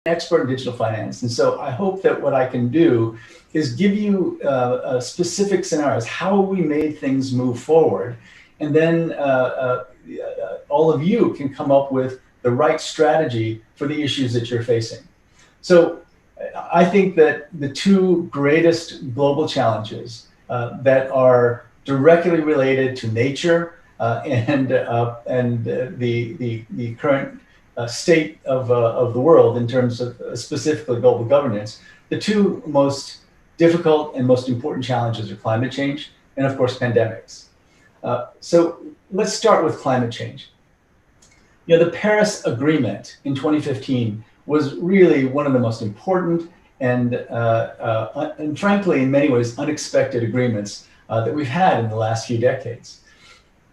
expert in digital finance. And so I hope that what I can do is give you specific scenarios, how we made things move forward. And then all of you can come up with the right strategy for the issues that you're facing. So I think that the two greatest global challenges that are directly related to nature and the current state of the world in terms of specifically global governance, the two most difficult and most important challenges are climate change and, of course, pandemics. So let's start with climate change. You know, the Paris Agreement in 2015 was really one of the most important and frankly, in many ways, unexpected agreements that we've had in the last few decades.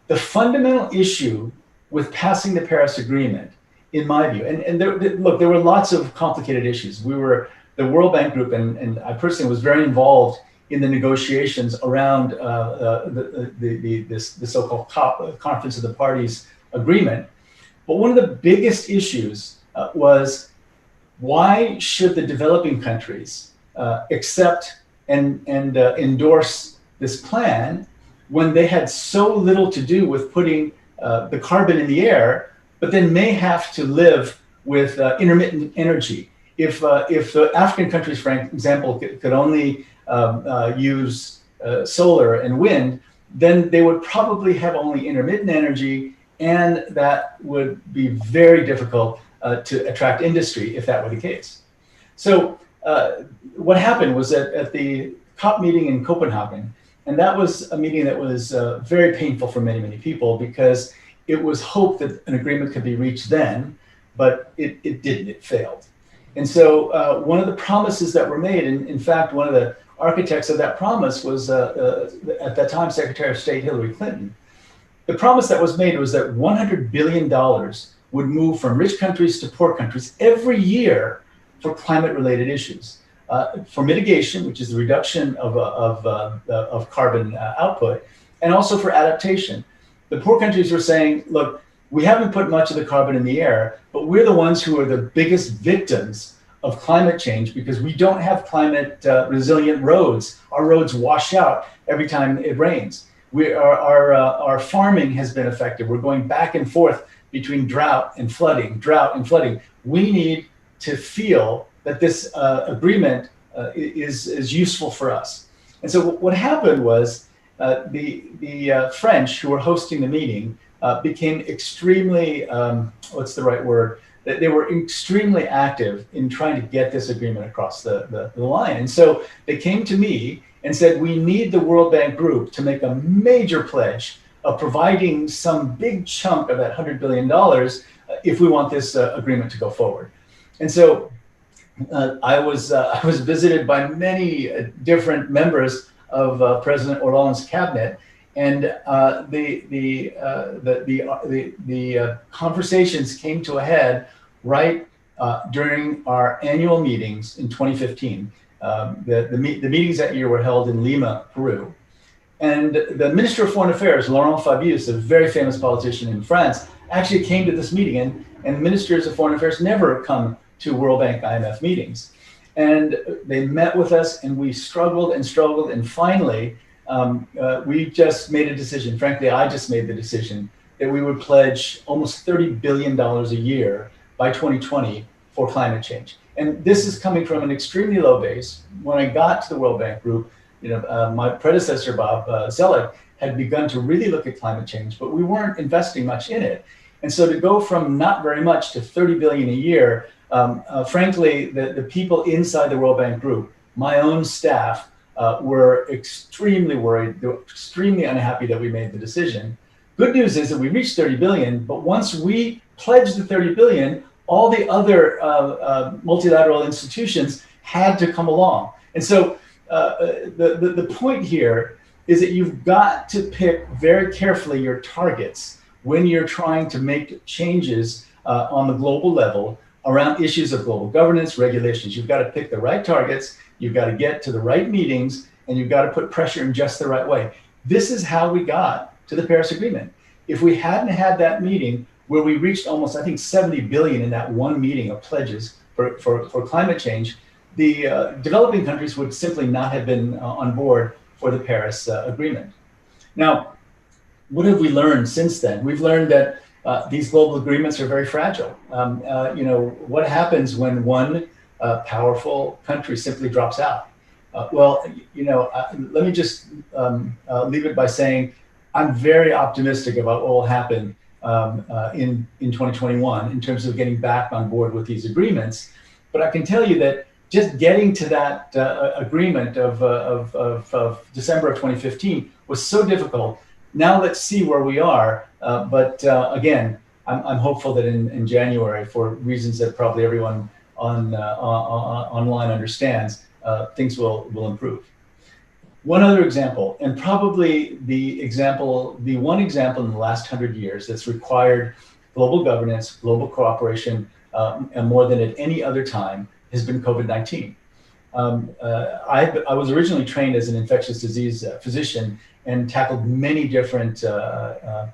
The fundamental issue with passing the Paris Agreement, in my view, and look, there were lots of complicated issues. We were the World Bank Group, and I personally was very involved in the negotiations around the so-called Conference of the Parties agreement. But one of the biggest issues was, why should the developing countries accept and endorse this plan when they had so little to do with putting the carbon in the air, but then may have to live with intermittent energy? If the African countries, for example, could only use solar and wind, then they would probably have only intermittent energy, and that would be very difficult to attract industry if that were the case. So what happened was that at the COP meeting in Copenhagen, and that was a meeting that was very painful for many, many people, because it was hoped that an agreement could be reached then, but it didn't, it failed. And so one of the promises that were made, and in fact, one of the architects of that promise was at that time Secretary of State Hillary Clinton. The promise that was made was that $100 billion would move from rich countries to poor countries every year for climate-related issues, for mitigation, which is the reduction of carbon output, and also for adaptation. The poor countries were saying, look, we haven't put much of the carbon in the air, but we're the ones who are the biggest victims of climate change because we don't have climate resilient roads. Our roads wash out every time it rains. Our farming has been affected. We're going back and forth between drought and flooding. We need to feel that this agreement is useful for us. And so what happened was the French, who were hosting the meeting, became extremely, what's the right word? They were extremely active in trying to get this agreement across the line. And so they came to me and said, we need the World Bank Group to make a major pledge of providing some big chunk of that $100 billion if we want this agreement to go forward. And so I was visited by many different members of President Hollande's cabinet, and the conversations came to a head right during our annual meetings in 2015. The meetings that year were held in Lima, Peru. And the Minister of Foreign Affairs, Laurent Fabius, a very famous politician in France, actually came to this meeting, and ministers of foreign affairs never come to World Bank IMF meetings. And they met with us, and we struggled, and finally, we just made a decision. Frankly, I just made the decision that we would pledge almost $30 billion a year by 2020 for climate change. And this is coming from an extremely low base. When I got to the World Bank Group, my predecessor, Bob Zoellick, had begun to really look at climate change, but we weren't investing much in it. And so to go from not very much to 30 billion a year, frankly, the people inside the World Bank Group, my own staff, were extremely worried. They were extremely unhappy that we made the decision. Good news is that we reached 30 billion, but once we pledged the 30 billion, all the other multilateral institutions had to come along. And so the point here is that you've got to pick very carefully your targets when you're trying to make changes on the global level around issues of global governance, regulations. You've got to pick the right targets, you've got to get to the right meetings, and you've got to put pressure in just the right way. This is how we got to the Paris Agreement. If we hadn't had that meeting where we reached almost, I think, 70 billion in that one meeting of pledges for climate change, the developing countries would simply not have been on board for the Paris Agreement. Now, what have we learned since then? We've learned that these global agreements are very fragile. What happens when one powerful country simply drops out? Let me just leave it by saying I'm very optimistic about what will happen in 2021 in terms of getting back on board with these agreements. But I can tell you that just getting to that agreement of December of 2015 was so difficult. Now let's see where we are. But again, I'm hopeful that in January, for reasons that probably everyone online understands, things will improve. One other example, and probably the one example in the last 100 years that's required global governance, global cooperation, and more than at any other time, has been COVID-19. I was originally trained as an infectious disease physician and tackled many different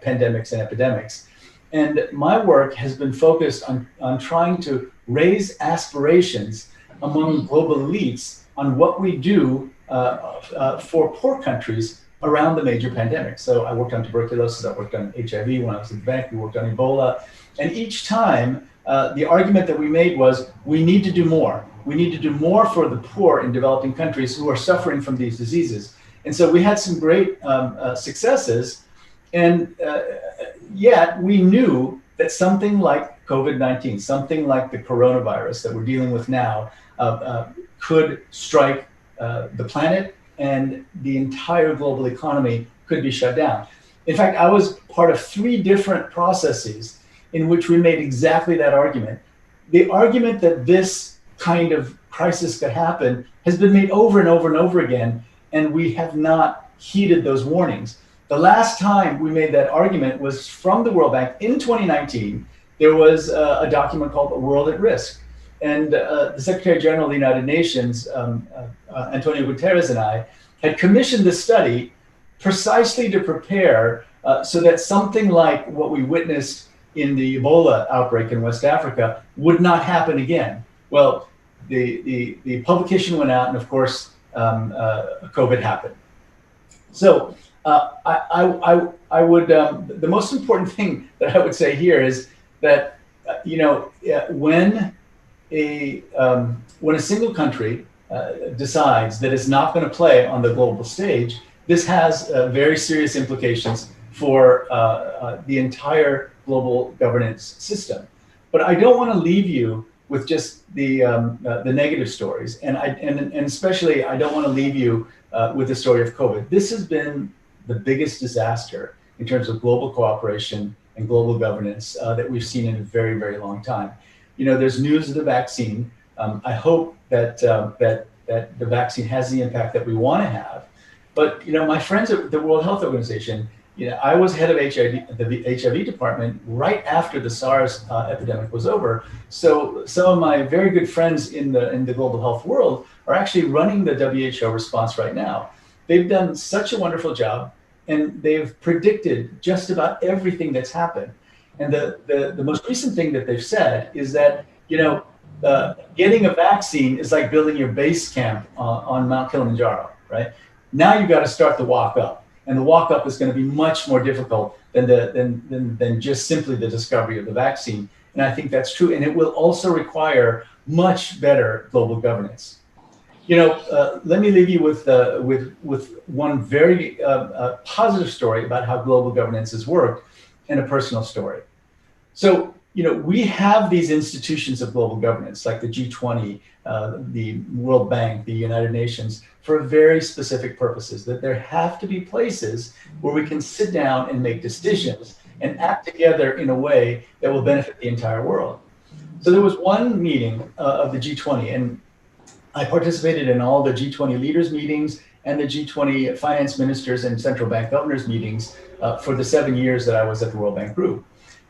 pandemics and epidemics. And my work has been focused on trying to raise aspirations among global elites on what we do for poor countries around the major pandemics. So I worked on tuberculosis, I worked on HIV when I was at the bank, we worked on Ebola. And each time, the argument that we made was, we need to do more. We need to do more for the poor in developing countries who are suffering from these diseases. And so we had some great successes, and yet we knew that something like COVID-19, something like the coronavirus that we're dealing with now, could strike the planet, and the entire global economy could be shut down. In fact, I was part of 3 different processes in which we made exactly that argument. The argument that this kind of crisis could happen has been made over and over and over again, and we have not heeded those warnings. The last time we made that argument was from the World Bank in 2019. There was a document called A World at Risk. And the Secretary General of the United Nations, Antonio Guterres, and I had commissioned this study precisely to prepare so that something like what we witnessed in the Ebola outbreak in West Africa would not happen again. Well, the publication went out, and of course, COVID happened. So I would, the most important thing that I would say here is that, when a single country decides that it's not going to play on the global stage, this has very serious implications for the entire global governance system. But I don't want to leave you with just the negative stories, and especially I don't want to leave you with the story of COVID. This has been the biggest disaster in terms of global cooperation and global governance that we've seen in a very, very long time. There's news of the vaccine. I hope that the vaccine has the impact that we want to have. But my friends at the World Health Organization, I was head of the HIV department right after the SARS epidemic was over. So some of my very good friends in the global health world are actually running the WHO response right now. They've done such a wonderful job, and they've predicted just about everything that's happened. And the most recent thing that they've said is that, getting a vaccine is like building your base camp on Mount Kilimanjaro, right? Now you've got to start the walk up, and the walk up is going to be much more difficult than just simply the discovery of the vaccine. And I think that's true. And it will also require much better global governance. Let me leave you with one very positive story about how global governance has worked, and a personal story. So, we have these institutions of global governance like the G20, the World Bank, the United Nations, for very specific purposes, that there have to be places where we can sit down and make decisions and act together in a way that will benefit the entire world. So there was one meeting of the G20, and I participated in all the G20 leaders meetings and the G20 finance ministers and central bank governors meetings for the 7 years that I was at the World Bank Group.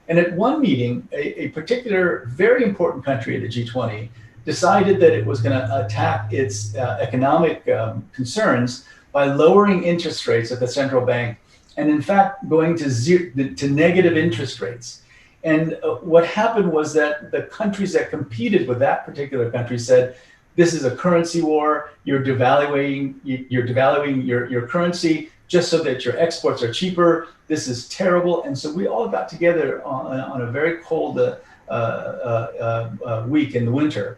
And at one meeting, a particular very important country at the G20 decided that it was going to attack its economic concerns by lowering interest rates at the central bank, and in fact going to negative interest rates. And what happened was that the countries that competed with that particular country said, this is a currency war. You're devaluing your currency just so that your exports are cheaper. This is terrible. And so we all got together on a very cold week in the winter,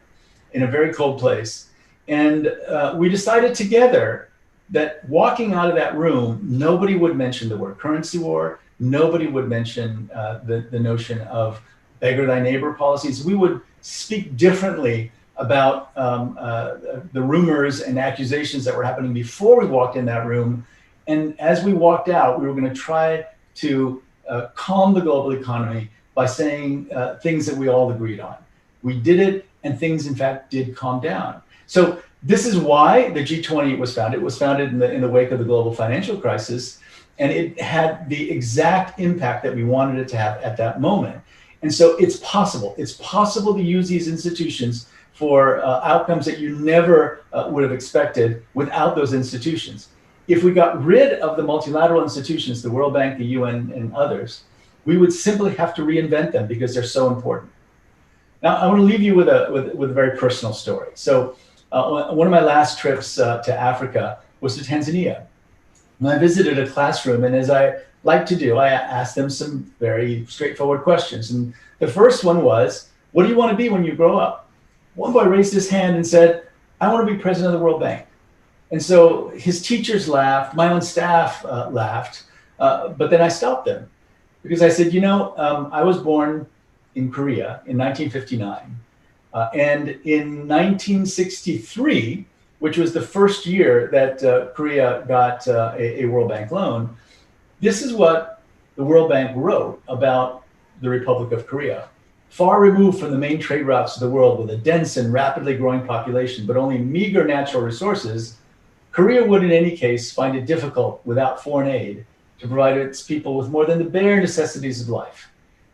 in a very cold place. And we decided together that walking out of that room, nobody would mention the word currency war. Nobody would mention the notion of beggar thy neighbor policies. We would speak differently about the rumors and accusations that were happening before we walked in that room. And as we walked out, we were going to try to calm the global economy by saying things that we all agreed on. We did it, and things, in fact, did calm down. So this is why the G20 was founded. It was founded in the wake of the global financial crisis, and it had the exact impact that we wanted it to have at that moment. And so it's possible. It's possible to use these institutions for outcomes that you never would have expected without those institutions. If we got rid of the multilateral institutions, the World Bank, the UN, and others, we would simply have to reinvent them because they're so important. Now, I want to leave you with a very personal story. So one of my last trips to Africa was to Tanzania. And I visited a classroom, and as I like to do, I asked them some very straightforward questions. And the first one was, what do you want to be when you grow up? One boy raised his hand and said, I want to be president of the World Bank. And so his teachers laughed, my own staff laughed, but then I stopped them because I said, I was born in Korea in 1959. And in 1963, which was the first year that Korea got a World Bank loan, this is what the World Bank wrote about the Republic of Korea. Far removed from the main trade routes of the world with a dense and rapidly growing population, but only meager natural resources, Korea would in any case find it difficult without foreign aid to provide its people with more than the bare necessities of life.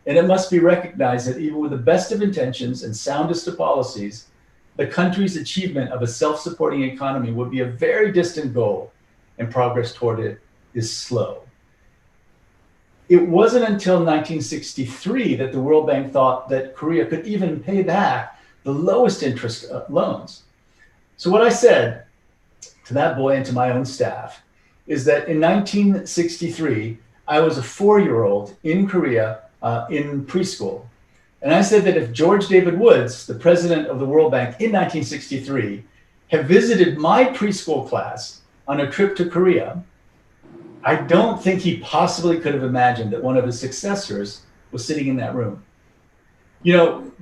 And it must be recognized that even with the best of intentions and soundest of policies, the country's achievement of a self-supporting economy would be a very distant goal, and progress toward it is slow. It wasn't until 1963 that the World Bank thought that Korea could even pay back the lowest interest loans. So what I said to that boy and to my own staff is that in 1963, I was a 4-year-old in Korea in preschool. And I said that if George David Woods, the president of the World Bank in 1963, had visited my preschool class on a trip to Korea, I don't think he possibly could have imagined that one of his successors was sitting in that room. One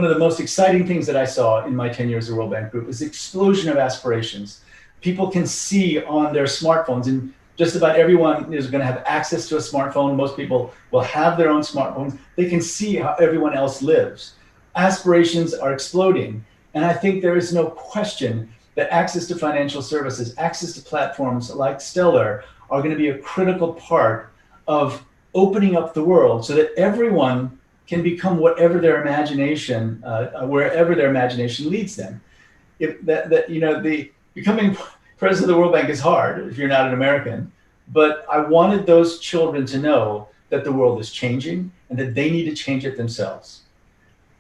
of the most exciting things that I saw in my 10 years of World Bank Group is the explosion of aspirations. People can see on their smartphones, and just about everyone is going to have access to a smartphone. Most people will have their own smartphones. They can see how everyone else lives. Aspirations are exploding. And I think there is no question that access to financial services, access to platforms like Stellar are going to be a critical part of opening up the world so that everyone can become whatever their imagination, wherever their imagination leads them. Becoming president of the World Bank is hard if you're not an American, but I wanted those children to know that the world is changing and that they need to change it themselves.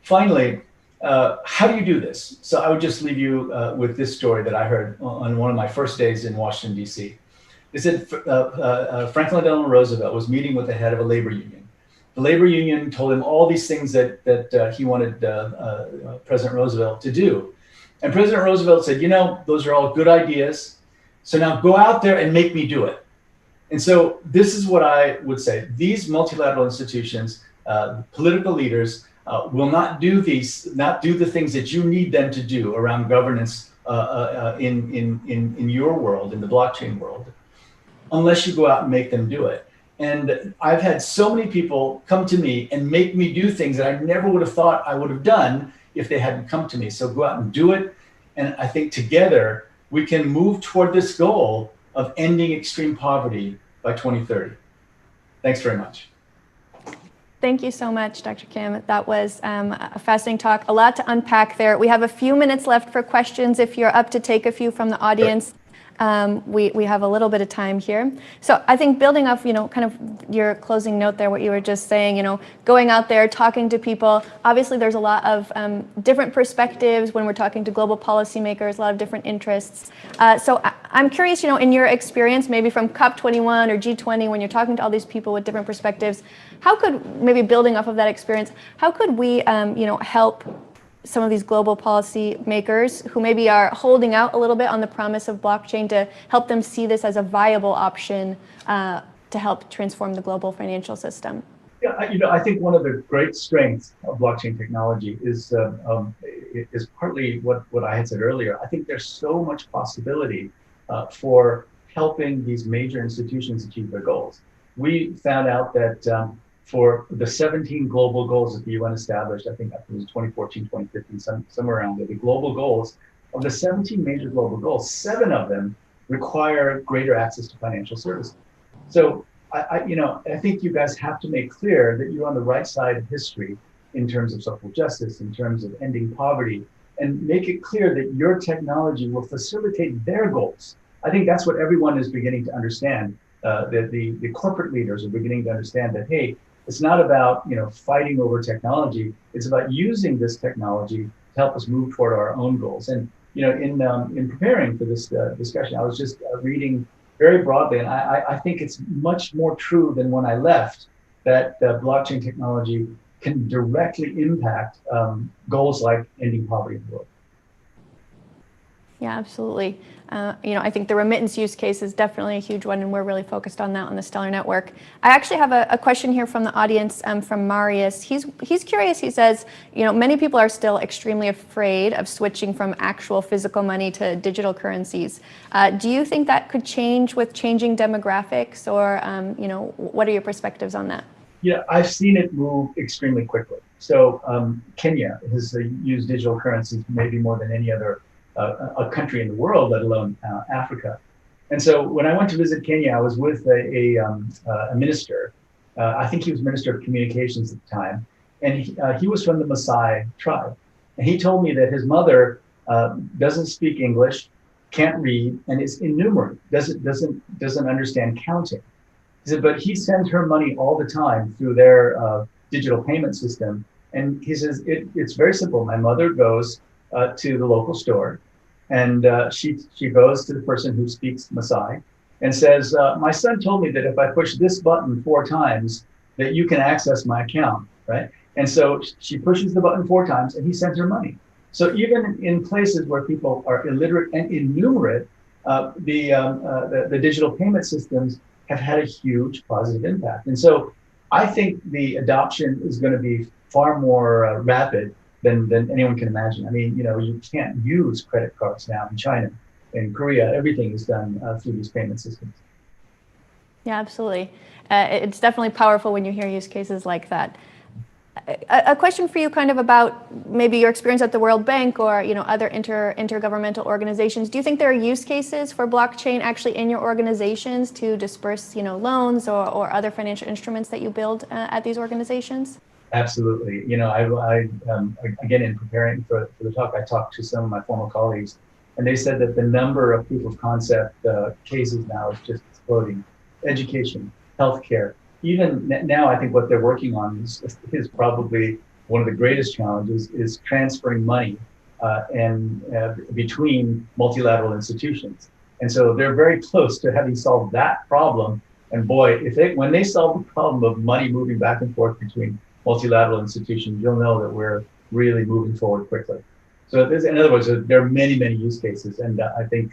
Finally, how do you do this? So I would just leave you with this story that I heard on one of my first days in Washington, D.C. They said Franklin Delano Roosevelt was meeting with the head of a labor union. The labor union told him all these things that he wanted President Roosevelt to do. And President Roosevelt said, those are all good ideas. So now go out there and make me do it. And so this is what I would say. These multilateral institutions, political leaders, will not do the things that you need them to do around governance in your world, in the blockchain world, unless you go out and make them do it. And I've had so many people come to me and make me do things that I never would have thought I would have done if they hadn't come to me. So go out and do it. And I think together we can move toward this goal of ending extreme poverty by 2030. Thanks very much. Thank you so much, Dr. Kim. That was a fascinating talk. A lot to unpack there. We have a few minutes left for questions if you're up to take a few from the audience. Sure. We have a little bit of time here. So I think building off, kind of your closing note there, what you were just saying, going out there, talking to people, obviously there's a lot of different perspectives when we're talking to global policymakers, a lot of different interests. So I'm curious, in your experience, maybe from COP21 or G20, when you're talking to all these people with different perspectives, how could, maybe building off of that experience, how could we, help some of these global policy makers who maybe are holding out a little bit on the promise of blockchain to help them see this as a viable option to help transform the global financial system? Yeah, I think one of the great strengths of blockchain technology is partly what I had said earlier. I think there's so much possibility for helping these major institutions achieve their goals. We found out that for the 17 global goals that the UN established, I think it was 2014, 2015, somewhere around there, the global goals, of the 17 major global goals, 7 of them require greater access to financial services. So I think you guys have to make clear that you're on the right side of history in terms of social justice, in terms of ending poverty, and make it clear that your technology will facilitate their goals. I think that's what everyone is beginning to understand. That the corporate leaders are beginning to understand that, hey, it's not about fighting over technology. It's about using this technology to help us move toward our own goals. And in preparing for this discussion, I was just reading very broadly, and I think it's much more true than when I left that blockchain technology can directly impact goals like ending poverty in the world. Yeah, absolutely. I think the remittance use case is definitely a huge one, and we're really focused on that on the Stellar Network. I actually have a question here from the audience from Marius. He's curious. He says, many people are still extremely afraid of switching from actual physical money to digital currencies. Do you think that could change with changing demographics, or what are your perspectives on that? Yeah, I've seen it move extremely quickly. So Kenya has used digital currencies maybe more than any other a country in the world, let alone Africa. And so when I went to visit Kenya, I was with a minister. I think he was Minister of Communications at the time, and he was from the Maasai tribe. And he told me that his mother doesn't speak English, can't read, and is illiterate, doesn't understand counting. He said, but he sends her money all the time through their digital payment system. And he says, it's very simple. My mother goes to the local store, and she goes to the person who speaks Maasai and says, my son told me that if I push this button 4 times, that you can access my account, right? And so she pushes the button 4 times, and he sends her money. So even in places where people are illiterate and innumerate, the digital payment systems have had a huge positive impact. And so I think the adoption is going to be far more rapid than anyone can imagine. I mean, you can't use credit cards now in China, in Korea. Everything is done through these payment systems. Yeah, absolutely. It's definitely powerful when you hear use cases like that. A question for you kind of about maybe your experience at the World Bank or other intergovernmental organizations. Do you think there are use cases for blockchain actually in your organizations to disperse loans or other financial instruments that you build at these organizations? Absolutely. I again, in preparing for the talk, I talked to some of my former colleagues, and they said that the number of proof of concept cases now is just exploding. Education, healthcare. Even now, I think what they're working on is probably one of the greatest challenges is transferring money between multilateral institutions. And so they're very close to having solved that problem. And boy, when they solve the problem of money moving back and forth between multilateral institutions, you'll know that we're really moving forward quickly. So in other words, there are many, many use cases. And I think,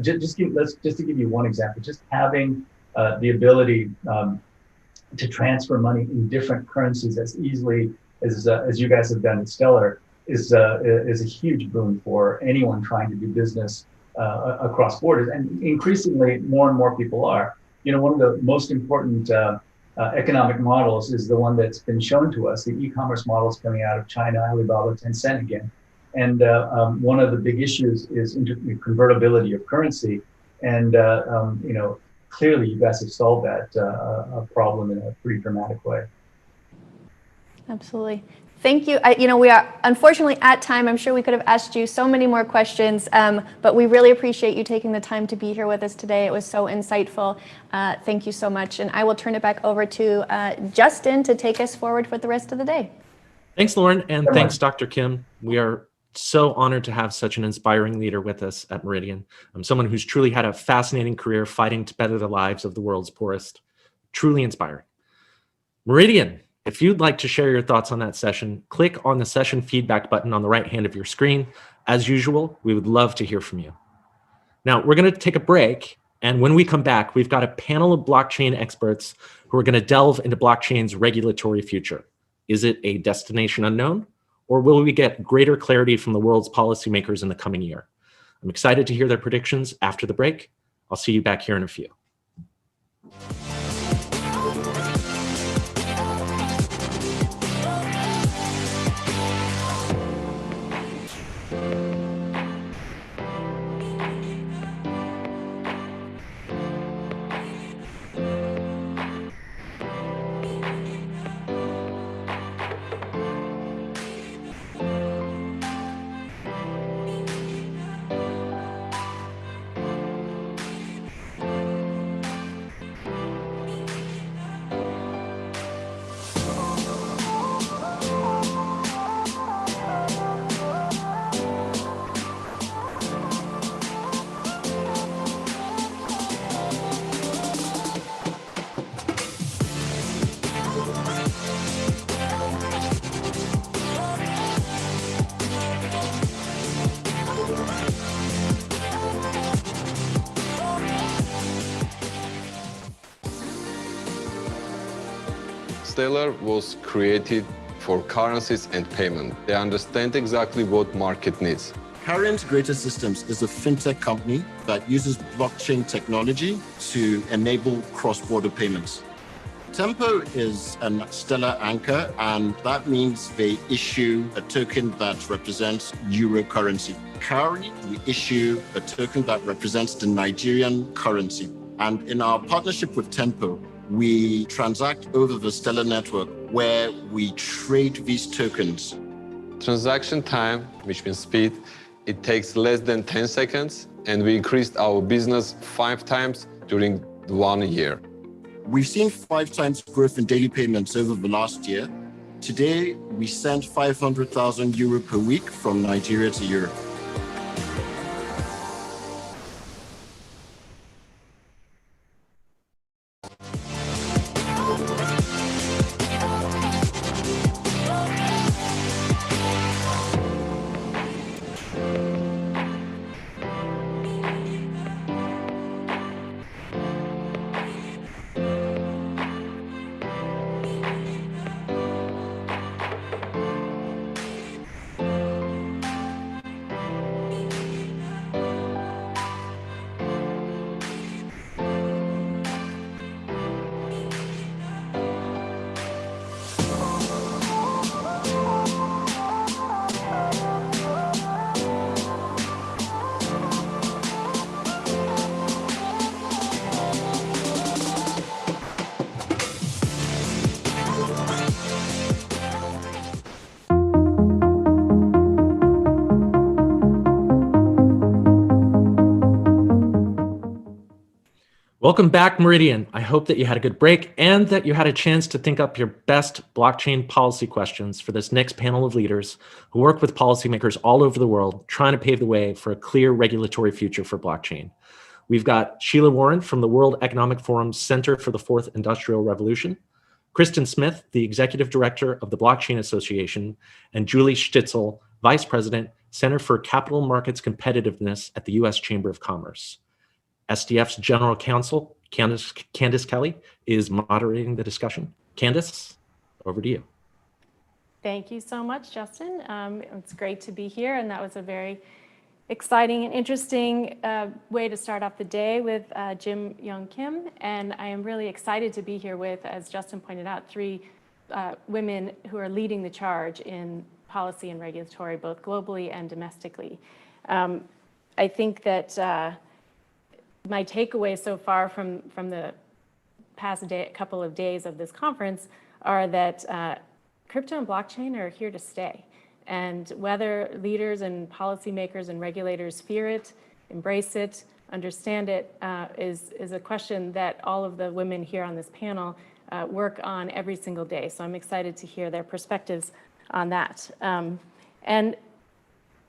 just to give you one example, just having the ability to transfer money in different currencies as easily as you guys have done at Stellar is a huge boon for anyone trying to do business across borders. And increasingly, more and more people are. One of the most important economic models is the one that's been shown to us, the e-commerce models coming out of China, Alibaba, Tencent again. And one of the big issues is convertibility of currency. And clearly, you guys have solved that problem in a pretty dramatic way. Absolutely. Thank you. We are unfortunately at time. I'm sure we could have asked you so many more questions, but we really appreciate you taking the time to be here with us today. It was so insightful. Thank you so much. And I will turn it back over to Justin to take us forward for the rest of the day. Thanks, Lauren, and thanks, Dr. Kim. We are so honored to have such an inspiring leader with us at Meridian. Someone who's truly had a fascinating career fighting to better the lives of the world's poorest. Truly inspiring. Meridian, if you'd like to share your thoughts on that session, click on the session feedback button on the right hand of your screen. As usual, we would love to hear from you. Now, we're going to take a break, and when we come back, we've got a panel of blockchain experts who are going to delve into blockchain's regulatory future. Is it a destination unknown, or will we get greater clarity from the world's policymakers in the coming year? I'm excited to hear their predictions after the break. I'll see you back here in a few. Stellar was created for currencies and payment. They understand exactly what market needs. Carrier Integrated Systems is a fintech company that uses blockchain technology to enable cross-border payments. Tempo is a Stellar anchor, and that means they issue a token that represents euro currency. Carrier, we issue a token that represents the Nigerian currency. And in our partnership with Tempo, we transact over the Stellar network where we trade these tokens. Transaction time, which means speed, it takes less than 10 seconds, and we increased our business 5 times during 1 year. We've seen 5 times growth in daily payments over the last year. Today, we send 500,000 euro per week from Nigeria to Europe. Welcome back, Meridian. I hope that you had a good break and that you had a chance to think up your best blockchain policy questions for this next panel of leaders who work with policymakers all over the world, trying to pave the way for a clear regulatory future for blockchain. We've got Sheila Warren from the World Economic Forum's Center for the Fourth Industrial Revolution, Kristen Smith, the Executive Director of the Blockchain Association, and Julie Stitzel, Vice President, Center for Capital Markets Competitiveness at the U.S. Chamber of Commerce. SDF's General Counsel, Candice Kelly, is moderating the discussion. Candice, over to you. Thank you so much, Justin. It's great to be here, and that was a very exciting and interesting way to start off the day with Jim Young Kim. And I am really excited to be here with, as Justin pointed out, 3 women who are leading the charge in policy and regulatory, both globally and domestically. I think that my takeaway so far from the past couple of days of this conference are that crypto and blockchain are here to stay. And whether leaders and policymakers and regulators fear it, embrace it, understand it, is a question that all of the women here on this panel work on every single day. So I'm excited to hear their perspectives on that. And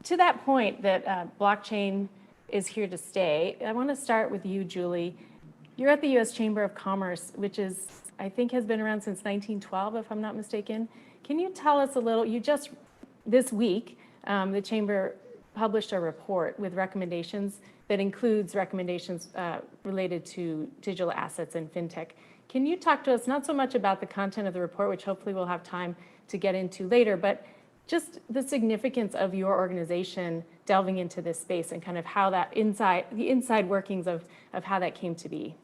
to that point that blockchain is here to stay, I want to start with you, Julie. You're at the U.S. Chamber of Commerce, which is, I think, has been around since 1912, if I'm not mistaken. Can you tell us a little, this week, the Chamber published a report with recommendations that includes recommendations related to digital assets and fintech. Can you talk to us not so much about the content of the report, which hopefully we'll have time to get into later, but just the significance of your organization delving into this space and kind of how that the inside workings of how that came to be?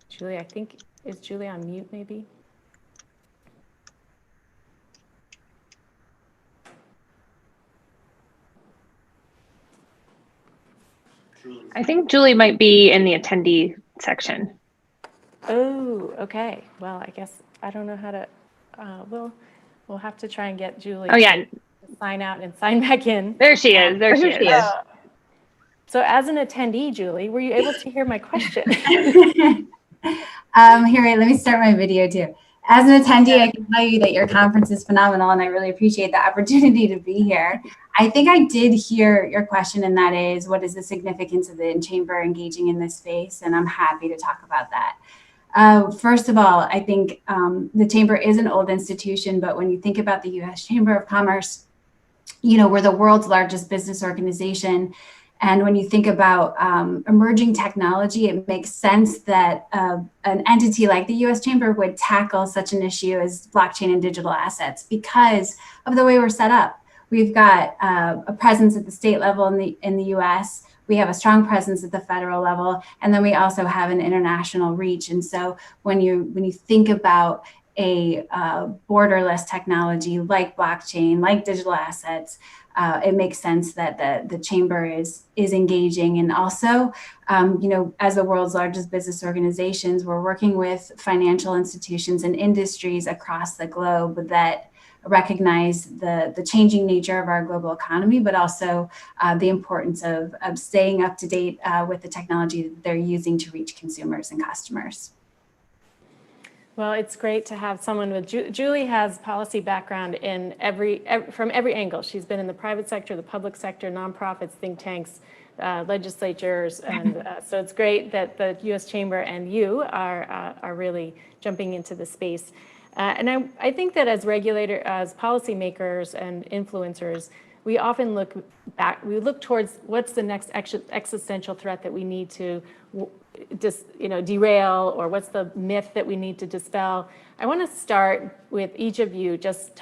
Julie, I think, is Julie on mute maybe? I think Julie might be in the attendee section. Oh, okay. Well, I guess I don't know how to, we'll have to try and get Julie Oh yeah, to sign out and sign back in. there she is. There she is. So as an attendee, Julie, were you able to hear my question? Here, wait, let me start my video too. As an attendee, I can tell you that your conference is phenomenal, and I really appreciate the opportunity to be here. I think I did hear your question, and that is, what is the significance of the chamber engaging in this space? And I'm happy to talk about that. First of all, I think the chamber is an old institution, but when you think about the U.S. Chamber of Commerce, we're the world's largest business organization. And when you think about emerging technology, it makes sense that an entity like the U.S. Chamber would tackle such an issue as blockchain and digital assets because of the way we're set up. We've got a presence at the state level in the U.S. We have a strong presence at the federal level, and then we also have an international reach. And so when you think about a borderless technology like blockchain, like digital assets, it makes sense that the chamber is engaging. And also, as the world's largest business organizations, we're working with financial institutions and industries across the globe that recognize the changing nature of our global economy, but also the importance of staying up to date with the technology that they're using to reach consumers and customers. Well, it's great to have someone with Julie has policy background in from every angle. She's been in the private sector, the public sector, nonprofits, think tanks, legislatures, and so it's great that the U.S. Chamber and you are really jumping into the space. And I think that as policymakers and influencers, we often look towards what's the next existential threat that we need to derail, or what's the myth that we need to dispel. I want to start with each of you just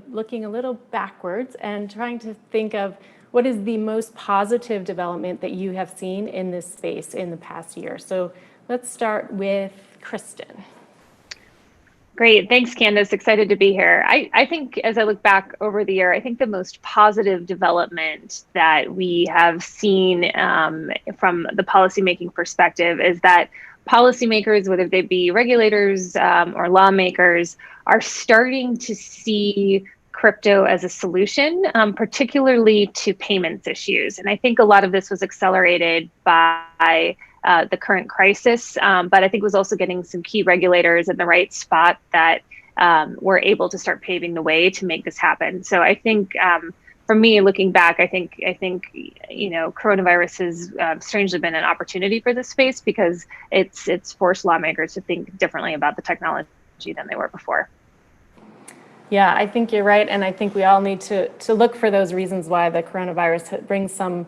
looking a little backwards and trying to think of what is the most positive development that you have seen in this space in the past year. So let's start with Kristen. Great. Thanks, Candace. Excited to be here. I think as I look back over the year, I think the most positive development that we have seen from the policymaking perspective is that policymakers, whether they be regulators or lawmakers, are starting to see crypto as a solution, particularly to payments issues. And I think a lot of this was accelerated by the current crisis, but I think it was also getting some key regulators in the right spot that were able to start paving the way to make this happen. So I think for me, looking back, I think coronavirus has strangely been an opportunity for this space because it's forced lawmakers to think differently about the technology than they were before. Yeah, I think you're right, and I think we all need to look for those reasons why the coronavirus brings some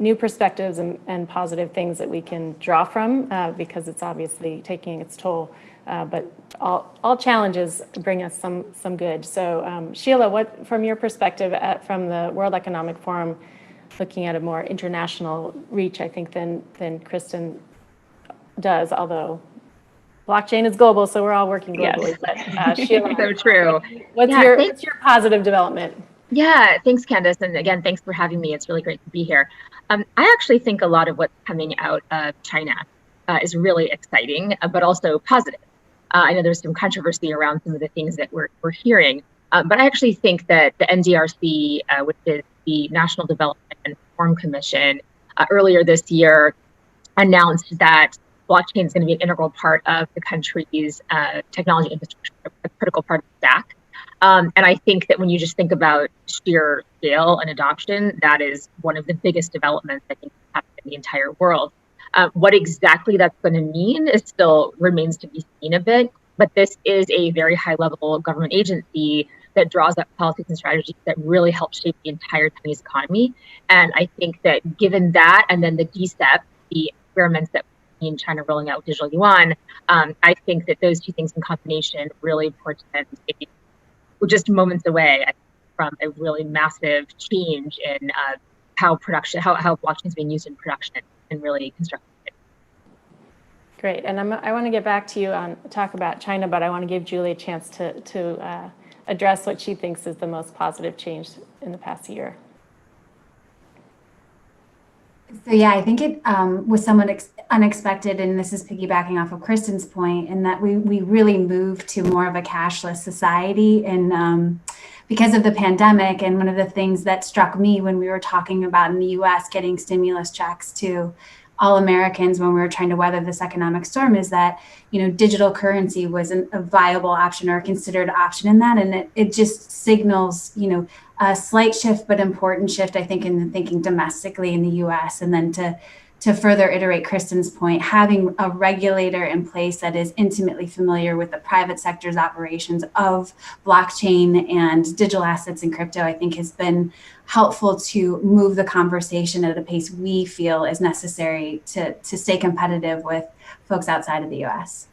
new perspectives and positive things that we can draw from because it's obviously taking its toll. But all challenges bring us some good. So Sheila, what from your perspective from the World Economic Forum, looking at a more international reach, I think than Kristen does, although blockchain is global, so we're all working globally. Yes. But Sheila, so true. What's your positive development? Yeah, thanks, Candace. And again, thanks for having me. It's really great to be here. I actually think a lot of what's coming out of China is really exciting, but also positive. I know there's some controversy around some of the things that we're hearing, but I actually think that the NDRC, which is the National Development and Reform Commission, earlier this year announced that blockchain is going to be an integral part of the country's technology infrastructure, a critical part of the stack. And I think that when you just think about sheer scale and adoption, that is one of the biggest developments I think happened in the entire world. What exactly that's going to mean is still remains to be seen a bit, but this is a very high-level government agency that draws up policies and strategies that really help shape the entire Chinese economy. And I think that given that, and then the DCEP, the experiments that we see in China rolling out digital yuan, I think that those two things in combination really portend we're just moments away from a really massive change in how blockchain is being used in production and really construction. Great, and I want to get back to you on talk about China, but I want to give Julie a chance to address what she thinks is the most positive change in the past year. So yeah, I think it was somewhat unexpected, and this is piggybacking off of Kristen's point, in that we really moved to more of a cashless society, and because of the pandemic. And one of the things that struck me when we were talking about in the U.S. getting stimulus checks to all Americans when we were trying to weather this economic storm is that, digital currency wasn't a viable option or a considered option in that. And it just signals, a slight shift, but important shift, I think, in the thinking domestically in the US. And then to further iterate Kristen's point, having a regulator in place that is intimately familiar with the private sector's operations of blockchain and digital assets and crypto, I think has been helpful to move the conversation at a pace we feel is necessary to stay competitive with folks outside of the US.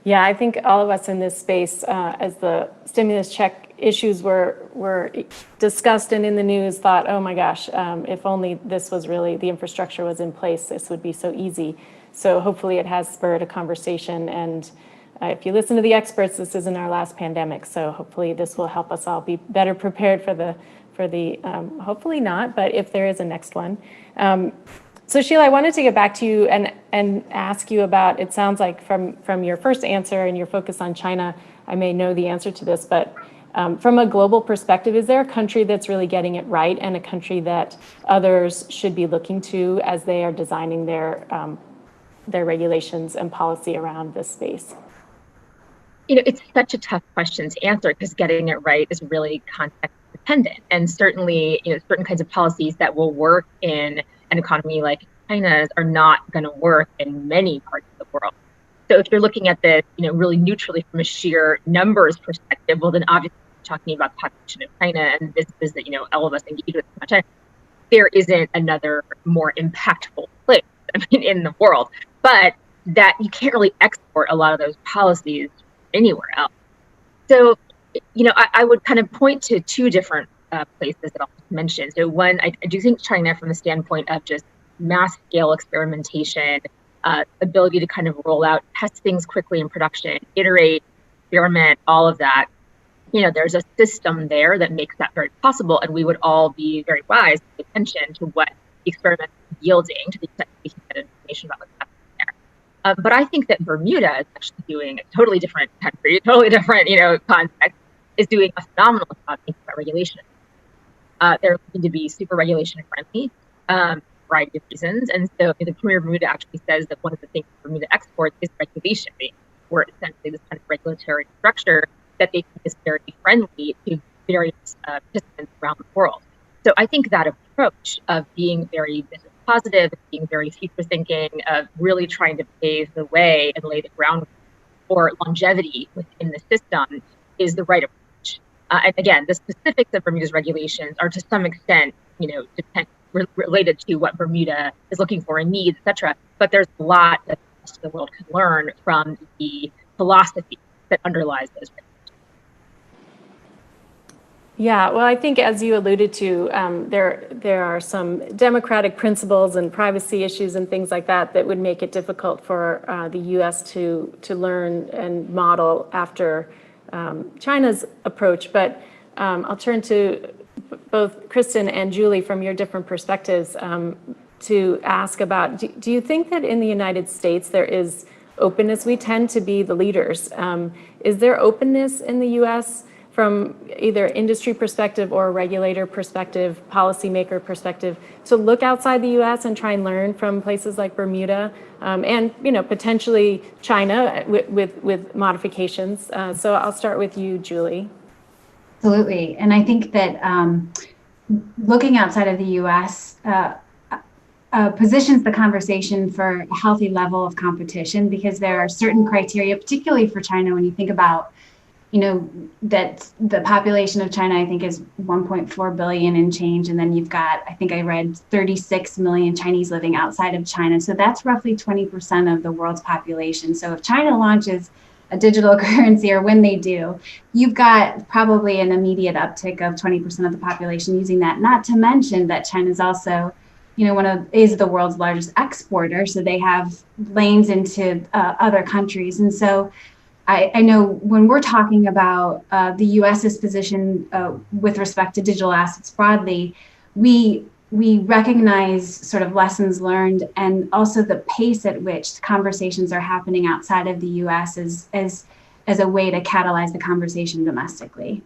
Yeah, I think all of us in this space, as the stimulus check issues were discussed and in the news, thought, oh my gosh, if only this was really, the infrastructure was in place, this would be so easy. So hopefully it has spurred a conversation. And if you listen to the experts, this isn't our last pandemic. So hopefully this will help us all be better prepared for the hopefully not, but if there is a next one. So Sheila, I wanted to get back to you and ask you about, it sounds like from your first answer and your focus on China, I may know the answer to this, but from a global perspective, is there a country that's really getting it right and a country that others should be looking to as they are designing their regulations and policy around this space? It's such a tough question to answer because getting it right is really context dependent. And certainly, certain kinds of policies that will work in an economy like China's are not going to work in many parts of the world. So if you're looking at this, really neutrally from a sheer numbers perspective, well, then obviously talking about the population of China and businesses that, all of us engage with much, there isn't another more impactful place, in the world. But that you can't really export a lot of those policies anywhere else. So, I would kind of point to two different places that I'll mention. So one, I do think China, from the standpoint of just mass scale experimentation, ability to kind of roll out, test things quickly in production, iterate, experiment, all of that. There's a system there that makes that very possible, and we would all be very wise to pay attention to what the experiment is yielding, to the extent we can get information about what's happening there. But I think that Bermuda is actually doing a totally different country, totally different, context, is doing a phenomenal job thinking about regulation. They're looking to be super regulation friendly, variety of reasons. And so the Premier of Bermuda actually says that one of the things Bermuda exports is regulation, where essentially this kind of regulatory structure that they think is very friendly to various participants around the world. So I think that approach of being very business positive, being very future thinking, of really trying to pave the way and lay the groundwork for longevity within the system is the right approach. And again, the specifics of Bermuda's regulations are to some extent, related to what Bermuda is looking for and needs, et cetera. But there's a lot that the rest of the world can learn from the philosophy that underlies those regulations. Yeah, well, I think as you alluded to, there are some democratic principles and privacy issues and things like that that would make it difficult for the U.S. to learn and model after China's approach. But I'll turn to both Kristen and Julie from your different perspectives to ask about, do you think that in the United States there is openness? We tend to be the leaders. Is there openness in the US from either industry perspective or regulator perspective, policymaker perspective, to look outside the US and try and learn from places like Bermuda and potentially China with modifications? So I'll start with you, Julie. Absolutely. And I think that looking outside of the US positions the conversation for a healthy level of competition, because there are certain criteria, particularly for China, when you think about, that the population of China, I think, is 1.4 billion and change. And then you've got, I think I read 36 million Chinese living outside of China. So that's roughly 20% of the world's population. So if China launches a digital currency, or when they do, you've got probably an immediate uptick of 20% of the population using that. Not to mention that China's also, is the world's largest exporter. So they have lanes into other countries. And so I know when we're talking about the US's position with respect to digital assets broadly, we recognize sort of lessons learned, and also the pace at which conversations are happening outside of the US as a way to catalyze the conversation domestically.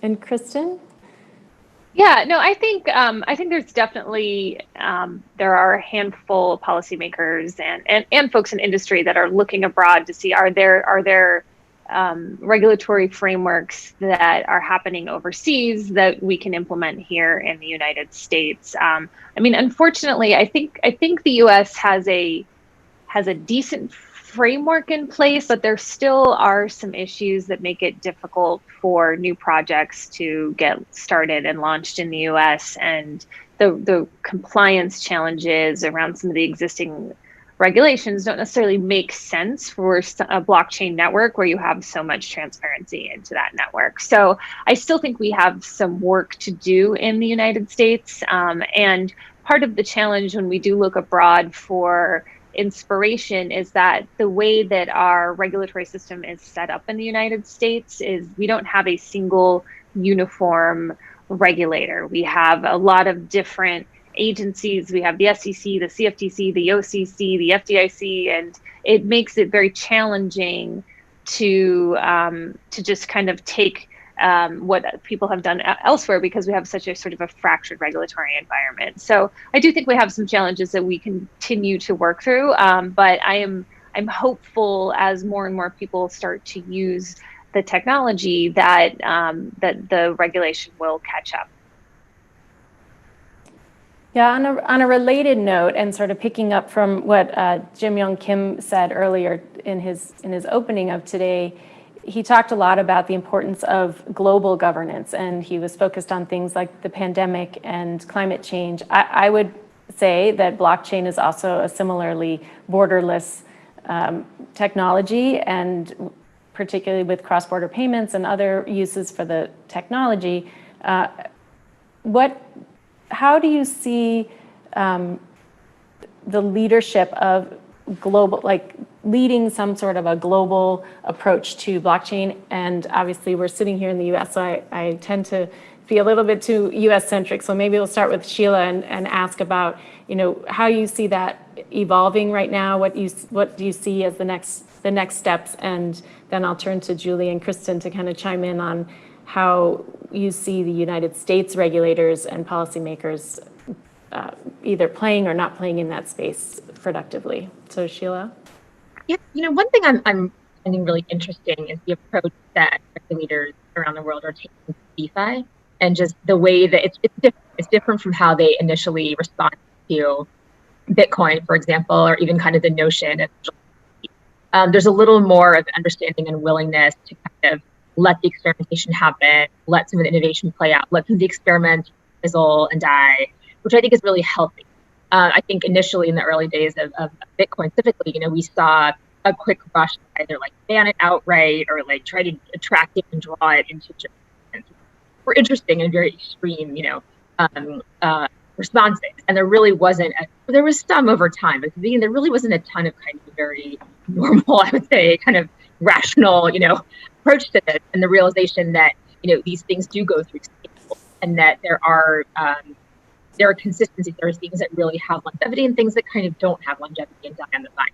And Kristen? Yeah, no, I think there's definitely there are a handful of policymakers and folks in industry that are looking abroad to see are there regulatory frameworks that are happening overseas that we can implement here in the United States. Unfortunately, I think the U.S. has a decent framework in place, but there still are some issues that make it difficult for new projects to get started and launched in the US, and the compliance challenges around some of the existing regulations don't necessarily make sense for a blockchain network where you have so much transparency into that network. So I still think we have some work to do in the United States, and part of the challenge when we do look abroad for inspiration is that the way that our regulatory system is set up in the United States is we don't have a single uniform regulator. We have a lot of different agencies. We have the SEC, the CFTC, the OCC, the FDIC, and it makes it very challenging to just kind of take what people have done elsewhere, because we have such a sort of a fractured regulatory environment. So I do think we have some challenges that we continue to work through, but I'm hopeful as more and more people start to use the technology that that the regulation will catch up. Yeah, on a related note, and sort of picking up from what Jim Young Kim said earlier in his opening of today, he talked a lot about the importance of global governance, and he was focused on things like the pandemic and climate change. I would say that blockchain is also a similarly borderless technology, and particularly with cross-border payments and other uses for the technology. How do you see the leadership of global, leading some sort of a global approach to blockchain? And obviously we're sitting here in the US, so I tend to be a little bit too US centric. So maybe we'll start with Sheila and ask about, how you see that evolving right now, what do you see as the next steps? And then I'll turn to Julie and Kristen to kind of chime in on how you see the United States regulators and policymakers either playing or not playing in that space productively. So Sheila? Yeah, one thing I'm finding really interesting is the approach that regulators around the world are taking to DeFi, and just the way that it's different from how they initially respond to Bitcoin, for example, or even kind of the notion of there's a little more of understanding and willingness to kind of let the experimentation happen, let some of the innovation play out, let some of the experiments fizzle and die, which I think is really healthy. I think initially in the early days of Bitcoin specifically, we saw a quick rush to either ban it outright or try to attract it and draw it into were interesting and very extreme, responses. And there really wasn't, there was some over time, but at the beginning, there really wasn't a ton of kind of very normal, I would say, kind of, rational, approach to this, and the realization that, these things do go through cycles, and that there are consistencies. There are things that really have longevity and things that kind of don't have longevity and die on the vine.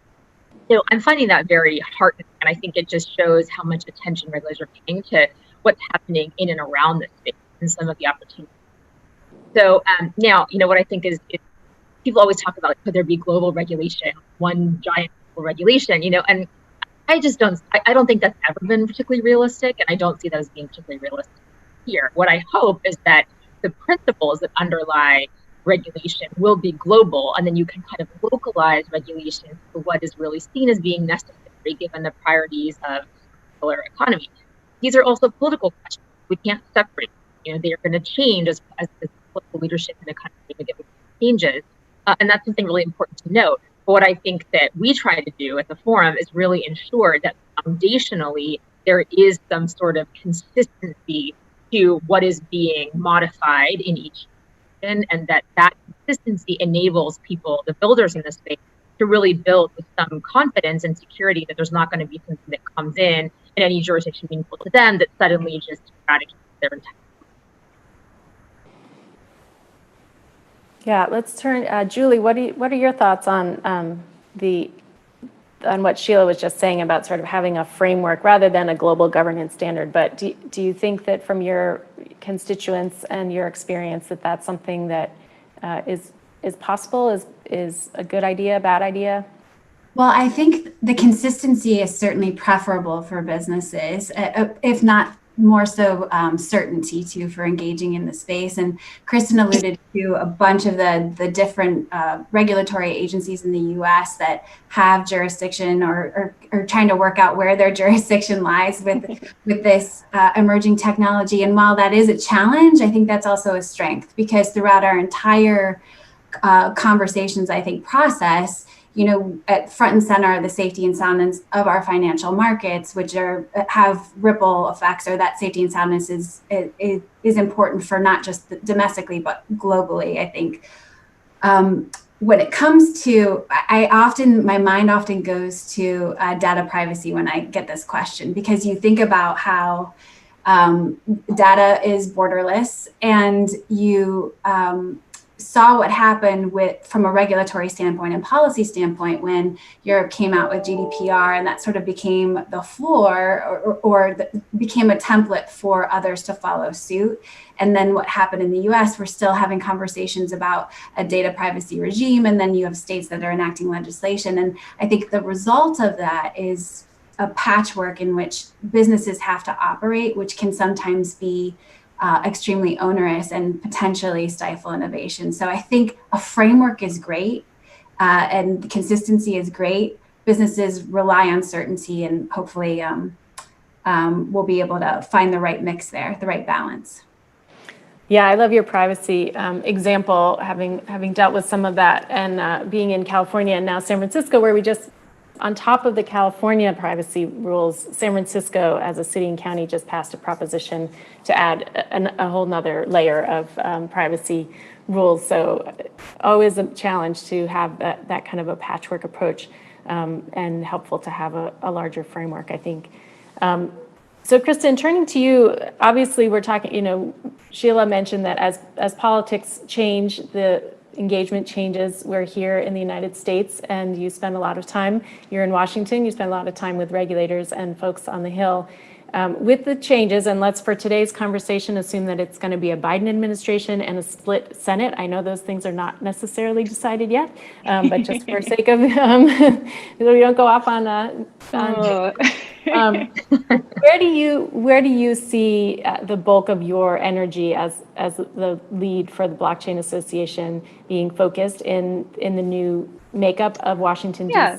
So I'm finding that very heartening, and I think it just shows how much attention regulators are paying to what's happening in and around this space and some of the opportunities. So now, what I think is people always talk about, could there be global regulation, one giant global regulation, and I don't think that's ever been particularly realistic, and I don't see that as being particularly realistic here. What I hope is that the principles that underlie regulation will be global, and then you can kind of localize regulation to what is really seen as being necessary given the priorities of the circular economy. These are also political questions. We can't separate. They are going to change as the political leadership in the country changes, and that's something really important to note. But what I think that we try to do at the forum is really ensure that foundationally there is some sort of consistency to what is being modified in each region, and that consistency enables people, the builders in this space, to really build with some confidence and security that there's not going to be something that comes in any jurisdiction meaningful to them that suddenly just eradicates their entire. Yeah, let's turn, Julie, what are your thoughts on what Sheila was just saying about sort of having a framework rather than a global governance standard? But do you think that from your constituents and your experience that that's something that is possible, is a good idea, a bad idea? Well, I think the consistency is certainly preferable for businesses, if not more so certainty too for engaging in the space. And Kristen alluded to a bunch of the different regulatory agencies in the US that have jurisdiction or trying to work out where their jurisdiction lies with this emerging technology. And while that is a challenge, I think that's also a strength, because throughout our entire conversations, I think, process, at front and center are the safety and soundness of our financial markets, which have ripple effects, or that safety and soundness is important for not just domestically, but globally, I think. When it comes to, my mind often goes to data privacy when I get this question, because you think about how data is borderless, and you saw what happened from a regulatory standpoint and policy standpoint when Europe came out with GDPR, and that sort of became the floor or became a template for others to follow suit. And then what happened in the US, we're still having conversations about a data privacy regime, and then you have states that are enacting legislation. And I think the result of that is a patchwork in which businesses have to operate, which can sometimes be extremely onerous and potentially stifle innovation. So I think a framework is great, and consistency is great. Businesses rely on certainty, and hopefully we'll be able to find the right mix there, the right balance. Yeah, I love your privacy example, having dealt with some of that, and being in California and now San Francisco, where we just, on top of the California privacy rules, San Francisco as a city and county just passed a proposition to add a whole nother layer of privacy rules. So always a challenge to have that kind of a patchwork approach, and helpful to have a larger framework, I think. So Kristen, turning to you, obviously we're talking, Sheila mentioned that as politics change, the engagement changes. We're here in the United States, and you spend a lot of time, you're in Washington, you spend a lot of time with regulators and folks on the Hill. With the changes, and let's for today's conversation assume that it's going to be a Biden administration and a split Senate. I know those things are not necessarily decided yet, but just for sake of, so we don't go off on where do you see the bulk of your energy as the lead for the Blockchain Association being focused in the new makeup of Washington, D.C.? Yeah.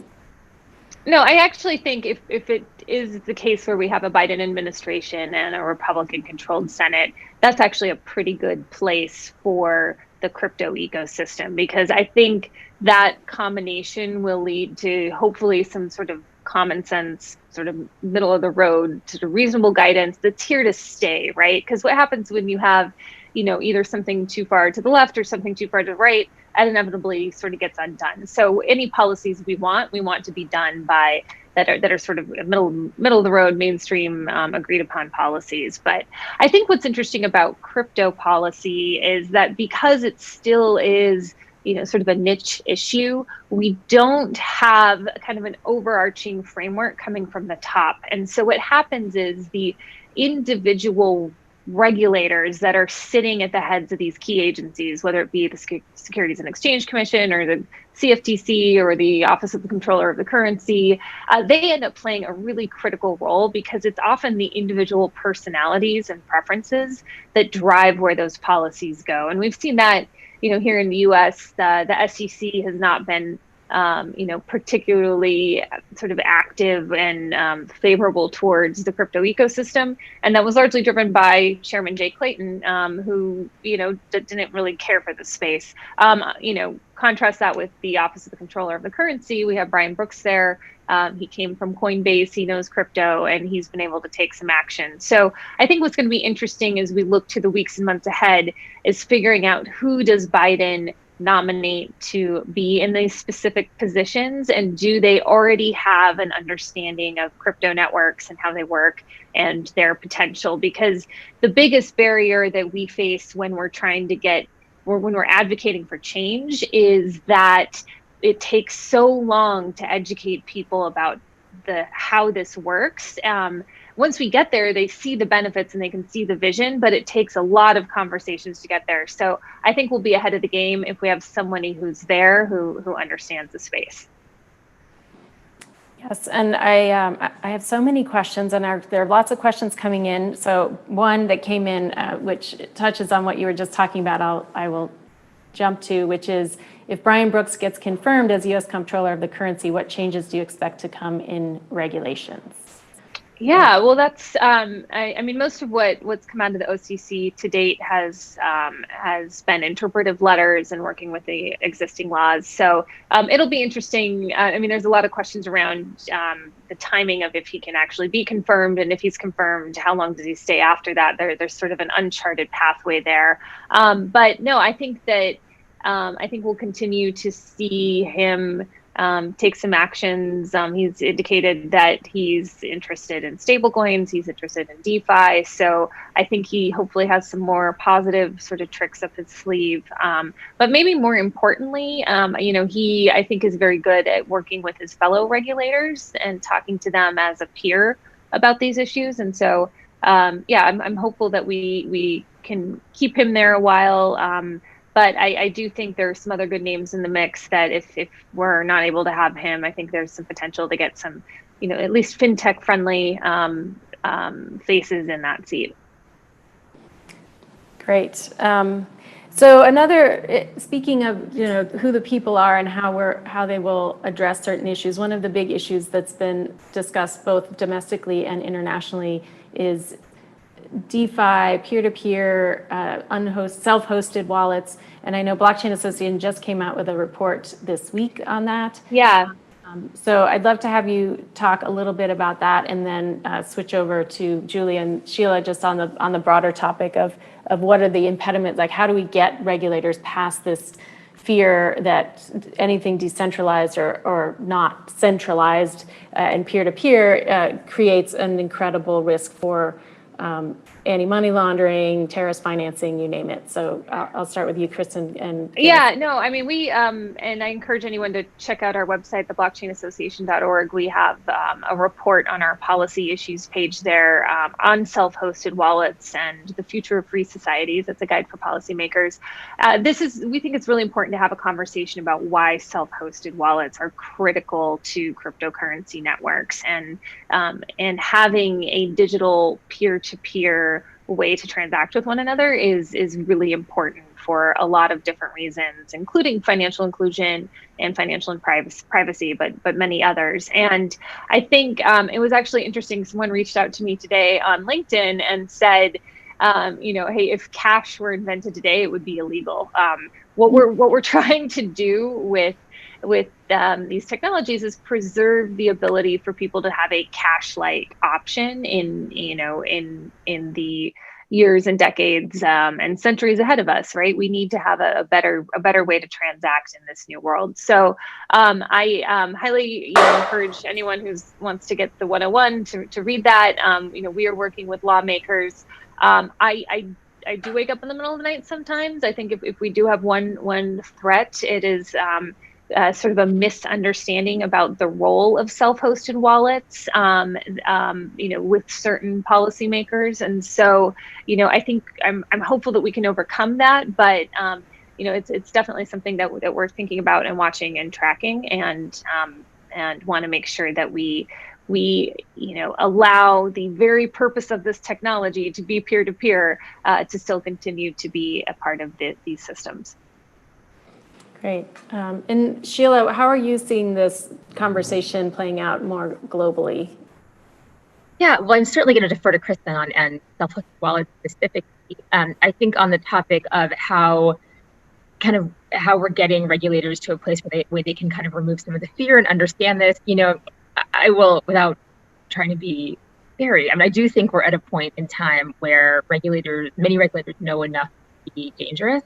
No, I actually think if it is the case where we have a Biden administration and a Republican-controlled Senate, that's actually a pretty good place for the crypto ecosystem, because I think that combination will lead to hopefully some sort of common sense, sort of middle of the road, sort of reasonable guidance that's here to stay, right? Because what happens when you have, either something too far to the left or something too far to the right, it inevitably sort of gets undone. So any policies we want to be done by, that are sort of middle of the road, mainstream, agreed upon policies. But I think what's interesting about crypto policy is that because it still is, sort of a niche issue, we don't have kind of an overarching framework coming from the top. And so what happens is the individual regulators that are sitting at the heads of these key agencies, whether it be the Securities and Exchange Commission or the CFTC or the Office of the Comptroller of the Currency, they end up playing a really critical role because it's often the individual personalities and preferences that drive where those policies go. And we've seen that, here in the US, the SEC has not been particularly sort of active and favorable towards the crypto ecosystem. And that was largely driven by Chairman Jay Clayton, who, didn't really care for the space. Contrast that with the Office of the Comptroller of the Currency. We have Brian Brooks there. He came from Coinbase, he knows crypto, and he's been able to take some action. So I think what's going to be interesting as we look to the weeks and months ahead is figuring out who does Biden nominate to be in these specific positions, and do they already have an understanding of crypto networks and how they work and their potential? Because the biggest barrier that we face when we're trying to when we're advocating for change is that it takes so long to educate people about how this works. Once we get there, they see the benefits and they can see the vision, but it takes a lot of conversations to get there. So I think we'll be ahead of the game if we have somebody who's there who understands the space. Yes, and I have so many questions, and there are lots of questions coming in. So one that came in, which touches on what you were just talking about, I will jump to, which is, if Brian Brooks gets confirmed as U.S. Comptroller of the Currency, what changes do you expect to come in regulations? Yeah, well, that's I mean, most of what's come out of the OCC to date has been interpretive letters and working with the existing laws. So it'll be interesting. I mean, there's a lot of questions around the timing of if he can actually be confirmed, and if he's confirmed, how long does he stay after that? There's sort of an uncharted pathway there. But no, I think we'll continue to see him take some actions. He's indicated that he's interested in stablecoins, he's interested in DeFi. So I think he hopefully has some more positive sort of tricks up his sleeve. But maybe more importantly, he, I think, is very good at working with his fellow regulators and talking to them as a peer about these issues. And so, I'm hopeful that we can keep him there a while. But I do think there are some other good names in the mix that if we're not able to have him, I think there's some potential to get some, at least fintech friendly faces in that seat. Great. So speaking of, who the people are and how they will address certain issues, one of the big issues that's been discussed both domestically and internationally is DeFi, peer-to-peer, self-hosted wallets. And I know Blockchain Association just came out with a report this week on that. Yeah. So I'd love to have you talk a little bit about that, and then switch over to Julie and Sheila just on the broader topic of what are the impediments, like how do we get regulators past this fear that anything decentralized or not centralized and peer-to-peer creates an incredible risk for anti-money laundering, terrorist financing, you name it. So I'll start with you, Kristen. Yeah, no, I mean, we, and I encourage anyone to check out our website, theblockchainassociation.org. We have a report on our policy issues page there on self-hosted wallets and the future of free societies. It's a guide for policymakers. We think it's really important to have a conversation about why self-hosted wallets are critical to cryptocurrency networks, and having a digital peer-to-peer way to transact with one another is really important for a lot of different reasons, including financial inclusion and financial and privacy, but many others. And I think it was actually interesting. Someone reached out to me today on LinkedIn and said, hey, if cash were invented today, it would be illegal. What we're trying to do with these technologies is preserve the ability for people to have a cash-like option in the years and decades and centuries ahead of us, right? We need to have a better way to transact in this new world. So I highly encourage anyone who wants to get the 101 to read that. We are working with lawmakers. I do wake up in the middle of the night sometimes. I think if we do have one threat, it is sort of a misunderstanding about the role of self-hosted wallets, with certain policymakers. And so, I think I'm hopeful that we can overcome that. But it's definitely something that we're thinking about and watching and tracking, and want to make sure that we allow the very purpose of this technology to be peer-to-peer to still continue to be a part of these systems. Great. And Sheila, how are you seeing this conversation playing out more globally? Yeah, well, I'm certainly going to defer to Kristen on self-hosted wallets specifically. I think on the topic of how we're getting regulators to a place where they can kind of remove some of the fear and understand this, I will, without trying to be scary, I do think we're at a point in time where many regulators know enough to be dangerous.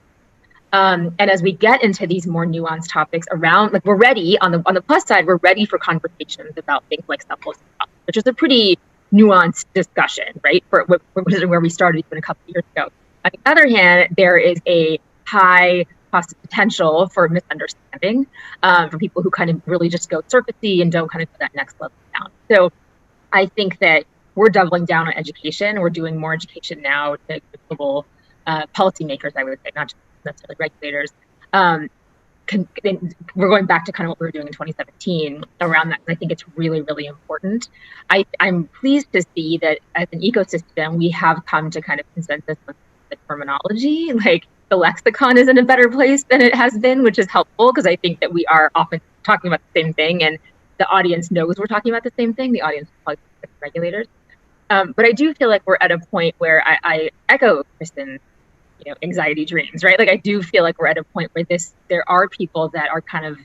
And as we get into these more nuanced topics around, we're ready on the plus side, we're ready for conversations about things like self-hosted, which is a pretty nuanced discussion, right? For where we started even a couple of years ago. On the other hand, there is a high cost of potential for misunderstanding for people who kind of really just go surfacey and don't kind of go that next level down. So I think that we're doubling down on education. We're doing more education now to global policymakers, I would say, not just necessarily regulators. We're going back to kind of what we were doing in 2017 around that. I think it's really, really important. I'm pleased to see that as an ecosystem, we have come to kind of consensus on the terminology. Like the lexicon is in a better place than it has been, which is helpful because I think that we are often talking about the same thing and the audience knows we're talking about the same thing. The audience is probably the regulators. But I do feel like we're at a point where I echo Kristen's anxiety dreams, right? Like I do feel like we're at a point where there are people that are kind of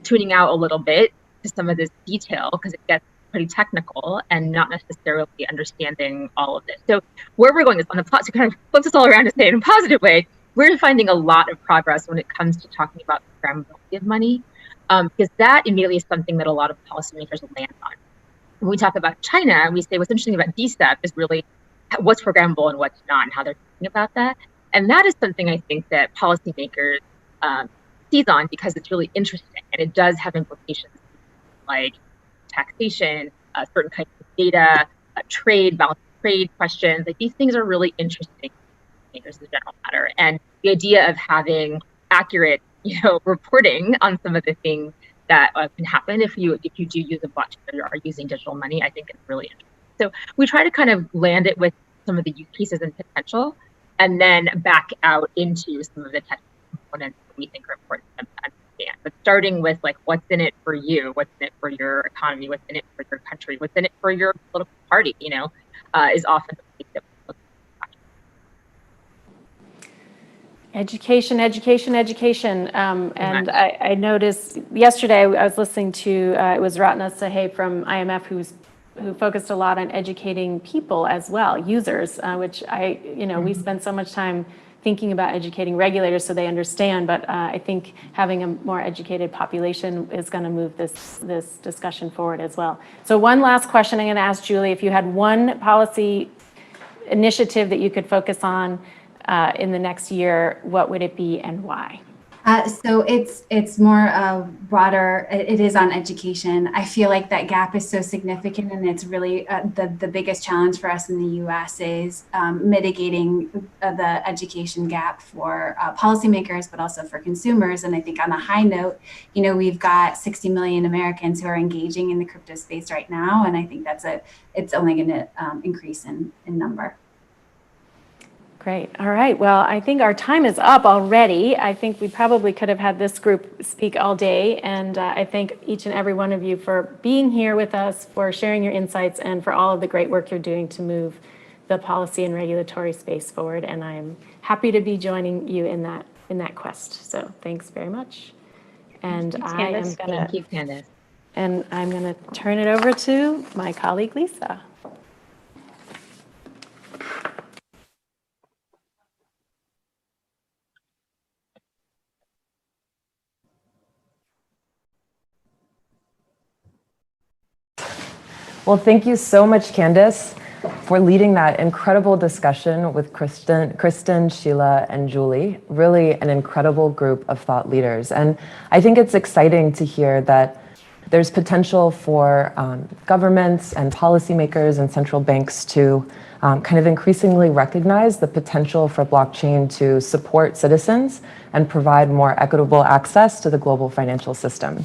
tuning out a little bit to some of this detail because it gets pretty technical and not necessarily understanding all of this. So where we're going is on the to kind of flip this all around to say it in a positive way, we're finding a lot of progress when it comes to talking about the programmability of money, because that immediately is something that a lot of policymakers land on. When we talk about China, we say what's interesting about DCEP is really what's programmable and what's not and how they're thinking about that. And that is something I think that policymakers seize on because it's really interesting and it does have implications like taxation, certain kinds of data, trade, balance of trade questions. Like these things are really interesting as a general matter. And the idea of having accurate, reporting on some of the things that can happen if you do use a blockchain or are using digital money, I think it's really interesting. So we try to kind of land it with some of the use cases and potential, and then back out into some of the technical components that we think are important to understand. But starting with like, what's in it for you? What's in it for your economy? What's in it for your country? What's in it for your political party? Is often the place that we look at. Education. And I noticed yesterday, I was listening to, it was Ratna Sahay from IMF who focused a lot on educating people as well, users, which we spend so much time thinking about educating regulators so they understand, but I think having a more educated population is going to move this discussion forward as well. So one last question I'm going to ask Julie, if you had one policy initiative that you could focus on in the next year, what would it be and why? So it's more broader. It is on education. I feel like that gap is so significant, and it's really the biggest challenge for us in the U.S. is mitigating the education gap for policymakers, but also for consumers. And I think on a high note, we've got 60 million Americans who are engaging in the crypto space right now, and I think it's only going to increase in number. Great. All right. Well, I think our time is up already. I think we probably could have had this group speak all day. And I thank each and every one of you for being here with us, for sharing your insights, and for all of the great work you're doing to move the policy and regulatory space forward. And I'm happy to be joining you in that quest. So thanks very much. And Thank you, Candace. And I'm going to turn it over to my colleague, Lisa. Well, thank you so much, Candace, for leading that incredible discussion with Kristen, Sheila, and Julie. Really an incredible group of thought leaders. And I think it's exciting to hear that there's potential for governments and policymakers and central banks to kind of increasingly recognize the potential for blockchain to support citizens and provide more equitable access to the global financial system.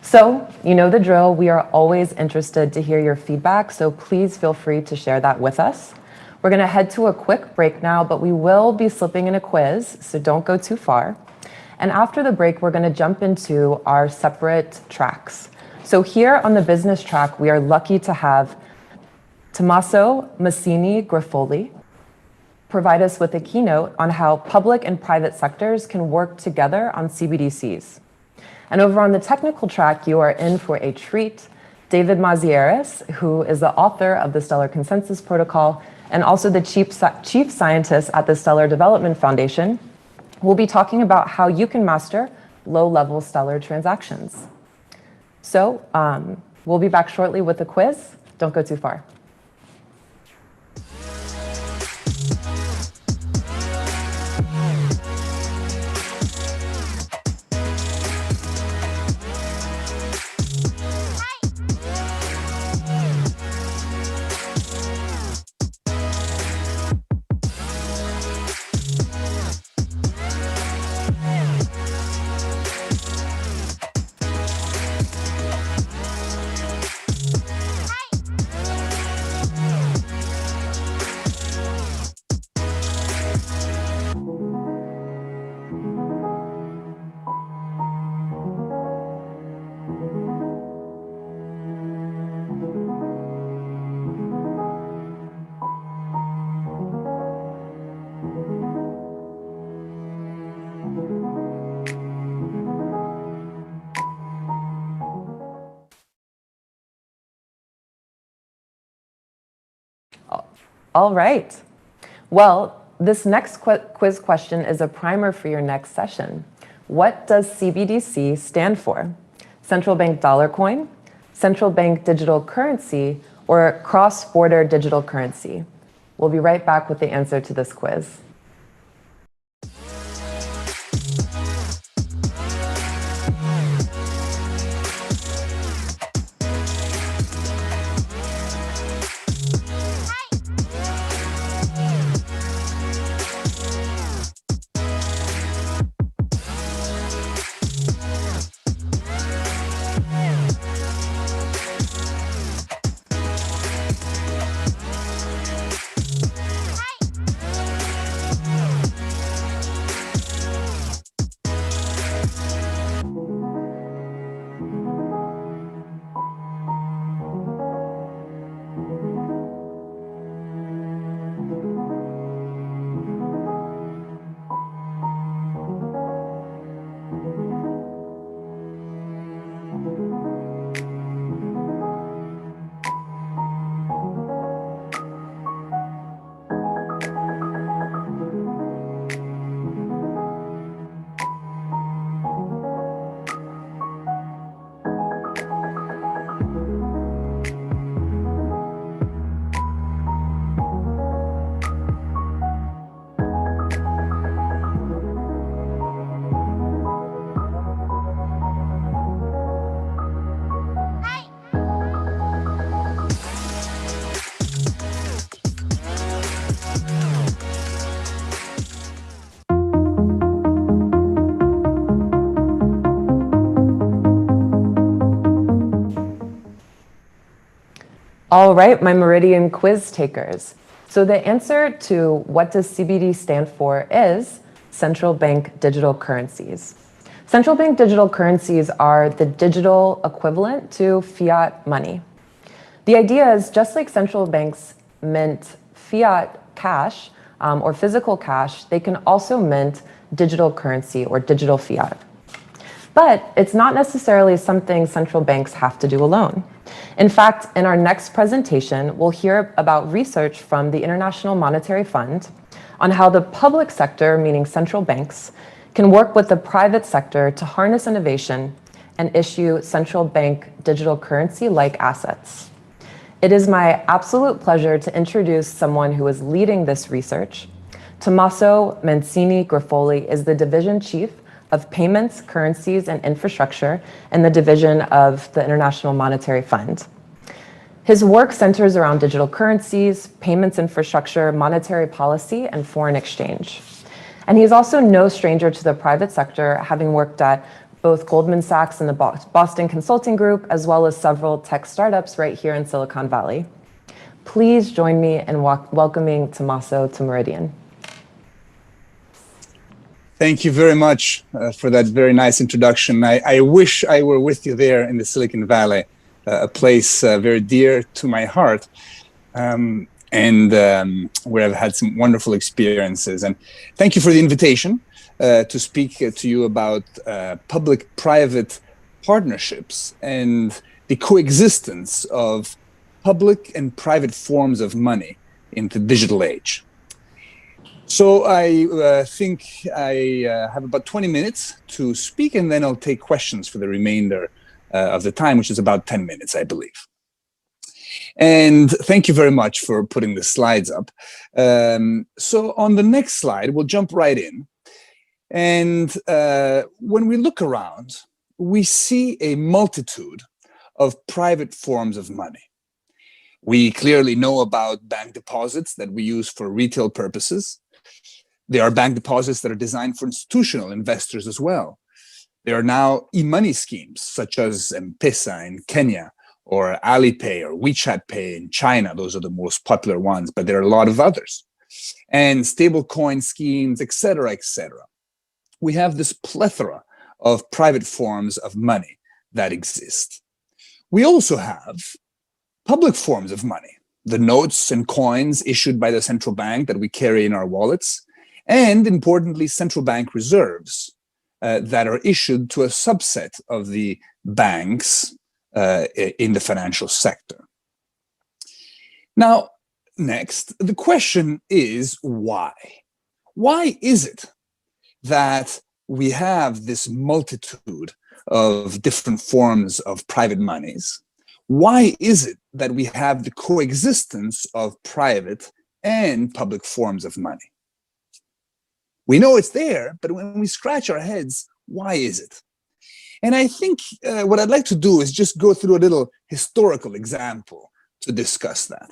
So, you know the drill. We are always interested to hear your feedback, so please feel free to share that with us. We're going to head to a quick break now, but we will be slipping in a quiz, so don't go too far. And after the break, we're going to jump into our separate tracks. So here on the business track, we are lucky to have Tommaso Massini-Grafoli provide us with a keynote on how public and private sectors can work together on CBDCs. And over on the technical track, you are in for a treat. David Mazieres, who is the author of the Stellar Consensus Protocol and also the chief scientist at the Stellar Development Foundation, will be talking about how you can master low-level Stellar transactions. So we'll be back shortly with a quiz. Don't go too far. All right. Well, this next quiz question is a primer for your next session. What does CBDC stand for? Central bank dollar coin, central bank digital currency, or cross-border digital currency? We'll be right back with the answer to this quiz. All right, my Meridian quiz takers. So the answer to what does CBD stand for is central bank digital currencies. Central bank digital currencies are the digital equivalent to fiat money. The idea is just like central banks mint fiat cash or physical cash, they can also mint digital currency or digital fiat. But it's not necessarily something central banks have to do alone. In fact, in our next presentation, we'll hear about research from the International Monetary Fund on how the public sector, meaning central banks, can work with the private sector to harness innovation and issue central bank digital currency-like assets. It is my absolute pleasure to introduce someone who is leading this research. Tommaso Mancini Grifoli is the Division Chief of Payments, Currencies, and Infrastructure in the Division of the International Monetary Fund. His work centers around digital currencies, payments infrastructure, monetary policy, and foreign exchange. And he's also no stranger to the private sector, having worked at both Goldman Sachs and the Boston Consulting Group, as well as several tech startups right here in Silicon Valley. Please join me in welcoming Tommaso to Meridian. Thank you very much for that very nice introduction. I wish I were with you there in the Silicon Valley, a place very dear to my heart, and where I've had some wonderful experiences. And thank you for the invitation to speak to you about public-private partnerships and the coexistence of public and private forms of money in the digital age. So I think I have about 20 minutes to speak, and then I'll take questions for the remainder of the time, which is about 10 minutes, I believe. And thank you very much for putting the slides up. So on the next slide, we'll jump right in. And when we look around, we see a multitude of private forms of money. We clearly know about bank deposits that we use for retail purposes. There are bank deposits that are designed for institutional investors as well. There are now e-money schemes such as M-Pesa in Kenya, or Alipay or WeChat Pay in China. Those are the most popular ones, but there are a lot of others. And stablecoin schemes, et cetera, et cetera. We have this plethora of private forms of money that exist. We also have public forms of money, the notes and coins issued by the central bank that we carry in our wallets, and importantly, central bank reserves that are issued to a subset of the banks in the financial sector. Now, next, the question is why? Why is it that we have this multitude of different forms of private monies? Why is it that we have the coexistence of private and public forms of money? We know it's there, but when we scratch our heads, why is it? And I think what I'd like to do is just go through a little historical example to discuss that.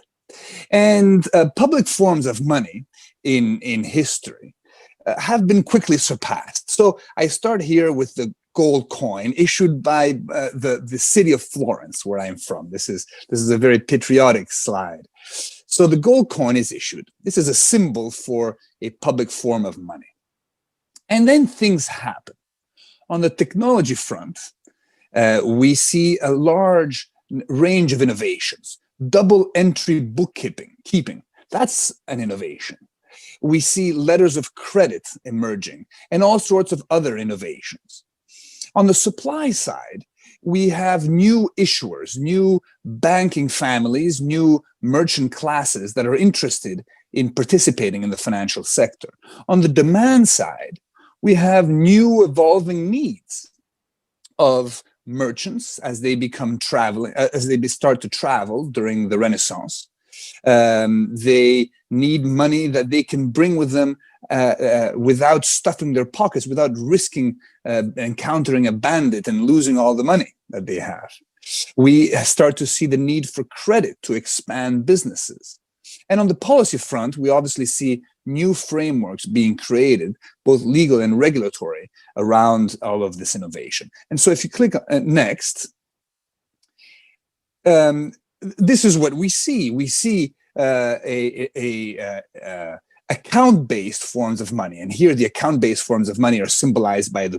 And public forms of money in history have been quickly surpassed. So I start here with the gold coin issued by the city of Florence, where I'm from. This is a very patriotic slide. So the gold coin is issued. This is a symbol for a public form of money. And then things happen. On the technology front, we see a large range of innovations. Double entry bookkeeping, that's an innovation. We see letters of credit emerging and all sorts of other innovations. On the supply side, we have new issuers, new banking families, new merchant classes that are interested in participating in the financial sector. On the demand side, we have new evolving needs of merchants as they start to travel during the Renaissance. They need money that they can bring with them without stuffing their pockets, without risking encountering a bandit and losing all the money that they have. We start to see the need for credit to expand businesses. And on the policy front, we obviously see new frameworks being created, both legal and regulatory, around all of this innovation. And so if you click next, this is what we see. We see account-based forms of money. And here the account-based forms of money are symbolized by the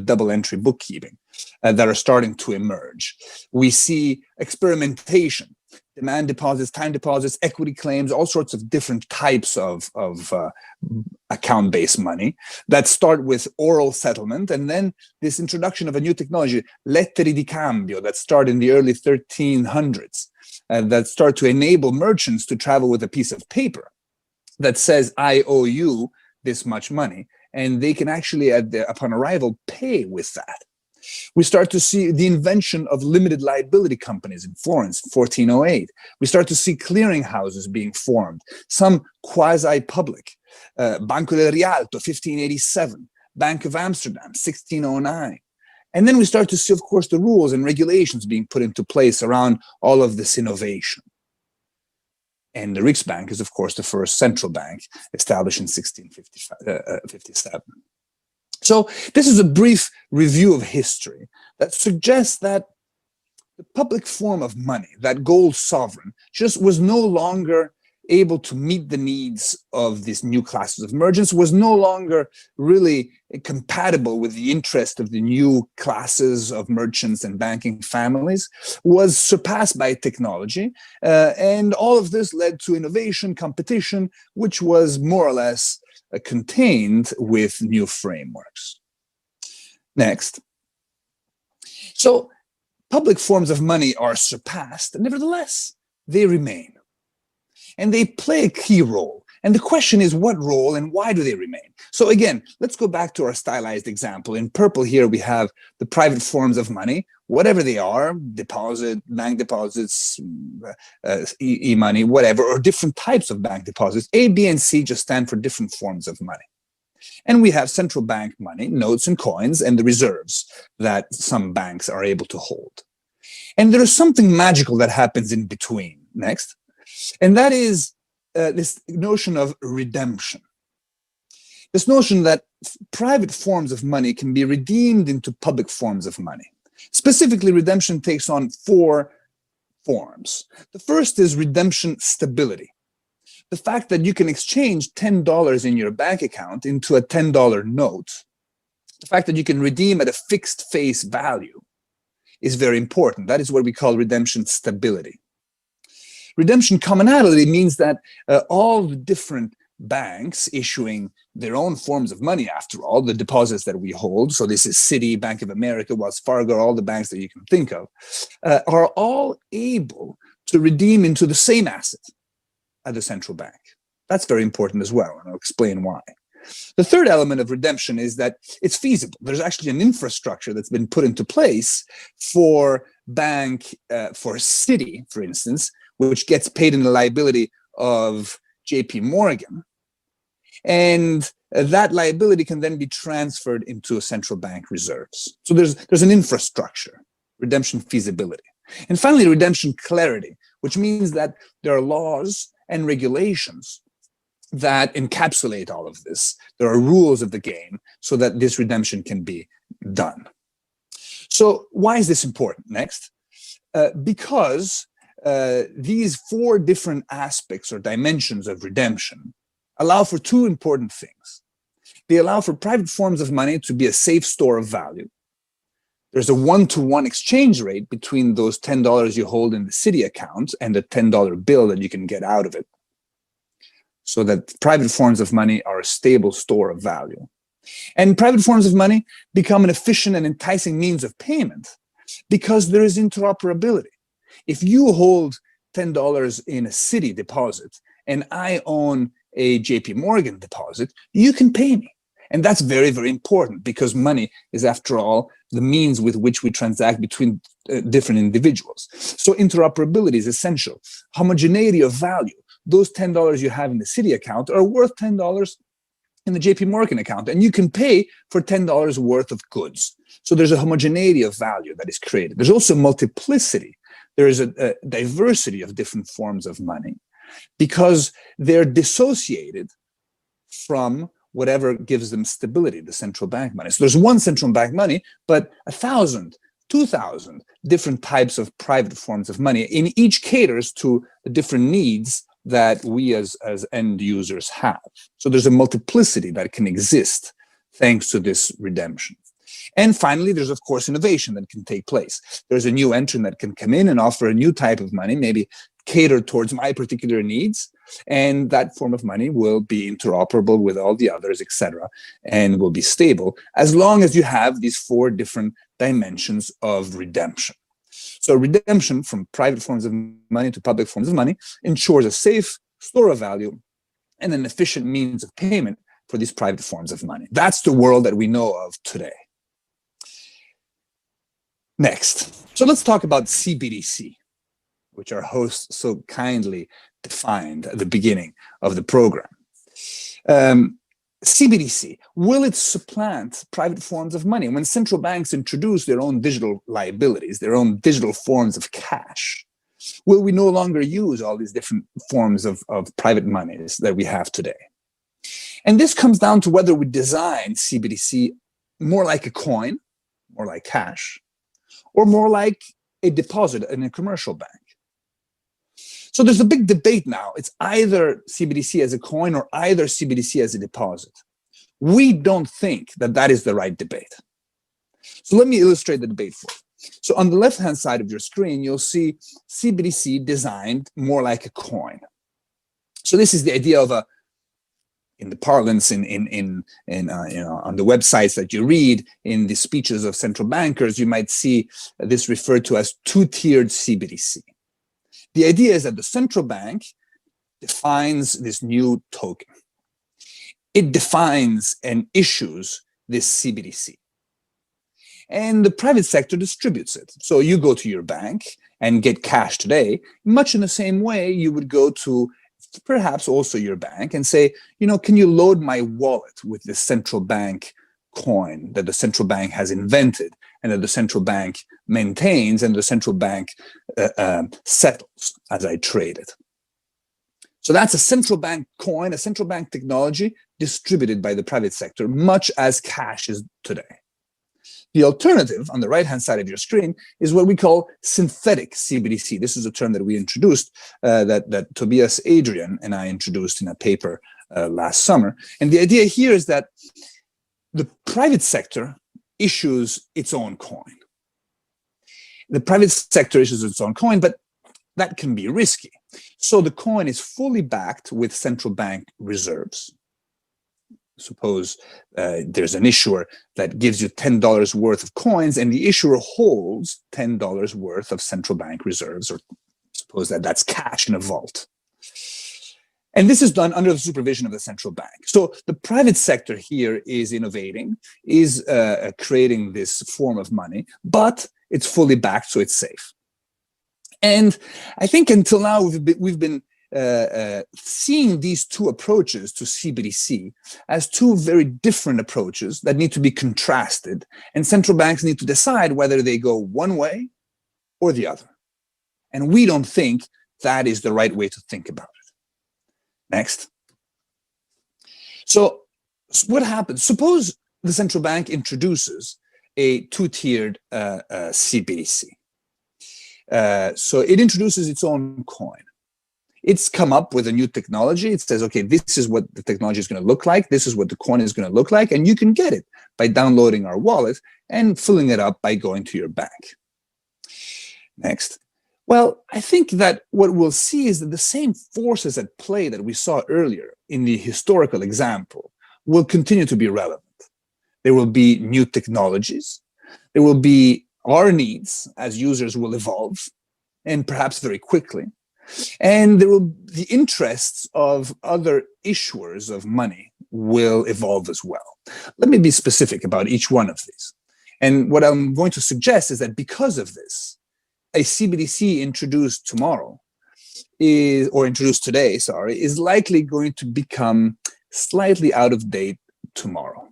double entry bookkeeping that are starting to emerge. We see experimentation, demand deposits, time deposits, equity claims, all sorts of different types of account-based money that start with oral settlement, and then this introduction of a new technology, lettere di cambio, that start in the early 1300s, that start to enable merchants to travel with a piece of paper that says, I owe you this much money, and they can actually, upon arrival, pay with that. We start to see the invention of limited liability companies in Florence, 1408. We start to see clearinghouses being formed, some quasi-public. Banco del Rialto, 1587. Bank of Amsterdam, 1609. And then we start to see, of course, the rules and regulations being put into place around all of this innovation. And the Riksbank is, of course, the first central bank established in 1657. So this is a brief review of history that suggests that the public form of money, that gold sovereign, just was no longer able to meet the needs of these new classes of merchants, was no longer really compatible with the interest of the new classes of merchants and banking families, was surpassed by technology. And all of this led to innovation, competition, which was more or less contained with new frameworks. Next. So public forms of money are surpassed, nevertheless, they remain. And they play a key role. And the question is, what role and why do they remain? So again, let's go back to our stylized example. In purple here, we have the private forms of money, whatever they are, deposit, bank deposits, e-money, whatever, or different types of bank deposits. A, B, and C just stand for different forms of money. And we have central bank money, notes and coins, and the reserves that some banks are able to hold. And there is something magical that happens in between. Next. And that is this notion of redemption. This notion that private forms of money can be redeemed into public forms of money. Specifically, redemption takes on 4 forms. The first is redemption stability. The fact that you can exchange $10 in your bank account into a $10 note, the fact that you can redeem at a fixed face value is very important. That is what we call redemption stability. Redemption commonality means that all the different banks issuing their own forms of money, after all, the deposits that we hold, so this is Citi, Bank of America, Wells Fargo, all the banks that you can think of, are all able to redeem into the same asset at the central bank. That's very important as well, and I'll explain why. The third element of redemption is that it's feasible. There's actually an infrastructure that's been put into place for for Citi, for instance, which gets paid in the liability of JP Morgan. And that liability can then be transferred into central bank reserves. So there's an infrastructure, redemption feasibility. And finally, redemption clarity, which means that there are laws and regulations that encapsulate all of this. There are rules of the game so that this redemption can be done. So why is this important? Next. Because these 4 different aspects or dimensions of redemption allow for 2 important things. They allow for private forms of money to be a safe store of value. There's a 1-to-1 exchange rate between those $10 you hold in the Citi account and the $10 bill that you can get out of it, so that private forms of money are a stable store of value. And private forms of money become an efficient and enticing means of payment because there is interoperability. If you hold $10 in a Citi deposit and I own a JP Morgan deposit, you can pay me. And that's very, very important because money is, after all, the means with which we transact between different individuals. So interoperability is essential. Homogeneity of value. Those $10 you have in the Citi account are worth $10 in the JP Morgan account, and you can pay for $10 worth of goods. So there's a homogeneity of value that is created. There's also multiplicity. There is a diversity of different forms of money because they're dissociated from whatever gives them stability, the central bank money. So there's one central bank money, but 1,000, 2,000 different types of private forms of money, and each caters to the different needs that we as end users have. So there's a multiplicity that can exist thanks to this redemption. And finally, there's, of course, innovation that can take place. There's a new entrant that can come in and offer a new type of money, maybe catered towards my particular needs, and that form of money will be interoperable with all the others, etc., and will be stable as long as you have these 4 different dimensions of redemption. So redemption from private forms of money to public forms of money ensures a safe store of value and an efficient means of payment for these private forms of money. That's the world that we know of today. Next, so let's talk about CBDC, which our host so kindly defined at the beginning of the program. CBDC, will it supplant private forms of money? When central banks introduce their own digital liabilities, their own digital forms of cash, will we no longer use all these different forms of private monies that we have today? And this comes down to whether we design CBDC more like a coin, more like cash, or more like a deposit in a commercial bank. So there's a big debate now. It's either CBDC as a coin or either CBDC as a deposit. We don't think that that is the right debate. So let me illustrate the debate for you. So on the left-hand side of your screen, you'll see CBDC designed more like a coin. So this is the idea of a, in the parlance, on the websites that you read, in the speeches of central bankers, you might see this referred to as two-tiered CBDC. The idea is that the central bank defines this new token. It defines and issues this CBDC. And the private sector distributes it. So you go to your bank and get cash today, much in the same way you would go to perhaps also your bank and say, can you load my wallet with this central bank coin that the central bank has invented and that the central bank maintains and the central bank settles as I trade it. So that's a central bank coin, a central bank technology distributed by the private sector, much as cash is today. The alternative on the right-hand side of your screen is what we call synthetic CBDC. This is a term that we introduced, that Tobias Adrian and I introduced in a paper last summer. And the idea here is that the private sector issues its own coin. The private sector issues its own coin, but that can be risky. So the coin is fully backed with central bank reserves. Suppose there's an issuer that gives you $10 worth of coins, and the issuer holds $10 worth of central bank reserves, or suppose that that's cash in a vault. And this is done under the supervision of the central bank. So the private sector here is innovating, is creating this form of money, but it's fully backed, so it's safe. And I think until now we've been seeing these two approaches to CBDC as two very different approaches that need to be contrasted, and central banks need to decide whether they go one way or the other. And we don't think that is the right way to think about it. Next. So what happens? Suppose the central bank introduces a two-tiered CBDC. So it introduces its own coin. It's come up with a new technology. It says, okay, this is what the technology is going to look like. This is what the coin is going to look like. And you can get it by downloading our wallet and filling it up by going to your bank. Next. Well, I think that what we'll see is that the same forces at play that we saw earlier in the historical example will continue to be relevant. There will be new technologies. There will be our needs as users will evolve, and perhaps very quickly. And there will the interests of other issuers of money will evolve as well. Let me be specific about each one of these. And what I'm going to suggest is that because of this, a CBDC introduced tomorrow introduced today, is likely going to become slightly out of date tomorrow.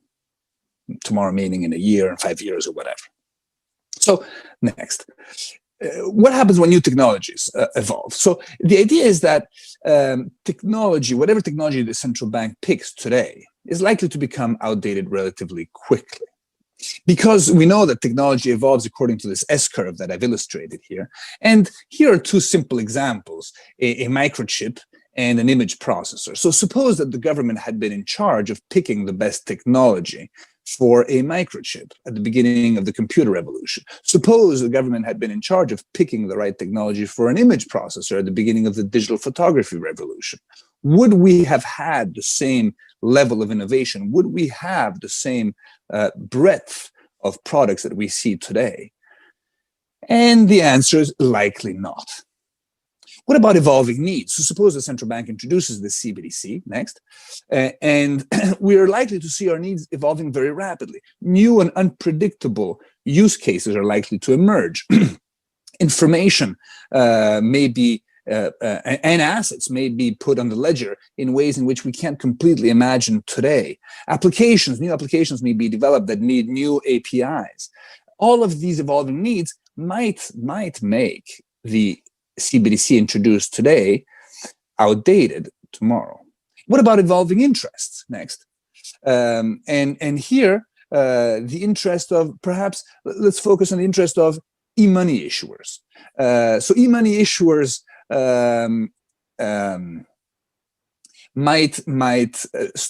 Tomorrow meaning in a year, 5 years, or whatever. So next, what happens when new technologies evolve? So the idea is that technology, whatever technology the central bank picks today, is likely to become outdated relatively quickly. Because we know that technology evolves according to this S-curve that I've illustrated here. And here are two simple examples, a microchip and an image processor. So suppose that the government had been in charge of picking the best technology for a microchip at the beginning of the computer revolution. Suppose the government had been in charge of picking the right technology for an image processor at the beginning of the digital photography revolution. Would we have had the same level of innovation? Would we have the same breadth of products that we see today? And the answer is likely not. What about evolving needs? So suppose the central bank introduces the CBDC, next, and we are likely to see our needs evolving very rapidly. New and unpredictable use cases are likely to emerge. Information may be and assets may be put on the ledger in ways in which we can't completely imagine today. New applications may be developed that need new APIs. All of these evolving needs might make the CBDC introduced today outdated tomorrow. What about evolving interests next? And here, the interest of, perhaps, let's focus on the interest of e-money issuers. So e-money issuers might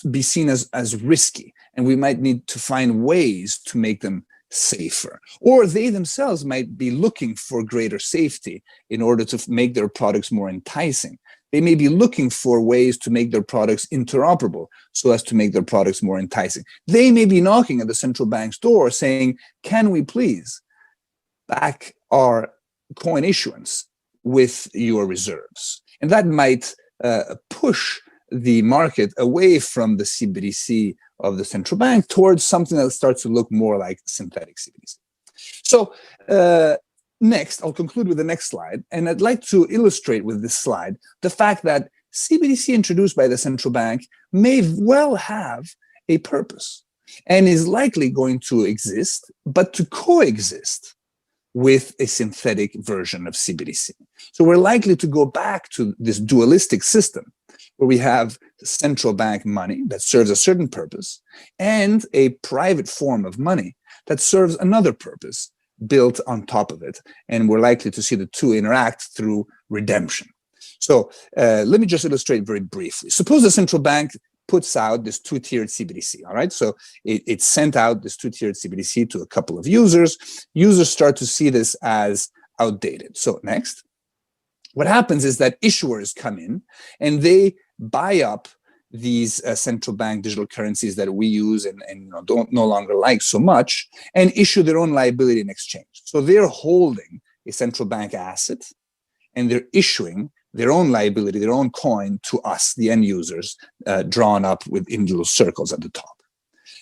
be seen as risky, and we might need to find ways to make them safer. Or they themselves might be looking for greater safety in order to make their products more enticing. They may be looking for ways to make their products interoperable so as to make their products more enticing. They may be knocking at the central bank's door saying, can we please back our coin issuance with your reserves? And that might push the market away from the CBDC of the central bank towards something that starts to look more like synthetic CBDC. So next, I'll conclude with the next slide. And I'd like to illustrate with this slide the fact that CBDC introduced by the central bank may well have a purpose and is likely going to exist, but to coexist with a synthetic version of CBDC. So we're likely to go back to this dualistic system where we have central bank money that serves a certain purpose and a private form of money that serves another purpose built on top of it. And we're likely to see the two interact through redemption. So let me just illustrate very briefly. Suppose the central bank puts out this two-tiered CBDC, all right? So it sent out this two-tiered CBDC to a couple of users. Users start to see this as outdated. So next, what happens is that issuers come in and they buy up these central bank digital currencies that we use and don't no longer like so much, and issue their own liability in exchange. So they're holding a central bank asset and they're issuing their own liability, their own coin to us, the end users, drawn up in little circles at the top.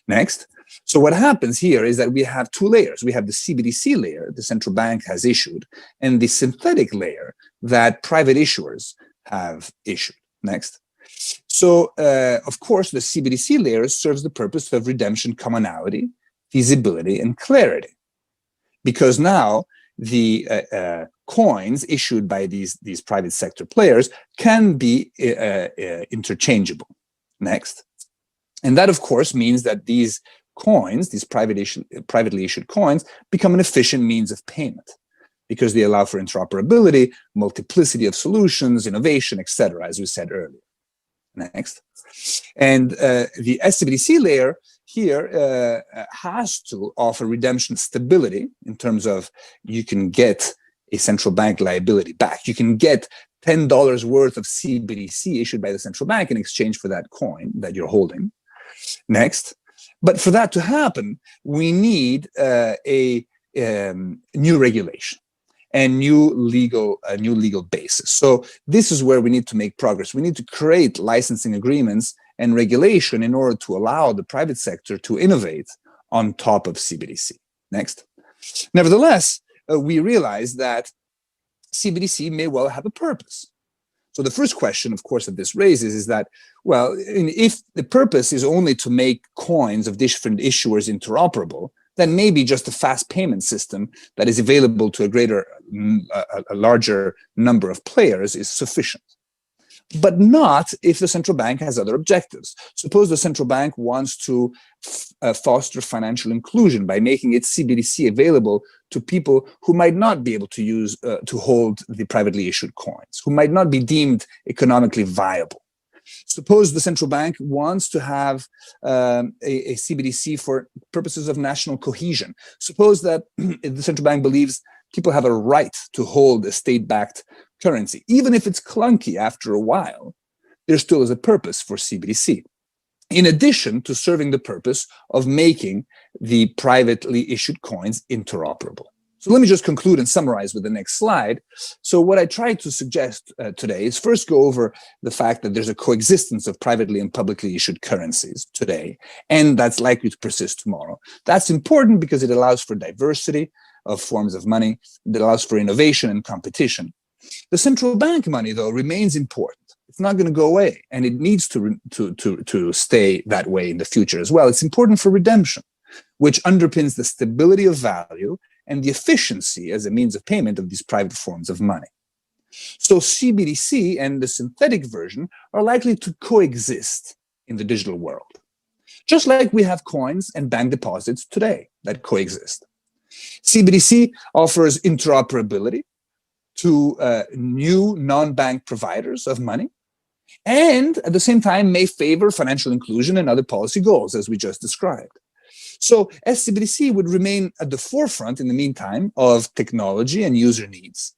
Next. So what happens here is that we have two layers. We have the CBDC layer the central bank has issued, and the synthetic layer that private issuers have issued. Next. So, of course, the CBDC layer serves the purpose of redemption commonality, feasibility, and clarity. Because now the coins issued by these private sector players can be interchangeable. Next. And that, of course, means that these coins, these privately issued coins, become an efficient means of payment because they allow for interoperability, multiplicity of solutions, innovation, etc., as we said earlier. Next. And the CBDC layer here has to offer redemption stability in terms of you can get a central bank liability back. You can get $10 worth of CBDC issued by the central bank in exchange for that coin that you're holding. Next. But for that to happen, we need a new regulation and new legal basis. So this is where we need to make progress. We need to create licensing agreements and regulation in order to allow the private sector to innovate on top of CBDC. Next. Nevertheless, we realize that CBDC may well have a purpose. So the first question, of course, that this raises is that, well, if the purpose is only to make coins of different issuers interoperable, then maybe just a fast payment system that is available to a larger number of players is sufficient. But not if the central bank has other objectives. Suppose the central bank wants to foster financial inclusion by making its CBDC available to people who might not be able to use to hold the privately issued coins, who might not be deemed economically viable. Suppose the central bank wants to have a CBDC for purposes of national cohesion. Suppose that the central bank believes people have a right to hold a state-backed currency. Even if it's clunky after a while, there still is a purpose for CBDC. In addition to serving the purpose of making the privately issued coins interoperable. So let me just conclude and summarize with the next slide. So what I tried to suggest today is first go over the fact that there's a coexistence of privately and publicly issued currencies today, and that's likely to persist tomorrow. That's important because it allows for diversity of forms of money, that allows for innovation and competition. The central bank money, though, remains important. It's not going to go away, and it needs to stay that way in the future as well. It's important for redemption, which underpins the stability of value and the efficiency as a means of payment of these private forms of money. So CBDC and the synthetic version are likely to coexist in the digital world, just like we have coins and bank deposits today that coexist. CBDC offers interoperability to new non-bank providers of money, and at the same time may favor financial inclusion and other policy goals, as we just described. So SCBDC would remain at the forefront in the meantime of technology and user needs.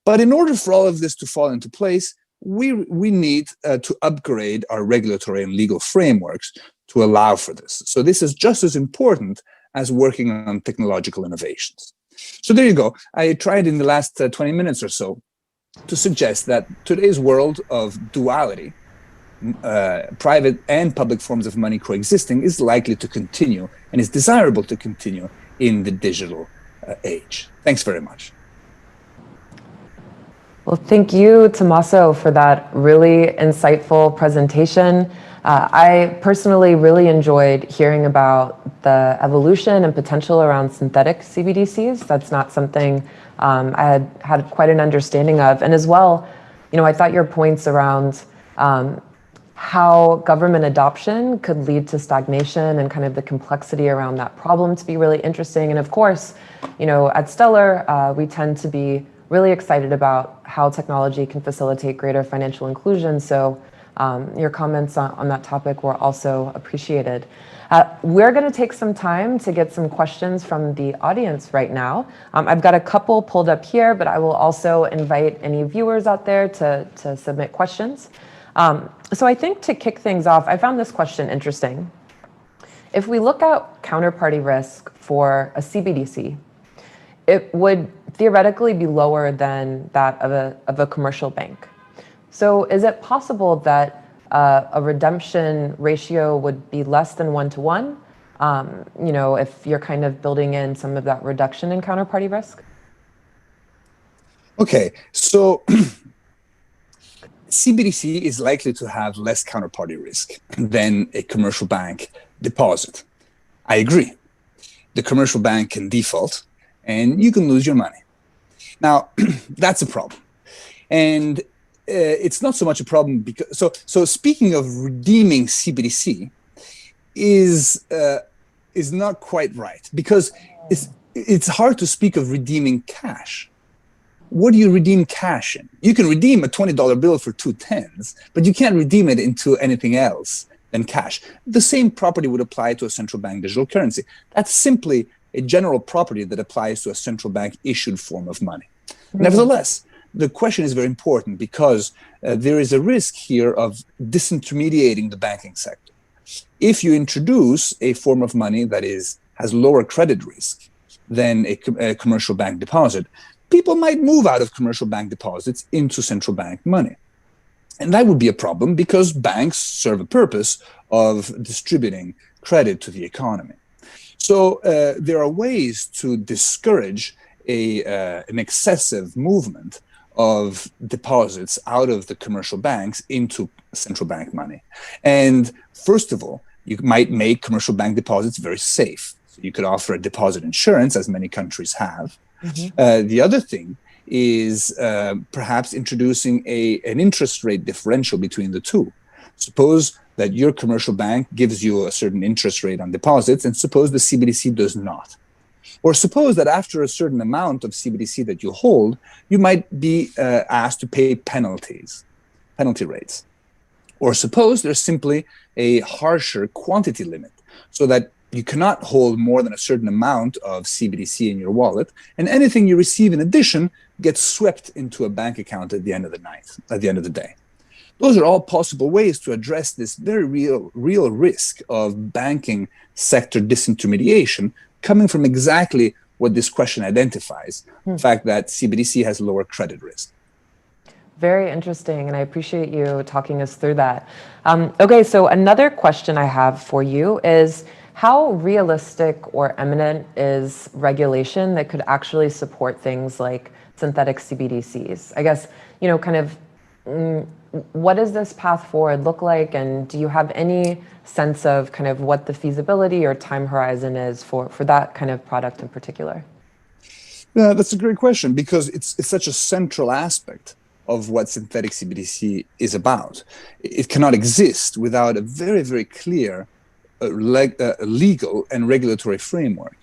But in order for all of this to fall into place, we need to upgrade our regulatory and legal frameworks to allow for this. So this is just as important as working on technological innovations. So there you go. I tried in the last 20 minutes or so to suggest that today's world of duality, private and public forms of money coexisting, is likely to continue and is desirable to continue in the digital age. Thanks very much. Well, thank you, Tommaso, for that really insightful presentation. I personally really enjoyed hearing about the evolution and potential around synthetic CBDCs. That's not something I had quite an understanding of. And as well, I thought your points around how government adoption could lead to stagnation and kind of the complexity around that problem to be really interesting. And of course, at Stellar, we tend to be really excited about how technology can facilitate greater financial inclusion. So your comments on that topic were also appreciated. We're going to take some time to get some questions from the audience right now. I've got a couple pulled up here, but I will also invite any viewers out there to submit questions. So I think to kick things off, I found this question interesting. If we look at counterparty risk for a CBDC, it would theoretically be lower than that of a commercial bank. So is it possible that a redemption ratio would be less than 1-to-1, if you're kind of building in some of that reduction in counterparty risk? Okay, so CBDC is likely to have less counterparty risk than a commercial bank deposit. I agree. The commercial bank can default and you can lose your money. Now, that's a problem. And it's not so much a problem because, so speaking of redeeming CBDC is not quite right, because it's hard to speak of redeeming cash. What do you redeem cash in? You can redeem a $20 bill for 2 tens, but you can't redeem it into anything else than cash. The same property would apply to a central bank digital currency. That's simply a general property that applies to a central bank issued form of money. Nevertheless, the question is very important because there is a risk here of disintermediating the banking sector. If you introduce a form of money that has lower credit risk than a commercial bank deposit, people might move out of commercial bank deposits into central bank money. And that would be a problem because banks serve a purpose of distributing credit to the economy. So there are ways to discourage an excessive movement of deposits out of the commercial banks into central bank money. And first of all, you might make commercial bank deposits very safe. So you could offer a deposit insurance, as many countries have. Mm-hmm. The other thing is perhaps introducing an interest rate differential between the two. Suppose that your commercial bank gives you a certain interest rate on deposits, and suppose the CBDC does not. Or suppose that after a certain amount of CBDC that you hold, you might be asked to pay penalty rates. Or suppose there's simply a harsher quantity limit, so that you cannot hold more than a certain amount of CBDC in your wallet, and anything you receive in addition gets swept into a bank account at the end of the day. Those are all possible ways to address this very real risk of banking sector disintermediation coming from exactly what this question identifies, the fact that CBDC has lower credit risk. Very interesting, and I appreciate you talking us through that. Okay, so another question I have for you is, how realistic or imminent is regulation that could actually support things like synthetic CBDCs? I guess, kind of, what does this path forward look like, and do you have any sense of kind of what the feasibility or time horizon is for that kind of product in particular? Yeah, that's a great question, because it's such a central aspect of what synthetic CBDC is about. It cannot exist without a very, very clear legal and regulatory framework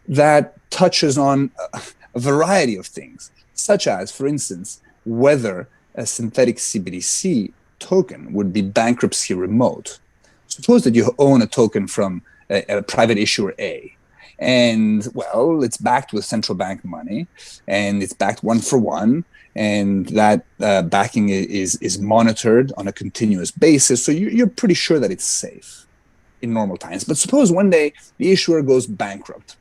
that touches on a variety of things, such as, for instance, whether a synthetic CBDC token would be bankruptcy remote. Suppose that you own a token from a private issuer A, and, well, it's backed with central bank money, and it's backed 1-for-1, and that backing is monitored on a continuous basis, so you're pretty sure that it's safe in normal times. But suppose one day the issuer goes bankrupt.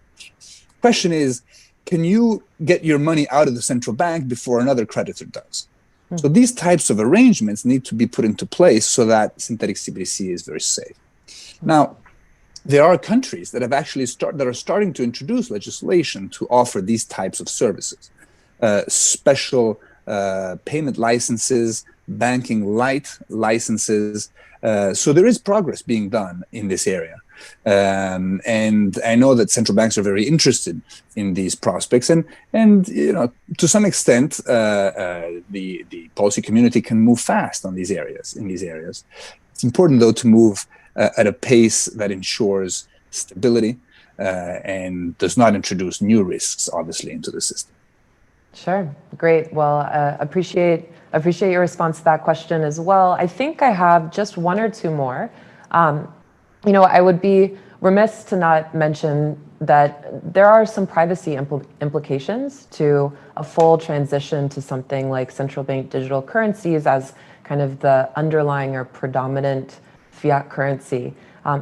Question is, can you get your money out of the central bank before another creditor does? So these types of arrangements need to be put into place so that synthetic CBDC is very safe. Now, there are countries that have actually starting to introduce legislation to offer these types of services. Special payment licenses, banking light licenses. So there is progress being done in this area. And I know that central banks are very interested in these prospects, and to some extent, the policy community can move fast on these areas. It's important, though, to move at a pace that ensures stability and does not introduce new risks, obviously, into the system. Sure, great. Well, appreciate your response to that question as well. I think I have just one or two more. I would be remiss to not mention that there are some privacy implications to a full transition to something like central bank digital currencies as kind of the underlying or predominant fiat currency.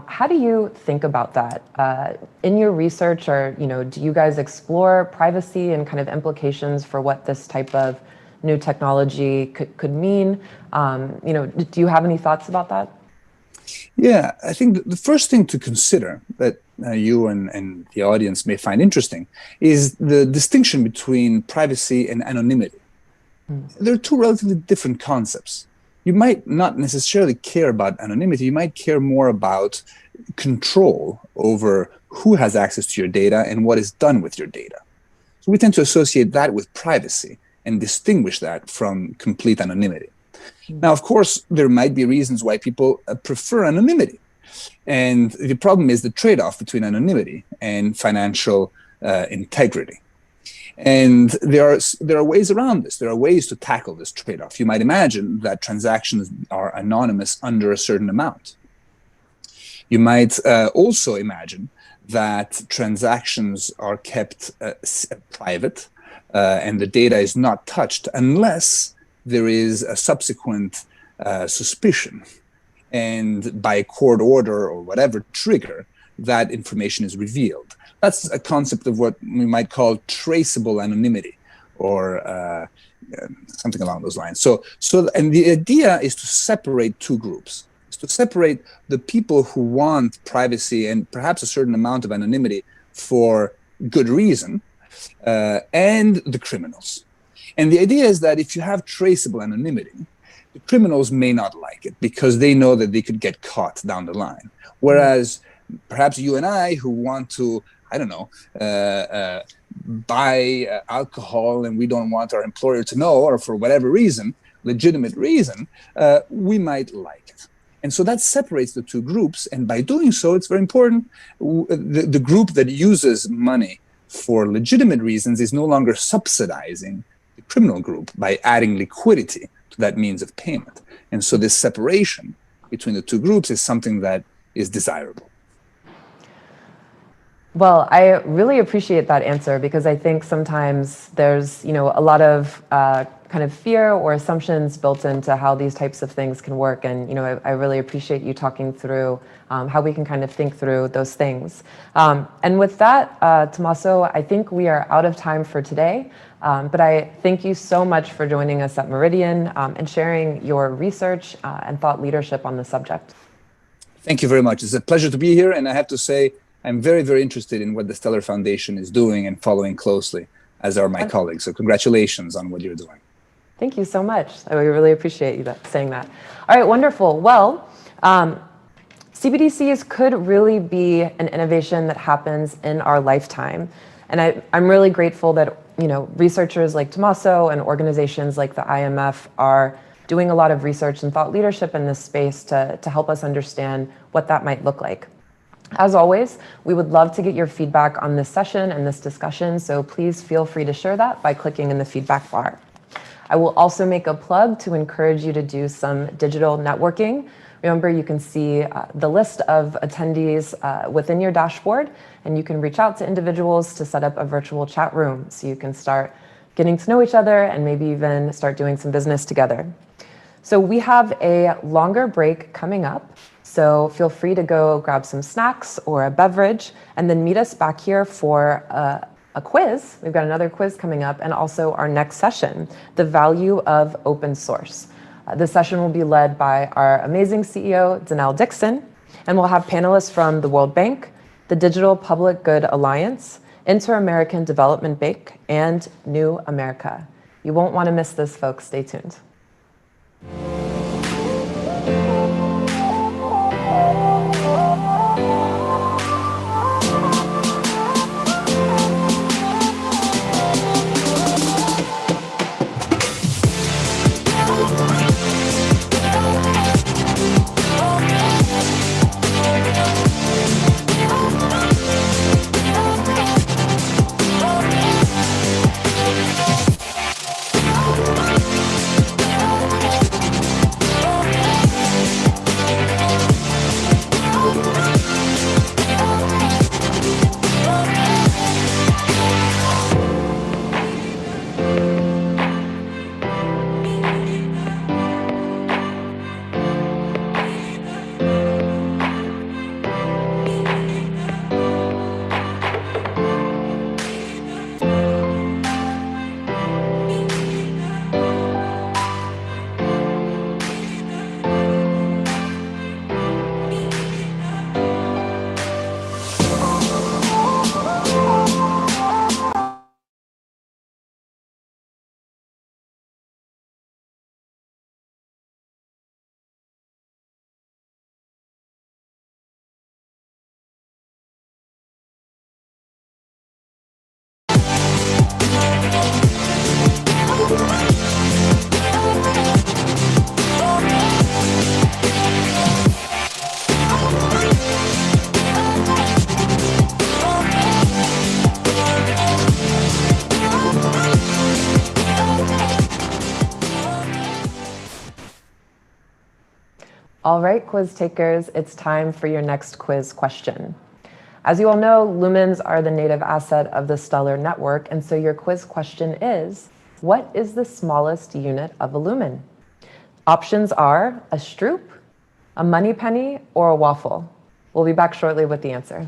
How do you think about that? In your research, or do you guys explore privacy and kind of implications for what this type of new technology could mean? Do you have any thoughts about that? Yeah, I think the first thing to consider that you and the audience may find interesting is the distinction between privacy and anonymity. They're two relatively different concepts. You might not necessarily care about anonymity. You might care more about control over who has access to your data and what is done with your data. So we tend to associate that with privacy and distinguish that from complete anonymity. Now, of course, there might be reasons why people prefer anonymity. And the problem is the trade-off between anonymity and financial integrity. And there are ways around this. There are ways to tackle this trade-off. You might imagine that transactions are anonymous under a certain amount. You might also imagine that transactions are kept private and the data is not touched unless there is a subsequent suspicion. And by court order or whatever trigger, that information is revealed. That's a concept of what we might call traceable anonymity, or something along those lines. And the idea is to separate two groups. It's to separate the people who want privacy and perhaps a certain amount of anonymity for good reason, and the criminals. And the idea is that if you have traceable anonymity, the criminals may not like it because they know that they could get caught down the line. Whereas perhaps you and I, who want to, buy alcohol and we don't want our employer to know, or for whatever reason, legitimate reason, we might like it. And so that separates the two groups. And by doing so, it's very important. The group that uses money for legitimate reasons is no longer subsidizing the criminal group by adding liquidity to that means of payment. And so this separation between the two groups is something that is desirable. Well, I really appreciate that answer, because I think sometimes there's, a lot of kind of fear or assumptions built into how these types of things can work. And I really appreciate you talking through how we can kind of think through those things. And with that, Tommaso, I think we are out of time for today. But I thank you so much for joining us at Meridian and sharing your research and thought leadership on the subject. Thank you very much. It's a pleasure to be here. And I have to say, I'm very, very interested in what the Stellar Foundation is doing and following closely, as are my colleagues. So congratulations on what you're doing. Thank you so much. I really appreciate you saying that. All right, wonderful. Well, CBDCs could really be an innovation that happens in our lifetime. And I'm really grateful that researchers like Tommaso and organizations like the IMF are doing a lot of research and thought leadership in this space to help us understand what that might look like. As always, we would love to get your feedback on this session and this discussion, so please feel free to share that by clicking in the feedback bar. I will also make a plug to encourage you to do some digital networking. Remember, you can see the list of attendees within your dashboard, and you can reach out to individuals to set up a virtual chat room so you can start getting to know each other and maybe even start doing some business together. So we have a longer break coming up, so feel free to go grab some snacks or a beverage and then meet us back here for a quiz. We've got another quiz coming up, and also our next session, the value of open source. This session will be led by our amazing CEO, Danelle Dixon, and we'll have panelists from the World Bank, the Digital Public Good Alliance, Inter-American Development Bank, and New America. You won't want to miss this, folks. Stay tuned. All right, quiz takers, it's time for your next quiz question. As you all know, lumens are the native asset of the Stellar network, and so your quiz question is, what is the smallest unit of a lumen? Options are a stroop, a money penny, or a waffle. We'll be back shortly with the answer.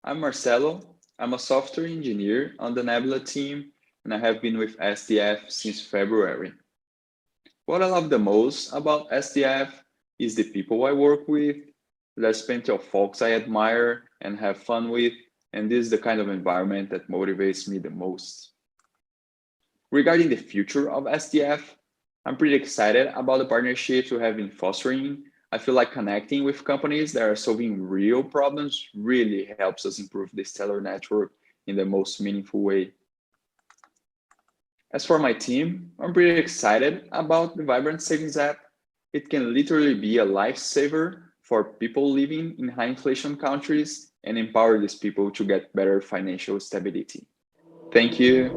I'm Marcelo. I'm a software engineer on the Nebula team, and I have been with SDF since February. What I love the most about SDF is the people I work with. There's plenty of folks I admire and have fun with, and this is the kind of environment that motivates me the most. Regarding the future of SDF, I'm pretty excited about the partnerships we have been fostering. I feel like connecting with companies that are solving real problems really helps us improve the Stellar network in the most meaningful way. As for my team, I'm pretty excited about the Vibrant Savings app. It can literally be a lifesaver for people living in high inflation countries and empower these people to get better financial stability. Thank you.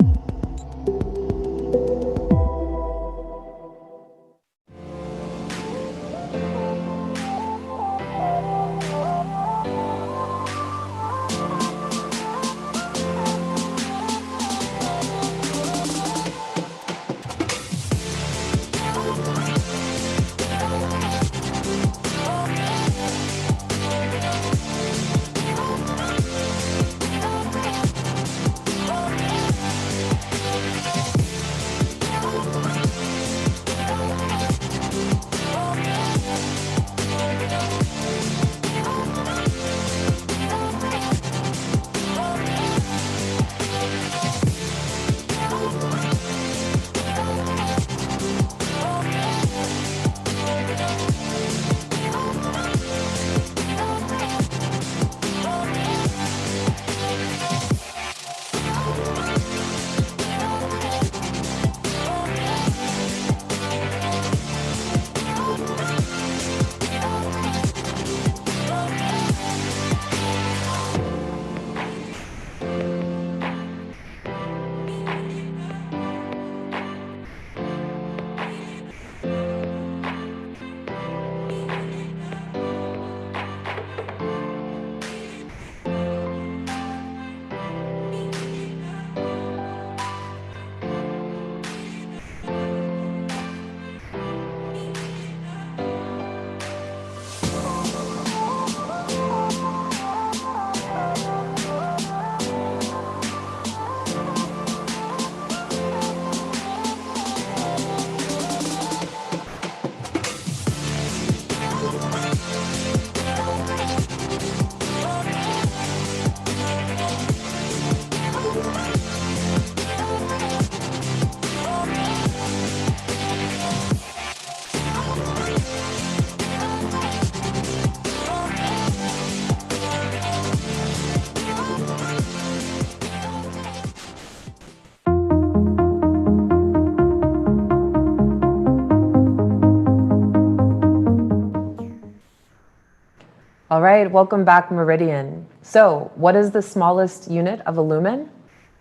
All right, welcome back, Meridian. So, what is the smallest unit of a lumen?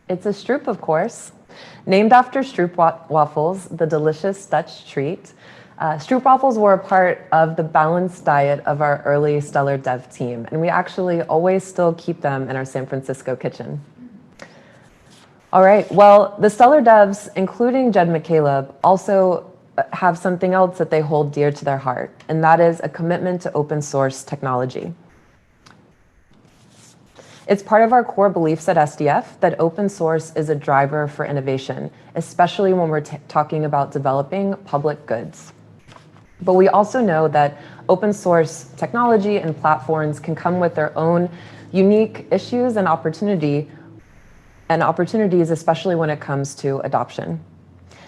It's a stroop, of course. Named after stroop waffles, the delicious Dutch treat, stroop waffles were a part of the balanced diet of our early Stellar dev team, and we actually always still keep them in our San Francisco kitchen. All right, well, the Stellar devs, including Jed McCaleb, also have something else that they hold dear to their heart, and that is a commitment to open source technology. It's part of our core beliefs at SDF that open source is a driver for innovation, especially when we're talking about developing public goods. But we also know that open source technology and platforms can come with their own unique issues and opportunities, especially when it comes to adoption.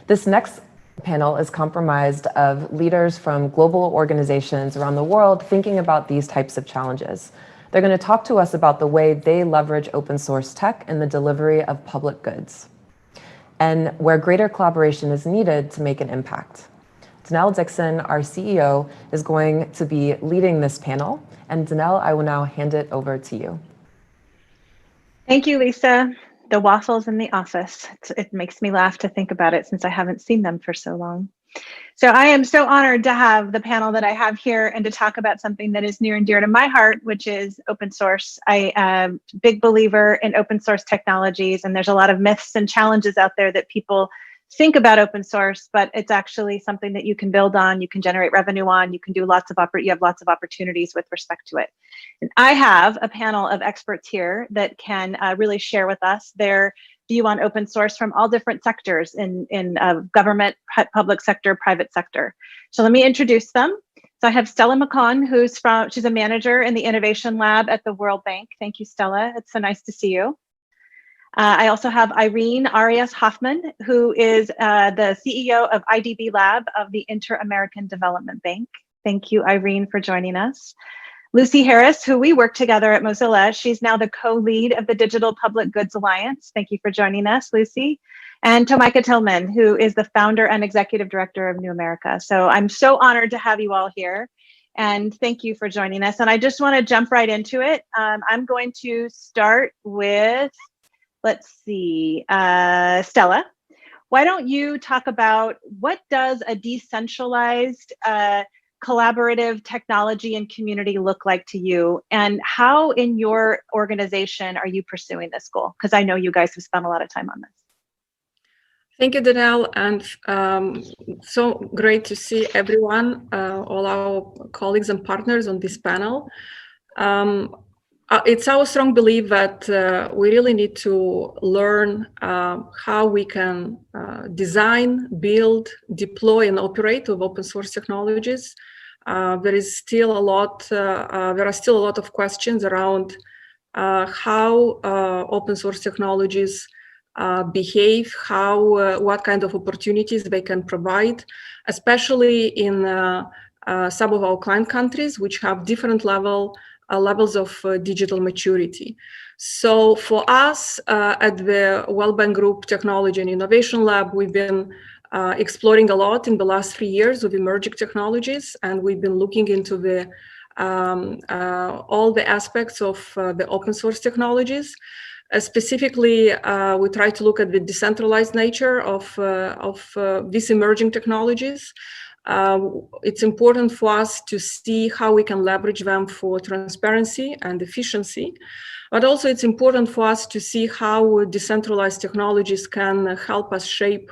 This next panel is comprised of leaders from global organizations around the world thinking about these types of challenges. They're going to talk to us about the way they leverage open source tech in the delivery of public goods and where greater collaboration is needed to make an impact. Danelle Dixon, our CEO, is going to be leading this panel. And Danelle, I will now hand it over to you. Thank you, Lisa. The waffles in the office. It makes me laugh to think about it since I haven't seen them for so long. So I am so honored to have the panel that I have here and to talk about something that is near and dear to my heart, which is open source. I am a big believer in open source technologies, and there's a lot of myths and challenges out there that people think about open source, but it's actually something that you can build on, you can generate revenue on, you can do you have lots of opportunities with respect to it. And I have a panel of experts here that can really share with us their view on open source from all different sectors in government, public sector, private sector. So let me introduce them. So I have Stella McCon, she's a manager in the Innovation Lab at the World Bank. Thank you, Stella. It's so nice to see you. I also have Irene Arias Hoffman, who is the CEO of IDB Lab of the Inter-American Development Bank. Thank you, Irene, for joining us. Lucy Harris, who we work together at Mozilla. She's now the co-lead of the Digital Public Goods Alliance. Thank you for joining us, Lucy. And Tomika Tillman, who is the founder and executive director of New America. So I'm so honored to have you all here. And thank you for joining us. And I just want to jump right into it. I'm going to start with, let's see, Stella. Why don't you talk about what does a decentralized collaborative technology and community look like to you, and how in your organization are you pursuing this goal? Because I know you guys have spent a lot of time on this. Thank you, Danelle, and so great to see everyone, all our colleagues and partners on this panel. It's our strong belief that we really need to learn how we can design, build, deploy, and operate with open source technologies. There are still a lot of questions around how open source technologies behave, what kind of opportunities they can provide, especially in some of our client countries, which have different levels of digital maturity. So for us at the World Bank Group Technology and Innovation Lab, we've been exploring a lot in the last 3 years with emerging technologies, and we've been looking into all the aspects of the open source technologies. Specifically, we try to look at the decentralized nature of these emerging technologies. It's important for us to see how we can leverage them for transparency and efficiency, but also it's important for us to see how decentralized technologies can help us shape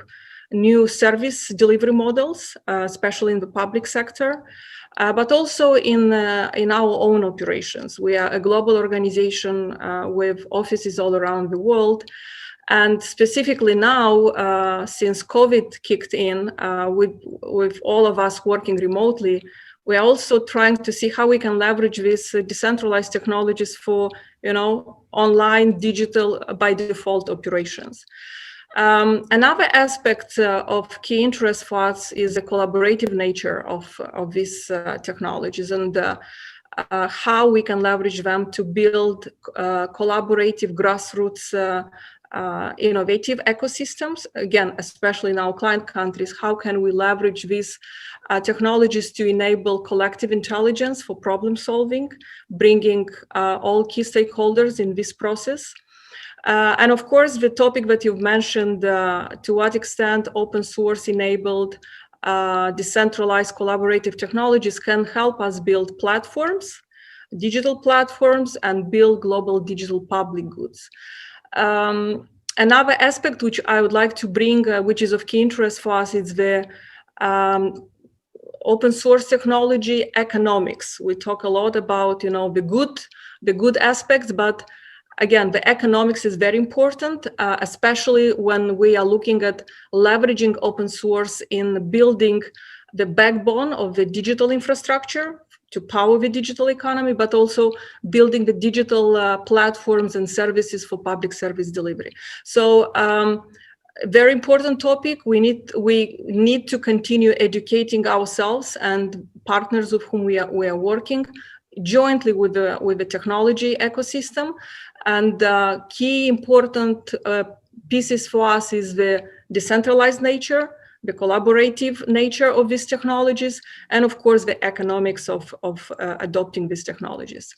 new service delivery models, especially in the public sector, but also in our own operations. We are a global organization with offices all around the world. And specifically now, since COVID kicked in, with all of us working remotely, we're also trying to see how we can leverage these decentralized technologies for, online digital by default operations. Another aspect of key interest for us is the collaborative nature of these technologies and how we can leverage them to build collaborative grassroots innovative ecosystems. Again, especially in our client countries, how can we leverage these technologies to enable collective intelligence for problem solving, bringing all key stakeholders in this process. And of course, the topic that you've mentioned, to what extent open source enabled decentralized collaborative technologies can help us build platforms, digital platforms, and build global digital public goods. Another aspect which I would like to bring, which is of key interest for us, is the open source technology economics. We talk a lot about, the good aspects, but again, the economics is very important, especially when we are looking at leveraging open source in building the backbone of the digital infrastructure to power the digital economy, but also building the digital platforms and services for public service delivery. So very important topic. We need to continue educating ourselves and partners with whom we are working jointly with the technology ecosystem. And key important pieces for us is the decentralized nature, the collaborative nature of these technologies, and of course the economics of adopting these technologies.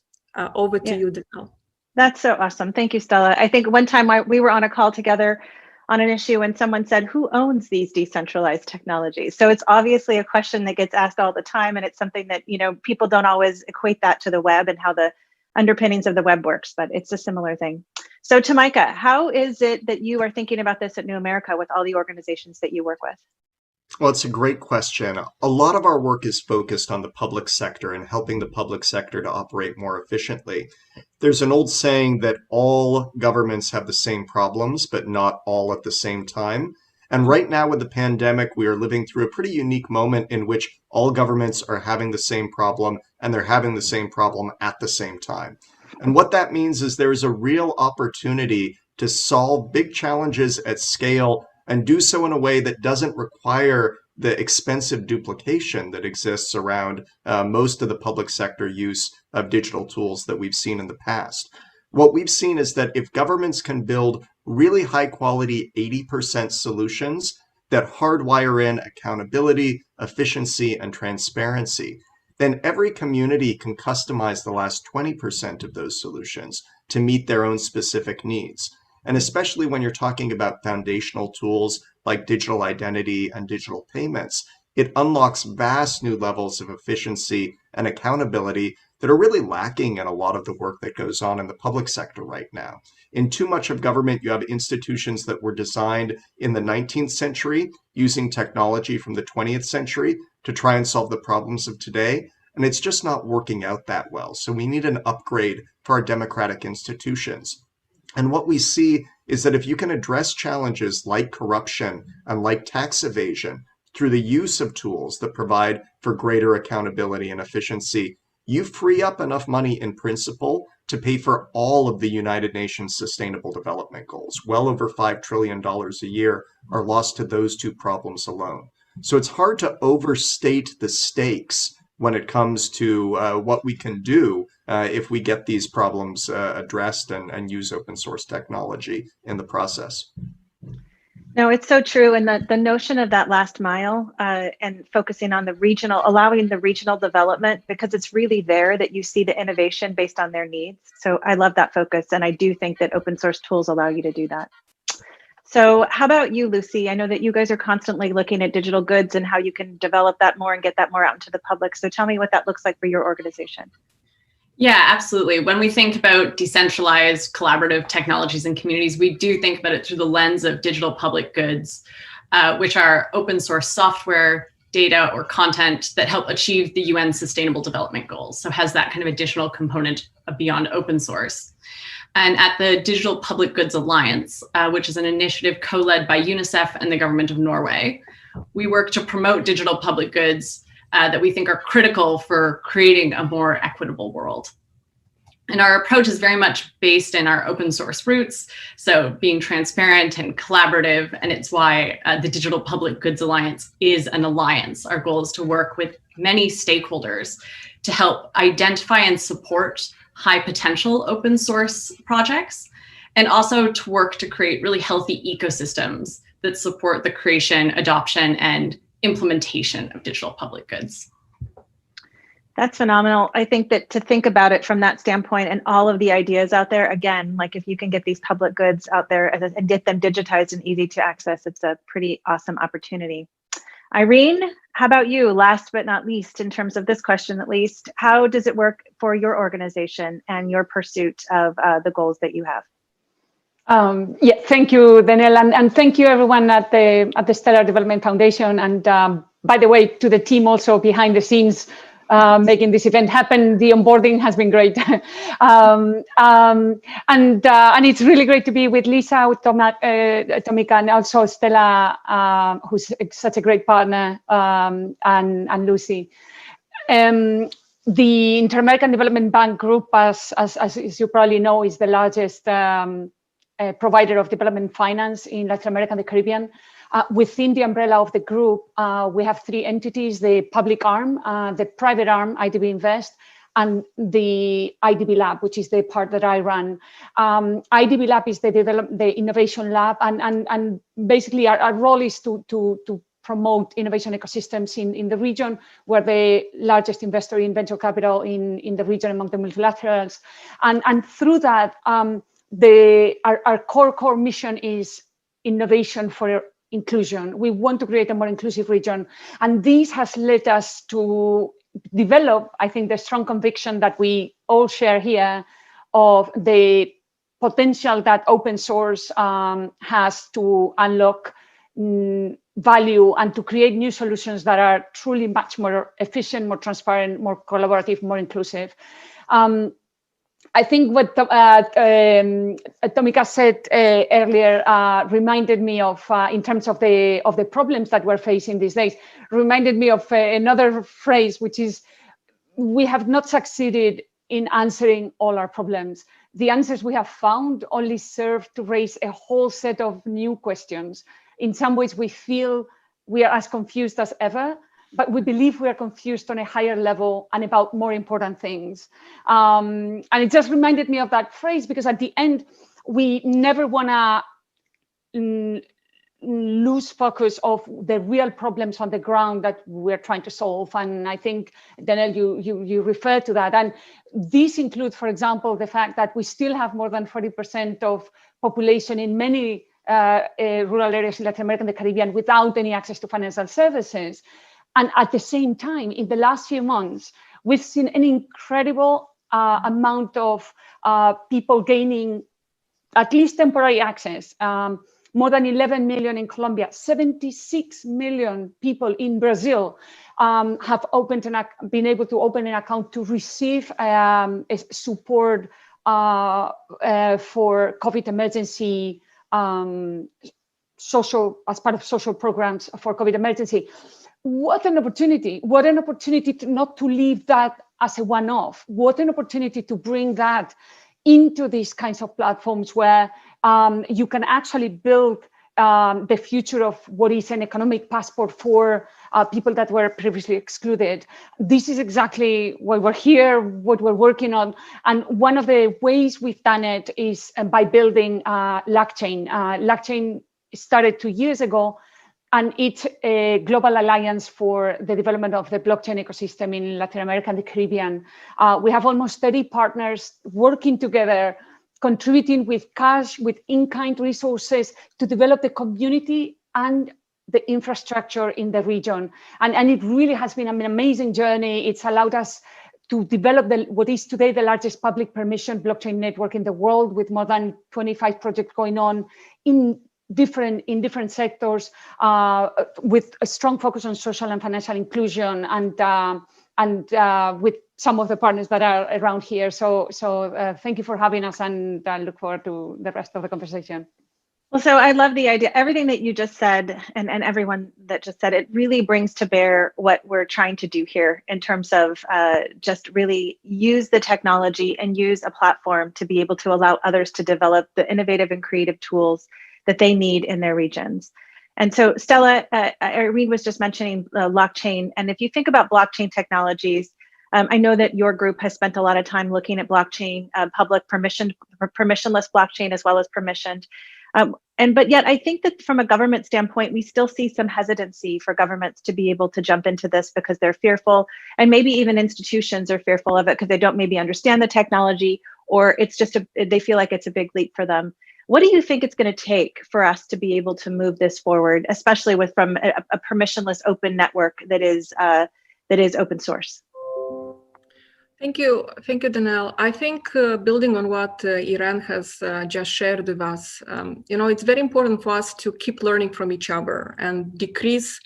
Over to you, Danelle. That's so awesome. Thank you, Stella. I think one time we were on a call together on an issue and someone said, who owns these decentralized technologies? So it's obviously a question that gets asked all the time, and it's something that, people don't always equate that to the web and how the underpinnings of the web works, but it's a similar thing. So Tamika, how is it that you are thinking about this at New America with all the organizations that you work with? Well, it's a great question. A lot of our work is focused on the public sector and helping the public sector to operate more efficiently. There's an old saying that all governments have the same problems, but not all at the same time. And right now with the pandemic, we are living through a pretty unique moment in which all governments are having the same problem, and they're having the same problem at the same time. And what that means is there's a real opportunity to solve big challenges at scale and do so in a way that doesn't require the expensive duplication that exists around most of the public sector use of digital tools that we've seen in the past. What we've seen is that if governments can build really high quality 80% solutions that hardwire in accountability, efficiency, and transparency, then every community can customize the last 20% of those solutions to meet their own specific needs. And especially when you're talking about foundational tools like digital identity and digital payments, it unlocks vast new levels of efficiency and accountability that are really lacking in a lot of the work that goes on in the public sector right now. In too much of government, you have institutions that were designed in the 19th century using technology from the 20th century to try and solve the problems of today. And it's just not working out that well. So we need an upgrade for our democratic institutions. And what we see is that if you can address challenges like corruption and like tax evasion through the use of tools that provide for greater accountability and efficiency, you free up enough money in principle to pay for all of the United Nations Sustainable Development Goals. Well over $5 trillion a year are lost to those two problems alone. So it's hard to overstate the stakes when it comes to what we can do if we get these problems addressed and use open source technology in the process. No, it's so true. And the notion of that last mile and focusing on the regional, allowing the regional development, because it's really there that you see the innovation based on their needs. So I love that focus. And I do think that open source tools allow you to do that. So how about you, Lucy? I know that you guys are constantly looking at digital goods and how you can develop that more and get that more out into the public. So tell me what that looks like for your organization. Yeah, absolutely. When we think about decentralized collaborative technologies and communities, we do think about it through the lens of digital public goods, which are open source software, data, or content that help achieve the UN Sustainable Development Goals. So has that kind of additional component beyond open source. And at the Digital Public Goods Alliance, which is an initiative co-led by UNICEF and the government of Norway, we work to promote digital public goods that we think are critical for creating a more equitable world. And our approach is very much based in our open source roots, so being transparent and collaborative, and it's why the Digital Public Goods Alliance is an alliance. Our goal is to work with many stakeholders to help identify and support high potential open source projects, and also to work to create really healthy ecosystems that support the creation, adoption, and implementation of digital public goods. That's phenomenal. I think that to think about it from that standpoint and all of the ideas out there, again, like if you can get these public goods out there and get them digitized and easy to access, it's a pretty awesome opportunity. Irene, how about you? Last but not least, in terms of this question, at least, how does it work for your organization and your pursuit of the goals that you have? Yeah, thank you, Danielle, and thank you everyone at the Stellar Development Foundation, and by the way, to the team also behind the scenes making this event happen. The onboarding has been great, and it's really great to be with Lisa, with Tamika, and also Stella, who's such a great partner, and Lucy. The Inter-American Development Bank Group, as you probably know, is the largest provider of development finance in Latin America and the Caribbean. Within the umbrella of the group, we have three entities: the public arm, the private arm, IDB Invest, and the IDB Lab, which is the part that I run. IDB Lab is the innovation lab, and basically our role is to promote innovation ecosystems in the region. We're the largest investor in venture capital in the region among the multilaterals, and through that, our core mission is innovation for inclusion. We want to create a more inclusive region, and this has led us to develop, I think, the strong conviction that we all share here of the potential that open source has to unlock value and to create new solutions that are truly much more efficient, more transparent, more collaborative, more inclusive. I think what Tomika said earlier reminded me of, in terms of the problems that we're facing these days, reminded me of another phrase, which is, we have not succeeded in answering all our problems. The answers we have found only serve to raise a whole set of new questions. In some ways, we feel we are as confused as ever, but we believe we are confused on a higher level and about more important things. And it just reminded me of that phrase, because at the end, we never want to lose focus of the real problems on the ground that we're trying to solve. And I think, Daniel, you referred to that. And this includes, for example, the fact that we still have more than 40% of population in many rural areas in Latin America and the Caribbean without any access to financial services. And at the same time, in the last few months, we've seen an incredible amount of people gaining at least temporary access. More than 11 million in Colombia, 76 million people in Brazil have been able to open an account to receive support for COVID emergency as part of social programs for COVID emergency. What an opportunity! What an opportunity not to leave that as a one-off. What an opportunity to bring that into these kinds of platforms where you can actually build the future of what is an economic passport for people that were previously excluded. This is exactly why we're here, what we're working on. And one of the ways we've done it is by building LUCchain. LUCchain started 2 years ago, and it's a global alliance for the development of the blockchain ecosystem in Latin America and the Caribbean. We have almost 30 partners working together, contributing with cash, with in-kind resources to develop the community and the infrastructure in the region. And it really has been an amazing journey. It's allowed us to develop what is today the largest public permission blockchain network in the world, with more than 25 projects going on in different sectors, with a strong focus on social and financial inclusion, and with some of the partners that are around here. So thank you for having us, and I look forward to the rest of the conversation. Well, so I love the idea. Everything that you just said, and everyone that just said it, really brings to bear what we're trying to do here in terms of just really use the technology and use a platform to be able to allow others to develop the innovative and creative tools that they need in their regions. And so Stella, Irene was just mentioning blockchain. And if you think about blockchain technologies, I know that your group has spent a lot of time looking at blockchain, public permissionless blockchain as well as permissioned. But yet I think that from a government standpoint, we still see some hesitancy for governments to be able to jump into this because they're fearful, and maybe even institutions are fearful of it because they don't maybe understand the technology, or it's just they feel like it's a big leap for them. What do you think it's going to take for us to be able to move this forward, especially from a permissionless open network that is open source? Thank you, Danielle. I think building on what Irene has just shared with us, it's very important for us to keep learning from each other and decrease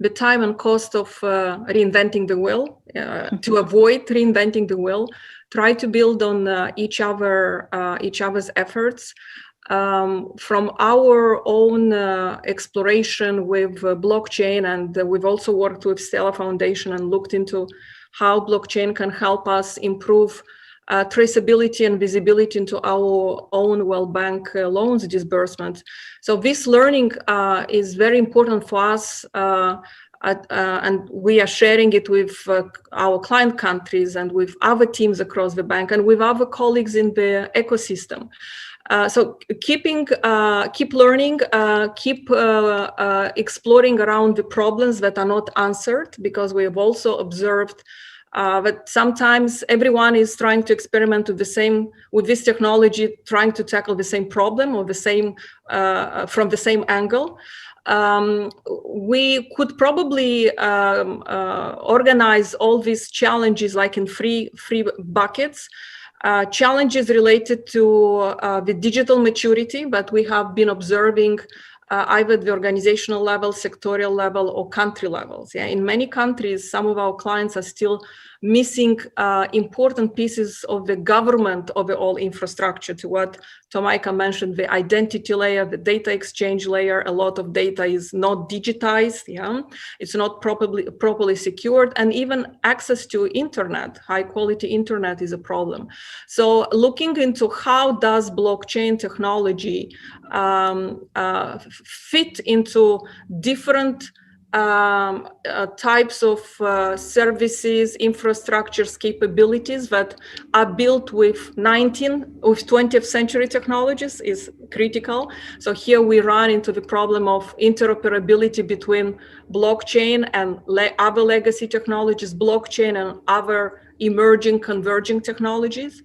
the time and cost of reinventing the wheel, to avoid reinventing the wheel. Try to build on each other's efforts. From our own exploration with blockchain, and we've also worked with Stella Foundation and looked into how blockchain can help us improve traceability and visibility into our own World Bank loans disbursement. So this learning is very important for us, and we are sharing it with our client countries and with other teams across the bank and with other colleagues in the ecosystem. So keep learning, keep exploring around the problems that are not answered, because we have also observed that sometimes everyone is trying to experiment with this technology, trying to tackle the same problem or from the same angle. We could probably organize all these challenges like in three buckets. challenges related to the digital maturity, but we have been observing either at the organizational level, sectorial level, or country levels. Yeah, in many countries, some of our clients are still missing important pieces of the government of the all infrastructure. To what Tomaika mentioned, the identity layer, the data exchange layer. A lot of data is not digitized. Yeah, it's not properly secured, and even access to internet, high quality internet, is a problem. So, looking into how does blockchain technology fit into different types of services, infrastructures, capabilities that are built with 20th century technologies is critical. So here we run into the problem of interoperability between blockchain and other legacy technologies, blockchain and other emerging converging technologies.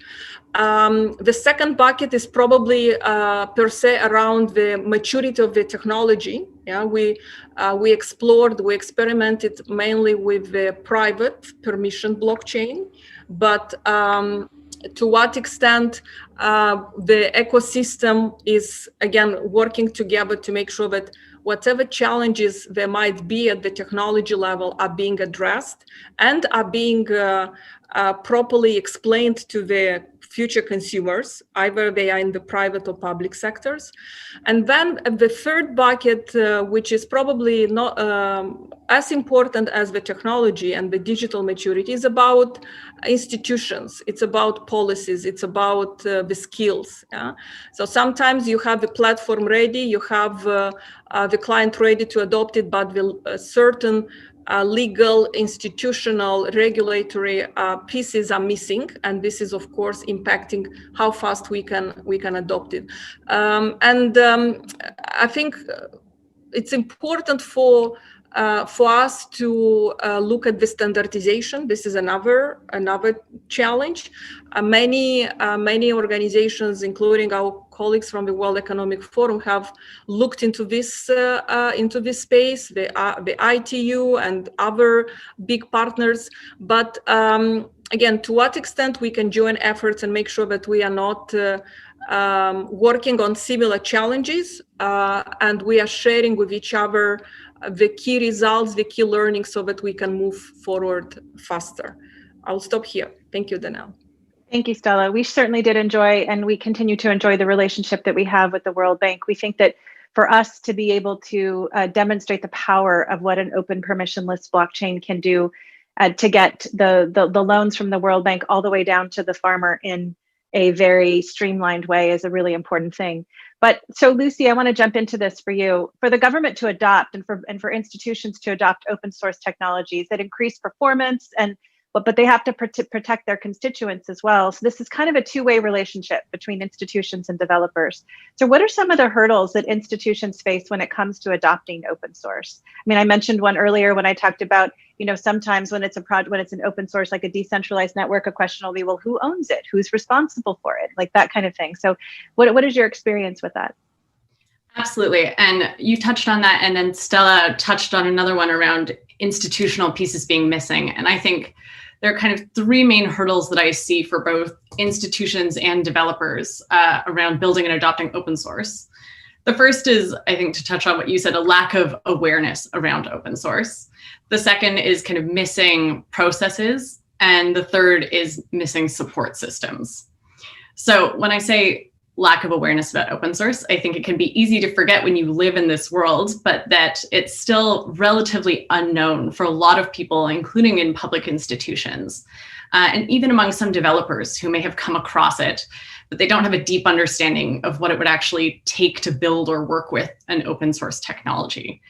The second bucket is probably per se around the maturity of the technology. Yeah, we experimented mainly with the private permission blockchain, but to what extent the ecosystem is again working together to make sure that whatever challenges there might be at the technology level are being addressed and are being properly explained to the future consumers, either they are in the private or public sectors. And then the third bucket, which is probably not as important as the technology and the digital maturity, is about institutions. It's about policies. It's about the skills. Yeah? So sometimes you have the platform ready, you have the client ready to adopt it, but the certain legal, institutional, regulatory pieces are missing, and this is of course impacting how fast we can adopt it. I think it's important for us to look at the standardization. This is another challenge. Many organizations, including our colleagues from the World Economic Forum, have looked into this space, the ITU and other big partners. But again, to what extent we can join efforts and make sure that we are not working on similar challenges and we are sharing with each other the key results, the key learnings, so that we can move forward faster. I'll stop here. Thank you, Danelle. Thank you, Stella. We certainly did enjoy, and we continue to enjoy, the relationship that we have with the World Bank. We think that for us to be able to demonstrate the power of what an open permissionless blockchain can do to get the loans from the World Bank all the way down to the farmer in a very streamlined way is a really important thing. But so Lucy, I want to jump into this for you. For the government to adopt and for institutions to adopt open source technologies that increase performance but they have to protect their constituents as well. So this is kind of a two-way relationship between institutions and developers. So what are some of the hurdles that institutions face when it comes to adopting open source? I mean, I mentioned one earlier when I talked about, sometimes when it's an open source, like a decentralized network, a question will be, well, who owns it? Who's responsible for it? Like that kind of thing. So what is your experience with that? Absolutely. And you touched on that. And then Stella touched on another one around institutional pieces being missing. And I think there are kind of three main hurdles that I see for both institutions and developers around building and adopting open source. The first is, I think, to touch on what you said, a lack of awareness around open source. The second is kind of missing processes. And the third is missing support systems. So when I say lack of awareness about open source, I think it can be easy to forget when you live in this world, but that it's still relatively unknown for a lot of people, including in public institutions, and even among some developers who may have come across it, but they don't have a deep understanding of what it would actually take to build or work with an open source technology.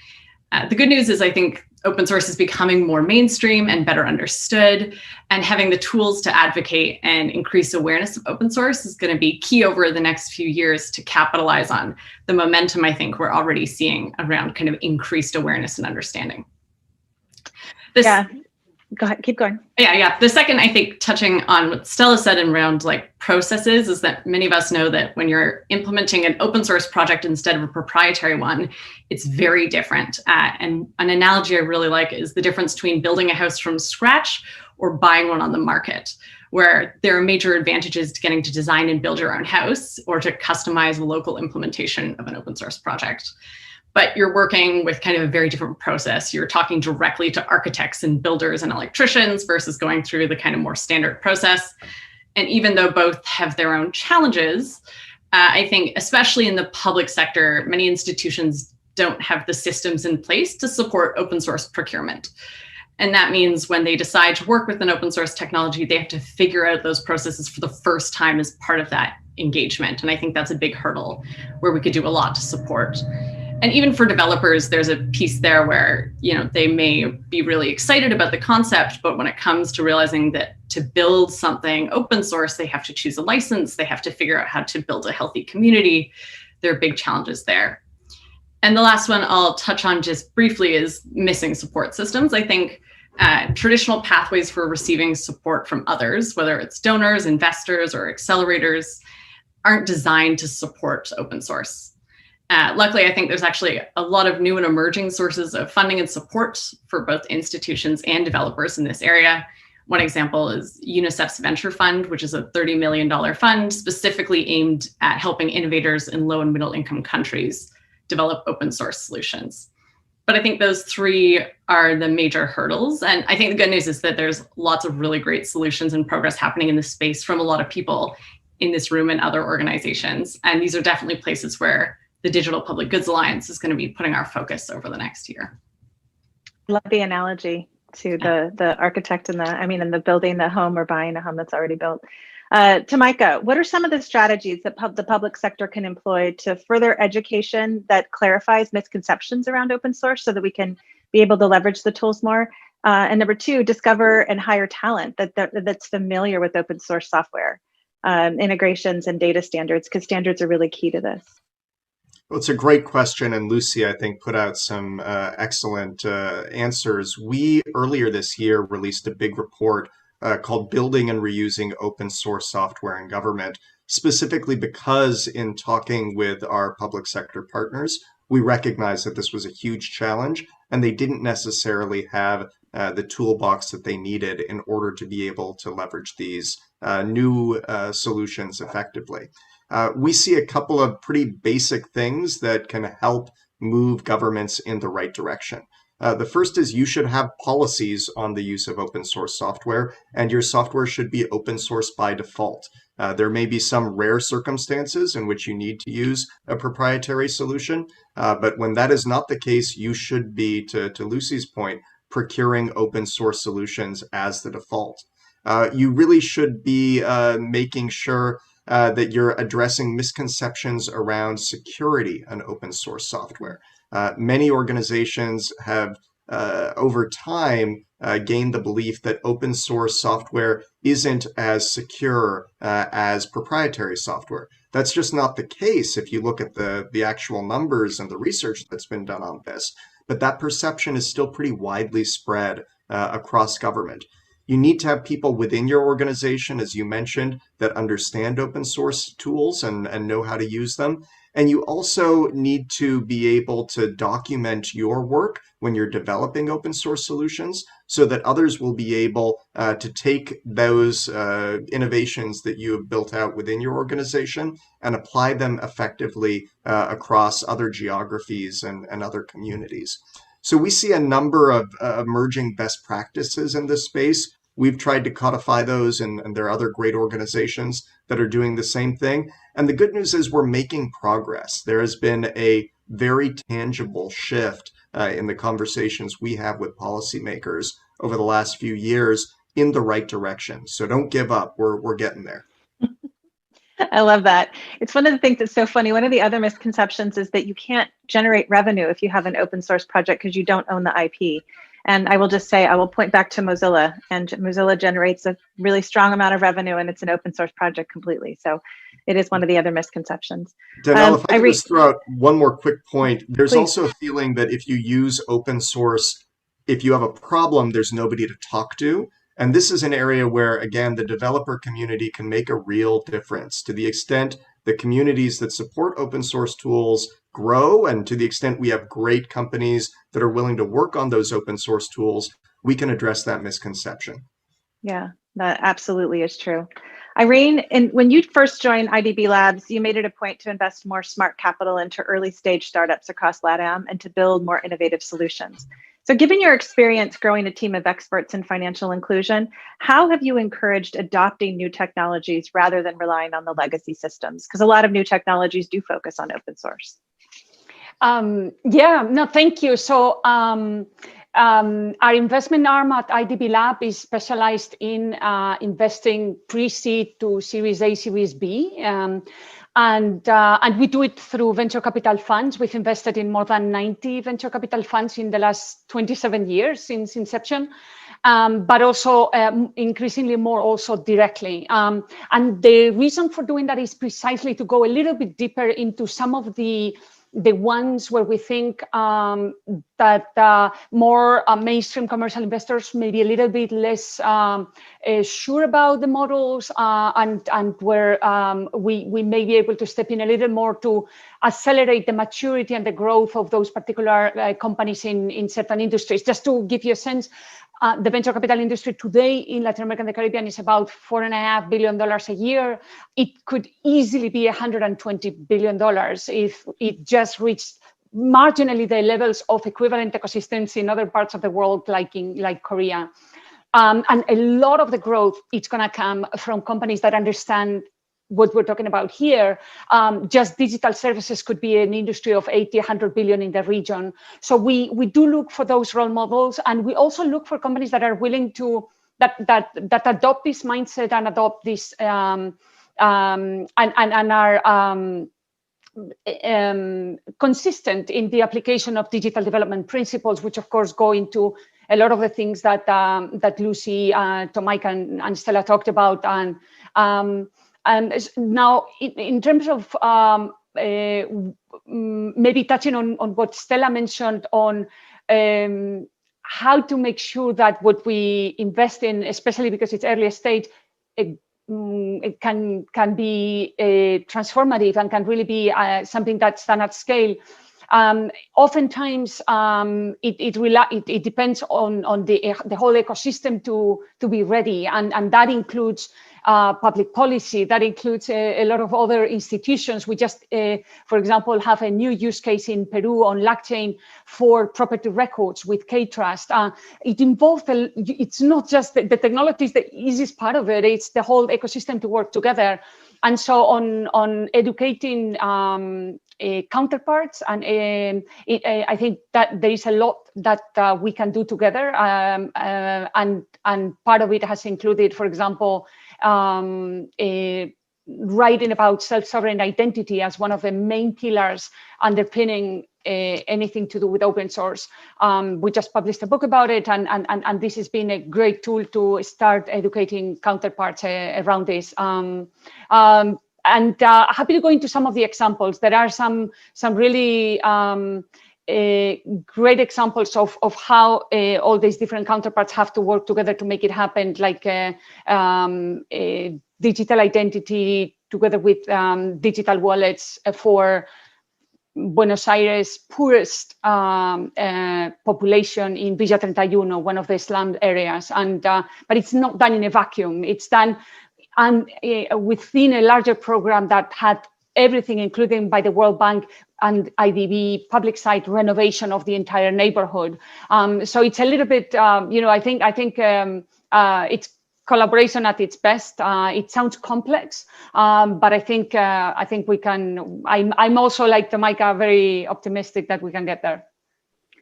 The good news is I think open source is becoming more mainstream and better understood, and having the tools to advocate and increase awareness of open source is going to be key over the next few years to capitalize on the momentum I think we're already seeing around kind of increased awareness and understanding. Yeah, go ahead, keep going. Yeah. The second, I think, touching on what Stella said around like processes, is that many of us know that when you're implementing an open source project instead of a proprietary one, it's very different. And an analogy I really like is the difference between building a house from scratch or buying one on the market. where there are major advantages to getting to design and build your own house or to customize a local implementation of an open source project. But you're working with kind of a very different process. You're talking directly to architects and builders and electricians versus going through the kind of more standard process. And even though both have their own challenges, I think especially in the public sector, many institutions don't have the systems in place to support open source procurement. And that means when they decide to work with an open source technology, they have to figure out those processes for the first time as part of that engagement. And I think that's a big hurdle where we could do a lot to support. And even for developers, there's a piece there where, they may be really excited about the concept, but when it comes to realizing that to build something open source, they have to choose a license, they have to figure out how to build a healthy community. There are big challenges there. And the last one I'll touch on just briefly is missing support systems. I think traditional pathways for receiving support from others, whether it's donors, investors, or accelerators, aren't designed to support open source. Luckily, I think there's actually a lot of new and emerging sources of funding and support for both institutions and developers in this area. One example is UNICEF's Venture Fund, which is a $30 million fund specifically aimed at helping innovators in low and middle income countries develop open source solutions. But I think those three are the major hurdles. And I think the good news is that there's lots of really great solutions and progress happening in this space from a lot of people in this room and other organizations. And these are definitely places where the Digital Public Goods Alliance is going to be putting our focus over the next year. Love the analogy to the architect in the building the home or buying a home that's already built. Tamika, what are some of the strategies that the public sector can employ to further education that clarifies misconceptions around open source so that we can be able to leverage the tools more? And number two, discover and hire talent that's familiar with open source software, integrations and data standards, because standards are really key to this. Well, it's a great question, and Lucy, I think, put out some excellent answers. We, earlier this year, released a big report called Building and Reusing Open Source Software in Government, specifically because in talking with our public sector partners, we recognized that this was a huge challenge, and they didn't necessarily have the toolbox that they needed in order to be able to leverage these new solutions effectively. We see a couple of pretty basic things that can help move governments in the right direction. The first is you should have policies on the use of open source software, and your software should be open source by default. There may be some rare circumstances in which you need to use a proprietary solution, but when that is not the case, you should be, to Lucy's point, procuring open source solutions as the default. You really should be making sure that you're addressing misconceptions around security and open source software. Many organizations have, over time, gained the belief that open source software isn't as secure as proprietary software. That's just not the case if you look at the actual numbers and the research that's been done on this. But that perception is still pretty widely spread across government. You need to have people within your organization, as you mentioned, that understand open source tools and know how to use them. And you also need to be able to document your work when you're developing open source solutions so that others will be able to take those innovations that you have built out within your organization and apply them effectively across other geographies and other communities. So we see a number of emerging best practices in this space. We've tried to codify those, and there are other great organizations that are doing the same thing. And the good news is we're making progress. There has been a very tangible shift in the conversations we have with policymakers over the last few years in the right direction. So don't give up. We're getting there. I love that. It's one of the things that's so funny. One of the other misconceptions is that you can't generate revenue if you have an open source project because you don't own the IP. And I will just say, I will point back to Mozilla, and Mozilla generates a really strong amount of revenue, and it's an open source project completely. So it is one of the other misconceptions. Danielle, if I could just throw out one more quick point, there's Please. Also a feeling that if you use open source, if you have a problem, there's nobody to talk to. And this is an area where, again, the developer community can make a real difference to the extent the communities that support open source tools grow, and to the extent we have great companies that are willing to work on those open source tools, we can address that misconception. Yeah, That absolutely is true. Irene, when you first joined IDB Labs, you made it a point to invest more smart capital into early stage startups across LATAM and to build more innovative solutions. So given your experience growing a team of experts in financial inclusion, how have you encouraged adopting new technologies rather than relying on the legacy systems? Because a lot of new technologies do focus on open source. Yeah, no, thank you. So our investment arm at IDB Lab is specialized in investing pre-seed to Series A, Series B. And we do it through venture capital funds. We've invested in more than 90 venture capital funds in the last 27 years since inception, but also increasingly more also directly. And the reason for doing that is precisely to go a little bit deeper into some of the ones where we think that more mainstream commercial investors may be a little bit less sure about the models, and where we may be able to step in a little more to accelerate the maturity and the growth of those particular companies in certain industries. Just to give you a sense, the venture capital industry today in Latin America and the Caribbean is about $4.5 billion a year. It could easily be $120 billion if it just reached marginally the levels of equivalent ecosystems in other parts of the world, like Korea. And a lot of the growth, it's going to come from companies that understand what we're talking about here. Just digital services could be an industry of 80, 100 billion in the region. So we do look for those role models, and we also look for companies that are willing to that adopt this mindset and adopt this and are consistent in the application of digital development principles, which of course go into a lot of the things that that Lucy, Tomika, and Stella talked about. And now, in terms of maybe touching on what Stella mentioned on how to make sure that what we invest in, especially because it's early stage, it can be transformative and can really be something that's done at scale. Oftentimes, it depends on the whole ecosystem to be ready, and that includes public policy, that includes a lot of other institutions. We just, for example, have a new use case in Peru on blockchain for property records with K-Trust. It involves, it's not just the technology is the easiest part of it, it's the whole ecosystem to work together. And so on educating counterparts, and I think that there is a lot that we can do together, and part of it has included, for example, writing about self-sovereign identity as one of the main pillars underpinning anything to do with open source. We just published a book about it, and this has been a great tool to start educating counterparts around this. And happy to go into some of the examples. There are some really great examples of how all these different counterparts have to work together to make it happen, like digital identity together with digital wallets for Buenos Aires' poorest population in Villa 31, one of the slum areas. And but it's not done in a vacuum. It's done within a larger program that had everything, including by the World Bank and IDB public site renovation of the entire neighborhood. So it's a little bit, I think it's collaboration at its best. It sounds complex, but I think we can. I'm also, like Tomika, very optimistic that we can get there.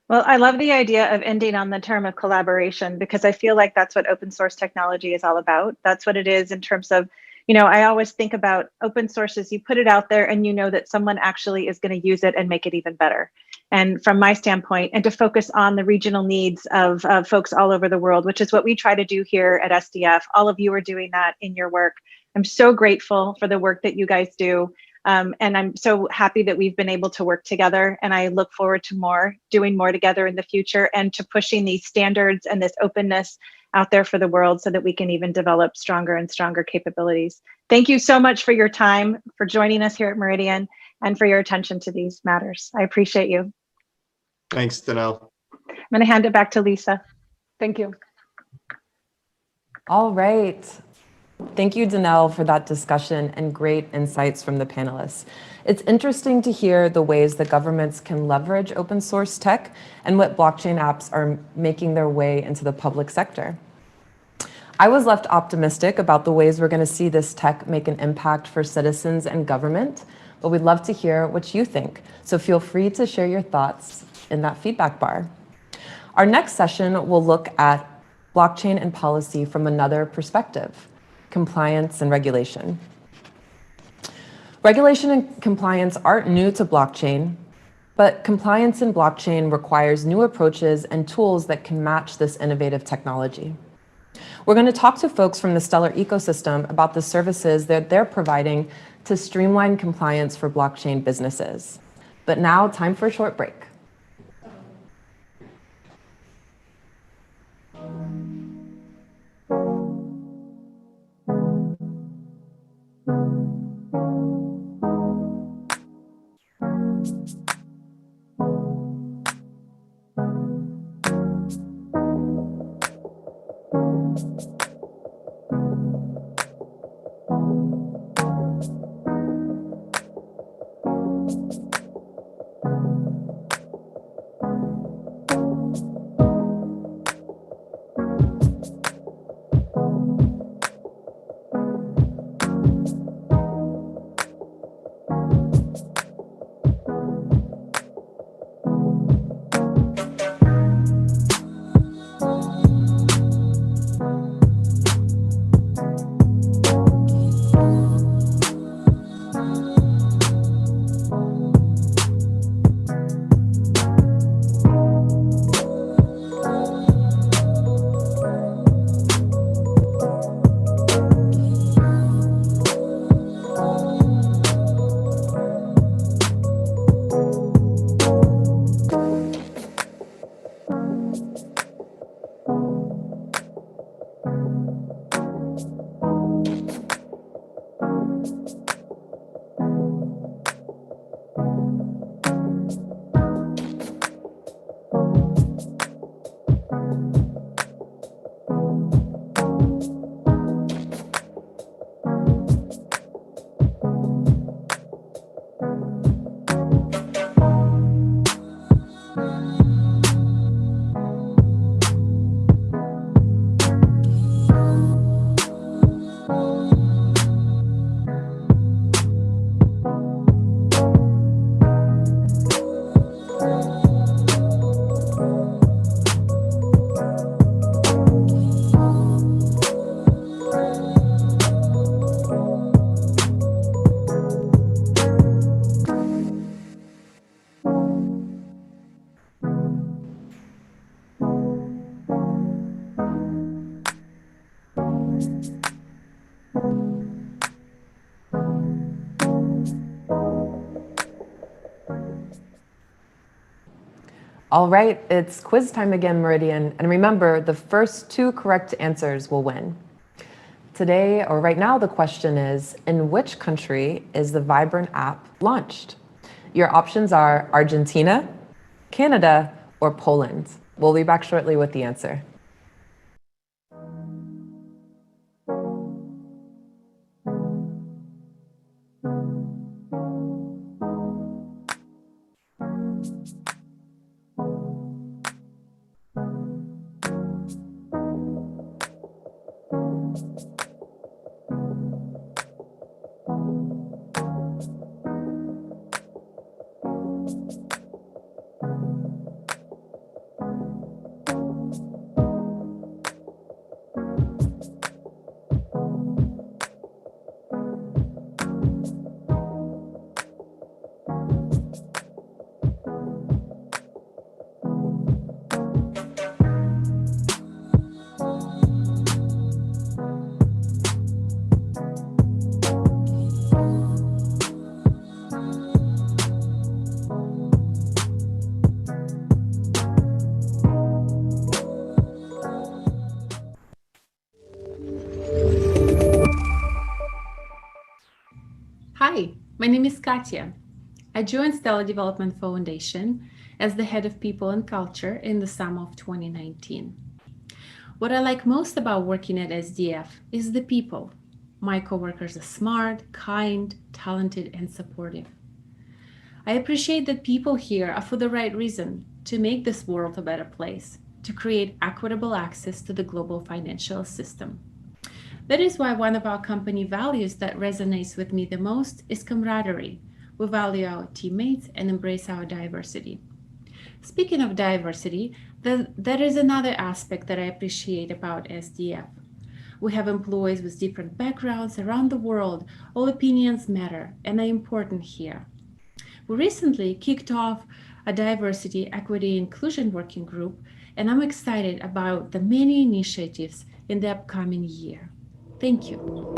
Well, I love the idea of ending on the term of collaboration, because I feel like that's what open source technology is all about. That's what it is in terms of, I always think about open sources. You put it out there and you know that someone actually is going to use it and make it even better. And from my standpoint, and to focus on the regional needs of folks all over the world, which is what we try to do here at SDF. All of you are doing that in your work. I'm so grateful for the work that you guys do. And I'm so happy that we've been able to work together, and I look forward to doing more together in the future, and to pushing these standards and this openness out there for the world so that we can even develop stronger and stronger capabilities. Thank you so much for your time, for joining us here at Meridian, and for your attention to these matters. I appreciate you. Thanks, Danelle. I'm going to hand it back to Lisa. Thank you. All right. Thank you, Danelle, for that discussion and great insights from the panelists. It's interesting to hear the ways that governments can leverage open source tech and what blockchain apps are making their way into the public sector. I was left optimistic about the ways we're going to see this tech make an impact for citizens and government, but we'd love to hear what you think. So feel free to share your thoughts in that feedback bar. Our next session will look at blockchain and policy from another perspective: compliance and regulation. Regulation and compliance aren't new to blockchain, but compliance in blockchain requires new approaches and tools that can match this innovative technology. We're going to talk to folks from the Stellar ecosystem about the services that they're providing to streamline compliance for blockchain businesses. But now, time for a short break. All right, it's quiz time again, Meridian. And remember, the first 2 correct answers will win. Today, or right now, the question is, in which country is the Vibrant app launched? Your options are Argentina, Canada, or Poland. We'll be back shortly with the answer. Hi, my name is Katia. I joined Stellar Development Foundation as the head of people and culture in the summer of 2019. What I like most about working at SDF is the people. My coworkers are smart, kind, talented, and supportive. I appreciate that people here are for the right reason, to make this world a better place, to create equitable access to the global financial system. That is why one of our company values that resonates with me the most is camaraderie. We value our teammates and embrace our diversity. Speaking of diversity, there is another aspect that I appreciate about SDF. We have employees with different backgrounds around the world. All opinions matter and are important here. We recently kicked off a diversity, equity, inclusion working group, and I'm excited about the many initiatives in the upcoming year. Thank you.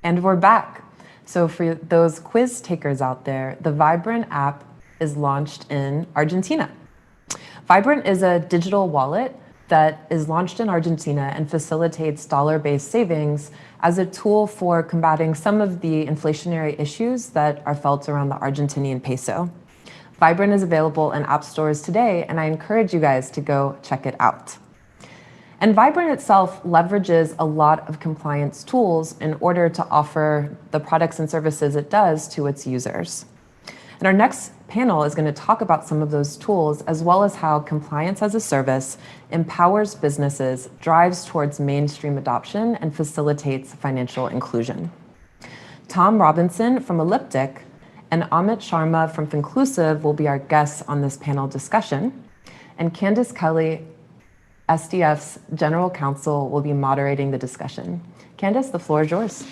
And we're back. So for those quiz takers out there, the Vibrant app is launched in Argentina. Vibrant is a digital wallet that is launched in Argentina and facilitates dollar-based savings as a tool for combating some of the inflationary issues that are felt around the Argentinian peso. Vibrant is available in app stores today, and I encourage you guys to go check it out. And Vibrant itself leverages a lot of compliance tools in order to offer the products and services it does to its users. And our next panel is going to talk about some of those tools, as well as how compliance as a service empowers businesses, drives towards mainstream adoption, and facilitates financial inclusion. Tom Robinson from Elliptic and Amit Sharma from Finclusive will be our guests on this panel discussion. And Candice Kelly SDF's General Counsel will be moderating the discussion. Candace, the floor is yours.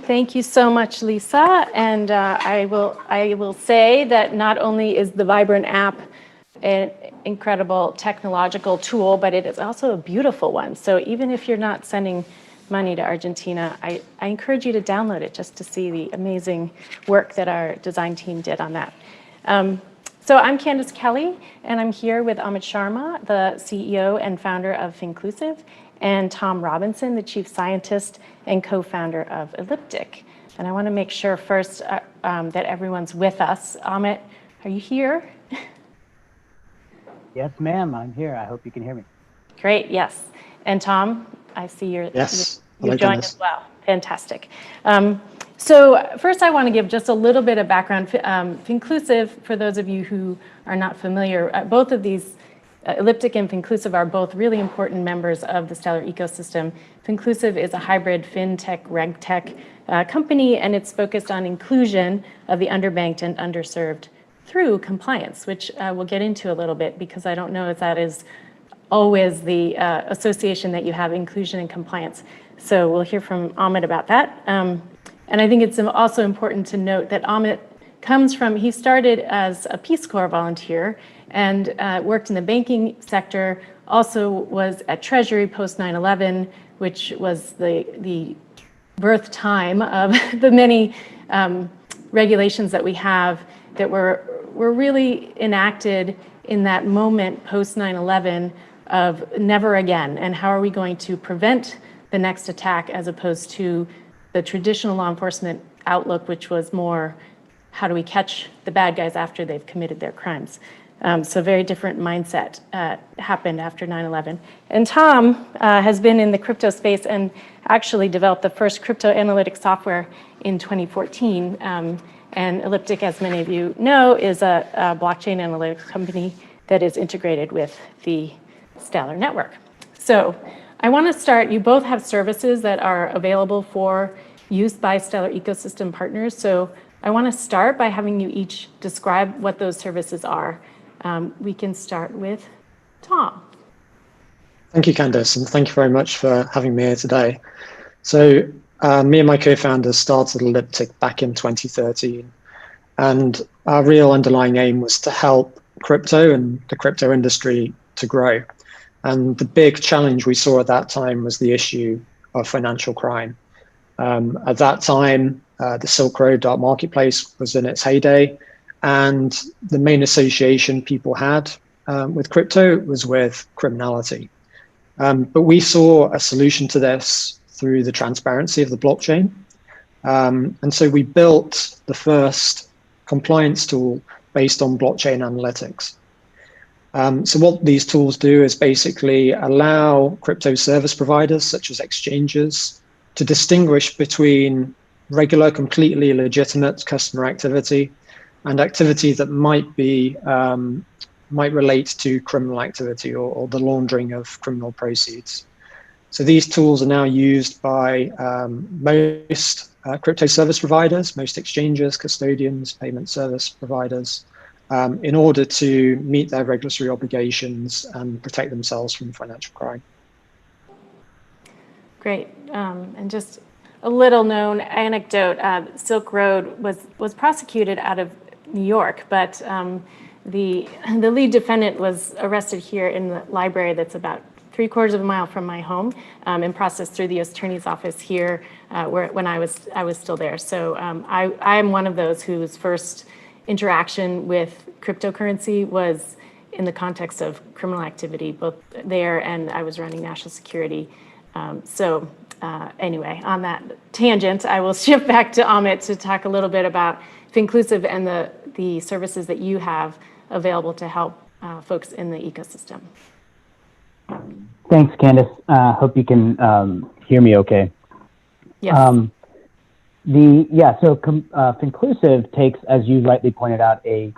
Thank you so much, Lisa. And I will say that not only is the Vibrant app an incredible technological tool, but it is also a beautiful one. So even if you're not sending money to Argentina, I encourage you to download it just to see the amazing work that our design team did on that. So I'm Candace Kelly, and I'm here with Amit Sharma, the CEO and founder of Finclusive, and Tom Robinson, the chief scientist and co-founder of Elliptic. And I want to make sure first that everyone's with us. Amit, are you here? Yes, ma'am, I'm here. I hope you can hear me. Great, yes. And Tom, I see you're Yes. you've joined as well. Fantastic. So first I want to give just a little bit of background. Finclusive, for those of you who are not familiar, both of these, Elliptic and Finclusive, are both really important members of the Stellar ecosystem. Finclusive is a hybrid fintech, regtech company, and it's focused on inclusion of the underbanked and underserved through compliance, which we'll get into a little bit, because I don't know if that is always the association that you have, inclusion and compliance. So we'll hear from Amit about that. And I think it's also important to note that Amit comes from, he started as a Peace Corps volunteer and worked in the banking sector, also was at Treasury post 9/11, which was the birth time of the many regulations that we have that were really enacted in that moment post 9/11 of never again, and how are we going to prevent the next attack, as opposed to the traditional law enforcement outlook, which was more, how do we catch the bad guys after they've committed their crimes? So very different mindset happened after 9/11. And Tom has been in the crypto space and actually developed the first crypto analytics software in 2014. And Elliptic, as many of you know, is a blockchain analytics company that is integrated with the Stellar network. So I want to start, you both have services that are available for use by Stellar ecosystem partners. So I want to start by having you each describe what those services are. We can start with Tom. Thank you, Candace, and thank you very much for having me here today. So me and my co-founders started Elliptic back in 2013, and our real underlying aim was to help crypto and the crypto industry to grow. And the big challenge we saw at that time was the issue of financial crime. At that time, the Silk Road dark marketplace was in its heyday, and the main association people had with crypto was with criminality. But we saw a solution to this through the transparency of the blockchain. And so we built the first compliance tool based on blockchain analytics. So what these tools do is basically allow crypto service providers, such as exchanges, to distinguish between regular, completely legitimate customer activity and activity that might be might relate to criminal activity or the laundering of criminal proceeds. So these tools are now used by most crypto service providers, most exchanges, custodians, payment service providers, in order to meet their regulatory obligations and protect themselves from financial crime. Great. And just a little known anecdote, Silk Road was prosecuted out of New York, but the lead defendant was arrested here in the library that's about 3/4 of a mile from my home, and processed through the U.S. Attorney's Office here when I was still there. So I'm one of those whose first interaction with cryptocurrency was in the context of criminal activity, both there and I was running national security. Anyway, on that tangent, I will shift back to Amit to talk a little bit about Finclusive and the services that you have available to help folks in the ecosystem. Thanks, Candace. Hope you can hear me okay. Yes. Finclusive takes, as you rightly pointed out, a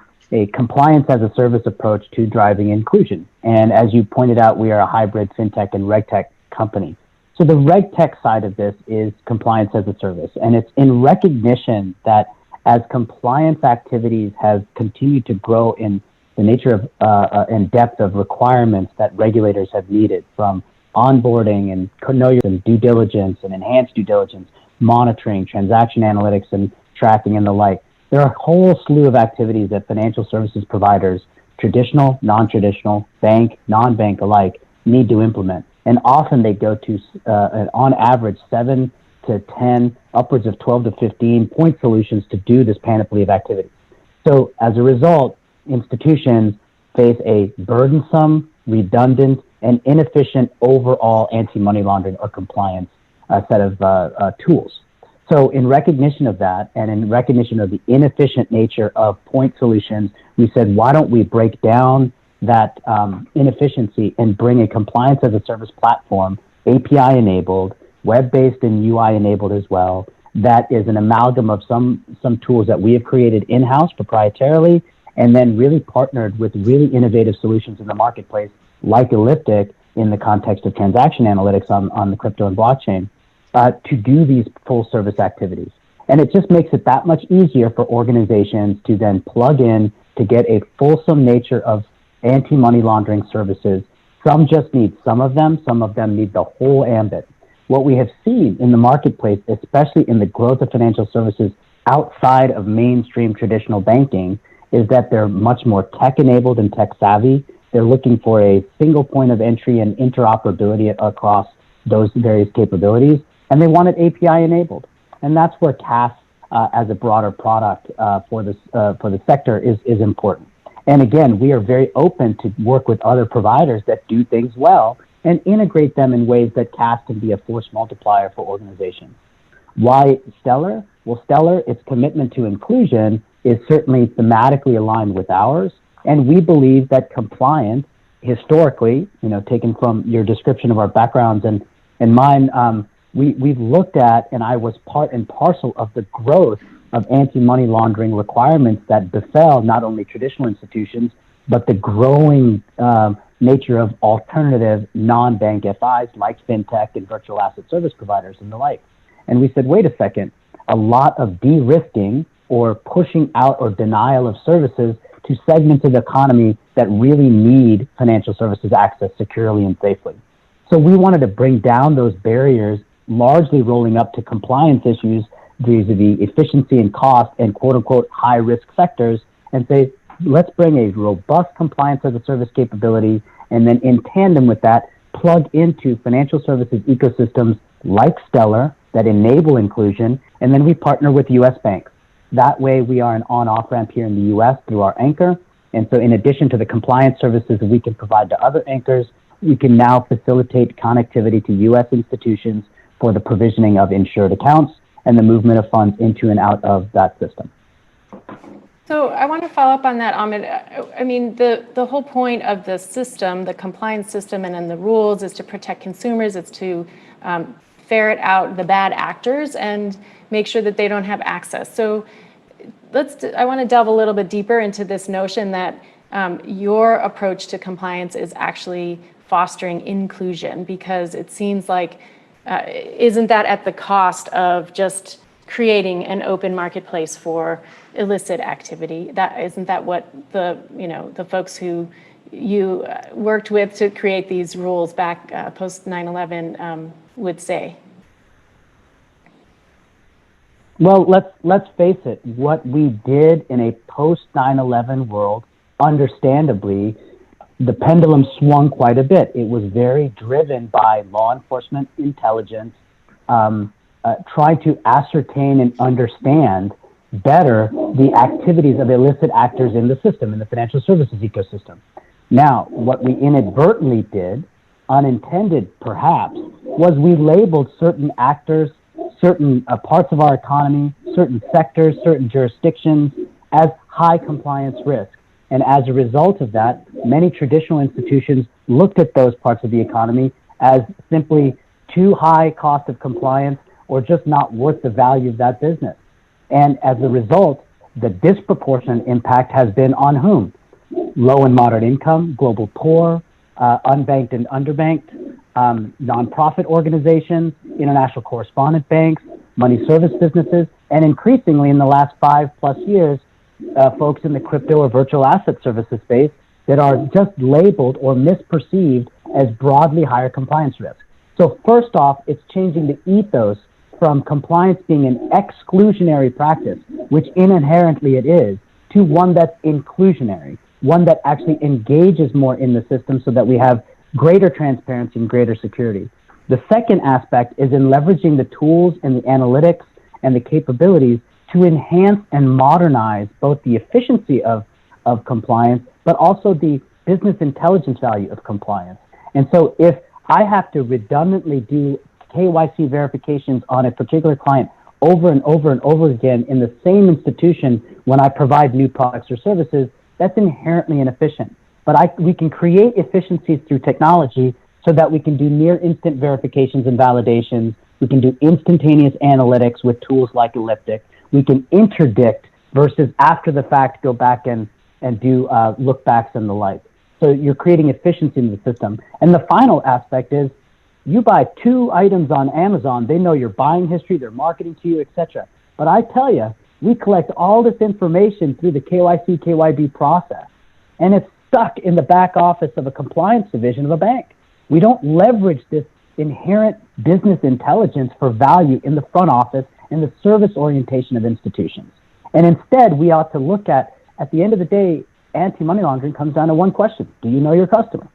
compliance as a service approach to driving inclusion. And as you pointed out, we are a hybrid fintech and regtech company. So the reg tech side of this is compliance as a service, and it's in recognition that as compliance activities have continued to grow in the nature of and depth of requirements that regulators have needed, from onboarding and and due diligence and enhanced due diligence, monitoring, transaction analytics and tracking and the like. There are a whole slew of activities that financial services providers, traditional, non-traditional, bank, non-bank alike, need to implement. And often they go to, on average, 7 to 10, upwards of 12 to 15 point solutions to do this panoply of activities. So as a result, institutions face a burdensome, redundant, and inefficient overall anti-money laundering or compliance set of tools. So in recognition of that, and in recognition of the inefficient nature of point solutions, we said, why don't we break down that inefficiency and bring a compliance as a service platform, API enabled, web-based and UI enabled as well, that is an amalgam of some tools that we have created in-house proprietarily, and then really partnered with really innovative solutions in the marketplace, like Elliptic in the context of transaction analytics on the crypto and blockchain, to do these full service activities. And it just makes it that much easier for organizations to then plug in to get a fulsome nature of anti-money laundering services. Some just need some of them need the whole ambit. What we have seen in the marketplace, especially in the growth of financial services outside of mainstream traditional banking, is that they're much more tech-enabled and tech-savvy. They're looking for a single point of entry and interoperability across those various capabilities, and they want it API-enabled. And that's where CAS, as a broader product for the sector, is important. And again, we are very open to work with other providers that do things well and integrate them in ways that CAS can be a force multiplier for organizations. Why Stellar? Well, Stellar, its commitment to inclusion is certainly thematically aligned with ours. And we believe that compliance, historically, taken from your description of our backgrounds and mine, we've looked at, and I was part and parcel of the growth of anti-money laundering requirements that befell not only traditional institutions, but the growing nature of alternative non-bank FIs like fintech and virtual asset service providers and the like. And we said, wait a second, a lot of de-risking or pushing out or denial of services to segments of the economy that really need financial services access securely and safely. So we wanted to bring down those barriers, largely rolling up to compliance issues vis-a-vis efficiency and cost and quote-unquote high-risk sectors, and say, let's bring a robust compliance as a service capability, and then in tandem with that, plug into financial services ecosystems like Stellar that enable inclusion, and then we partner with US banks. That way we are an on-off ramp here in the US through our anchor, and so in addition to the compliance services that we can provide to other anchors, we can now facilitate connectivity to US institutions for the provisioning of insured accounts and the movement of funds into and out of that system. So I want to follow up on that, Ahmed. I mean, the whole point of the system, the compliance system and then the rules is to protect consumers. It's to ferret out the bad actors and make sure that they don't have access. So I want to delve a little bit deeper into this notion that your approach to compliance is actually fostering inclusion, because it seems like isn't that at the cost of just creating an open marketplace for illicit activity? Isn't that what the folks who you worked with to create these rules back post 9/11 would say? Well, let's face it. What we did in a post 9/11 world, understandably, the pendulum swung quite a bit. It was very driven by law enforcement intelligence, trying to ascertain and understand better the activities of illicit actors in the system, in the financial services ecosystem. Now, what we inadvertently did, unintended perhaps, was we labeled certain actors, certain parts of our economy, certain sectors, certain jurisdictions as high compliance risk. And as a result of that, many traditional institutions looked at those parts of the economy as simply too high cost of compliance or just not worth the value of that business. And as a result, the disproportionate impact has been on whom? Low and moderate income, global poor, unbanked and underbanked, nonprofit organizations, international correspondent banks, money service businesses, and increasingly in the last 5+ years, folks in the crypto or virtual asset services space that are just labeled or misperceived as broadly higher compliance risk. So first off, it's changing the ethos from compliance being an exclusionary practice, which inherently it is, to one that's inclusionary, one that actually engages more in the system so that we have greater transparency and greater security. The second aspect is in leveraging the tools and the analytics and the capabilities to enhance and modernize both the efficiency of compliance, but also the business intelligence value of compliance. And so if I have to redundantly do KYC verifications on a particular client over and over and over again in the same institution when I provide new products or services, that's inherently inefficient. But we can create efficiencies through technology so that we can do near instant verifications and validations. We can do instantaneous analytics with tools like Elliptic. We can interdict versus after the fact go back and do look backs and the like. So you're creating efficiency in the system. And the final aspect is you buy 2 items on Amazon, they know your buying history, their marketing to you, etc. But I tell you, we collect all this information through the KYC, KYB process, and it's stuck in the back office of a compliance division of a bank. We don't leverage this inherent business intelligence for value in the front office and the service orientation of institutions. And instead, we ought to look at the end of the day, anti-money laundering comes down to one question: do you know your customer?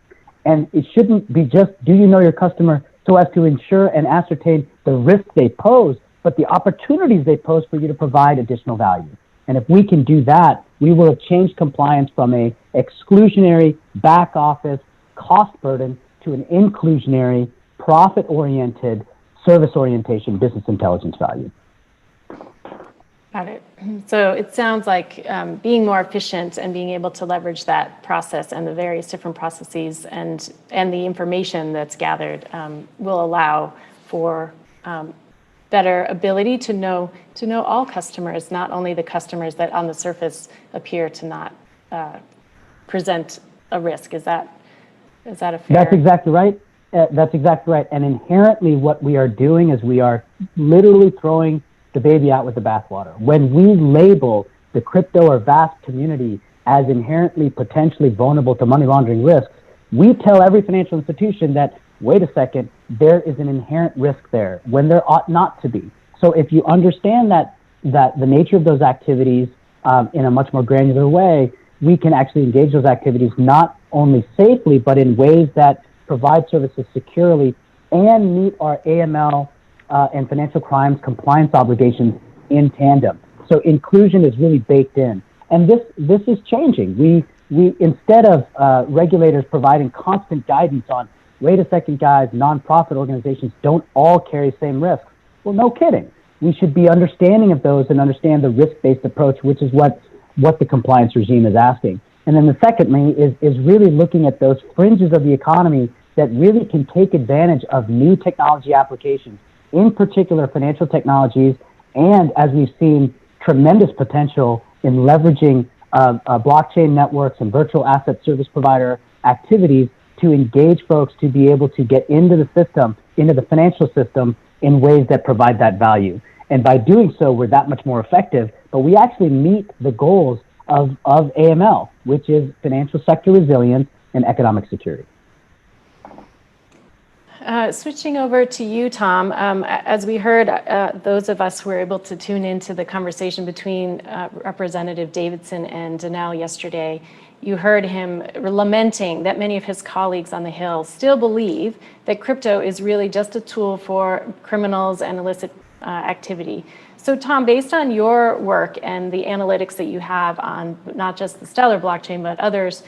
And it shouldn't be just, do you know your customer so as to ensure and ascertain the risk they pose, but the opportunities they pose for you to provide additional value. And if we can do that, we will have changed compliance from a exclusionary back office cost burden to an inclusionary, profit-oriented, service orientation, business intelligence value. Got it. So it sounds like being more efficient and being able to leverage that process and the various different processes and the information that's gathered will allow for better ability to know all customers, not only the customers that on the surface appear to not present a risk. Is that a fair? That's exactly right. That's exactly right. And inherently what we are doing is we are literally throwing the baby out with the bathwater. When we label the crypto or vast community as inherently potentially vulnerable to money laundering risks, we tell every financial institution that, wait a second, there is an inherent risk there when there ought not to be. So if you understand that the nature of those activities in a much more granular way, we can actually engage those activities not only safely, but in ways that provide services securely and meet our AML and financial crimes compliance obligations in tandem. So inclusion is really baked in. And this is changing. We instead of regulators providing constant guidance on, wait a second, guys, nonprofit organizations don't all carry same risks. Well, no kidding. We should be understanding of those and understand the risk-based approach, which is what the compliance regime is asking. And then the secondly is really looking at those fringes of the economy that really can take advantage of new technology applications, in particular financial technologies, and as we've seen, tremendous potential in leveraging blockchain networks and virtual asset service provider activities to engage folks to be able to get into the system, into the financial system in ways that provide that value. And by doing so, we're that much more effective, but we actually meet the goals of AML, which is financial sector resilience and economic security. Switching over to you, Tom, as we heard, those of us who were able to tune into the conversation between Representative Davidson and Danelle yesterday, you heard him lamenting that many of his colleagues on the Hill still believe that crypto is really just a tool for criminals and illicit activity. So Tom, based on your work and the analytics that you have on not just the Stellar blockchain, but others,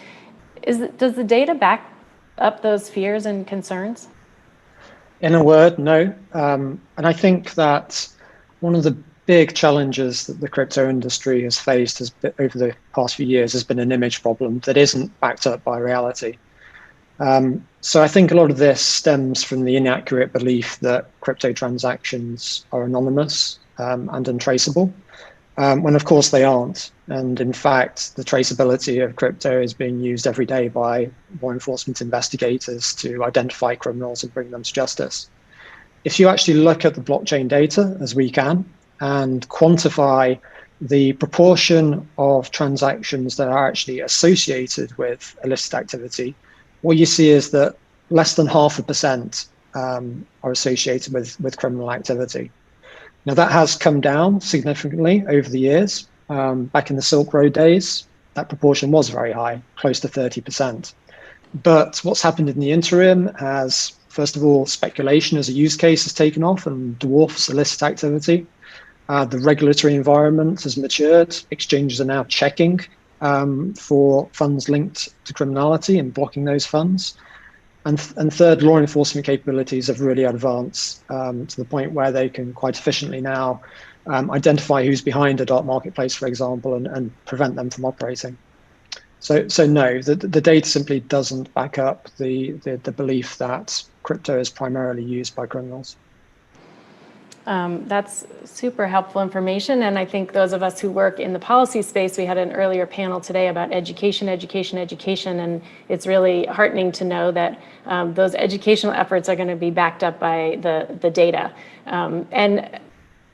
does the data back up those fears and concerns? In a word, no. And I think that one of the big challenges that the crypto industry has faced over the past few years has been an image problem that isn't backed up by reality. So I think a lot of this stems from the inaccurate belief that crypto transactions are anonymous and untraceable. when of course they aren't. And in fact, the traceability of crypto is being used every day by law enforcement investigators to identify criminals and bring them to justice. If you actually look at the blockchain data, as we can, and quantify the proportion of transactions that are actually associated with illicit activity, what you see is that less than 0.5% are associated with criminal activity. Now that has come down significantly over the years. Back in the Silk Road days, that proportion was very high, close to 30%. But what's happened in the interim has, first of all, speculation as a use case has taken off and dwarfs illicit activity. The regulatory environment has matured. Exchanges are now checking for funds linked to criminality and blocking those funds. And third, law enforcement capabilities have really advanced to the point where they can quite efficiently now identify who's behind a dark marketplace, for example, and prevent them from operating. So no, the data simply doesn't back up the belief that crypto is primarily used by criminals. That's super helpful information. And I think those of us who work in the policy space, we had an earlier panel today about education. And it's really heartening to know that those educational efforts are going to be backed up by the data. And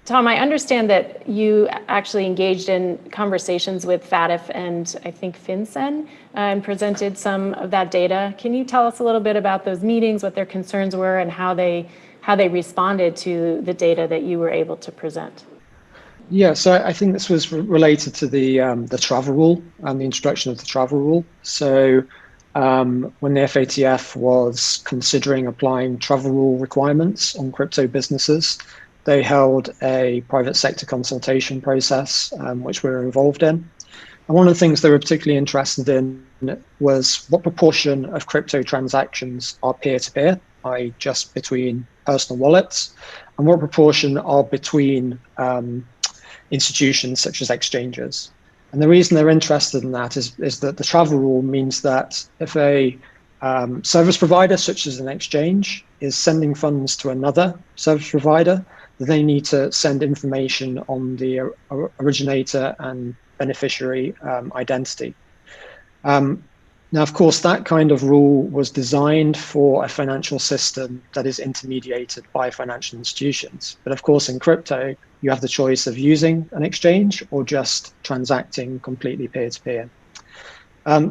Tom, I understand that you actually engaged in conversations with FATF and I think FinCEN and presented some of that data. Can you tell us a little bit about those meetings, what their concerns were, and how they responded to the data that you were able to present? Yeah, so I think this was related to the travel rule and the introduction of the travel rule. So when the FATF was considering applying travel rule requirements on crypto businesses, they held a private sector consultation process, which we were involved in. And one of the things they were particularly interested in was what proportion of crypto transactions are peer-to-peer, i.e. just between personal wallets, and what proportion are between institutions such as exchanges. And the reason they're interested in that is that the travel rule means that if a service provider such as an exchange is sending funds to another service provider, they need to send information on the originator and beneficiary identity. Now, of course, that kind of rule was designed for a financial system that is intermediated by financial institutions. But of course, in crypto, you have the choice of using an exchange or just transacting completely peer-to-peer.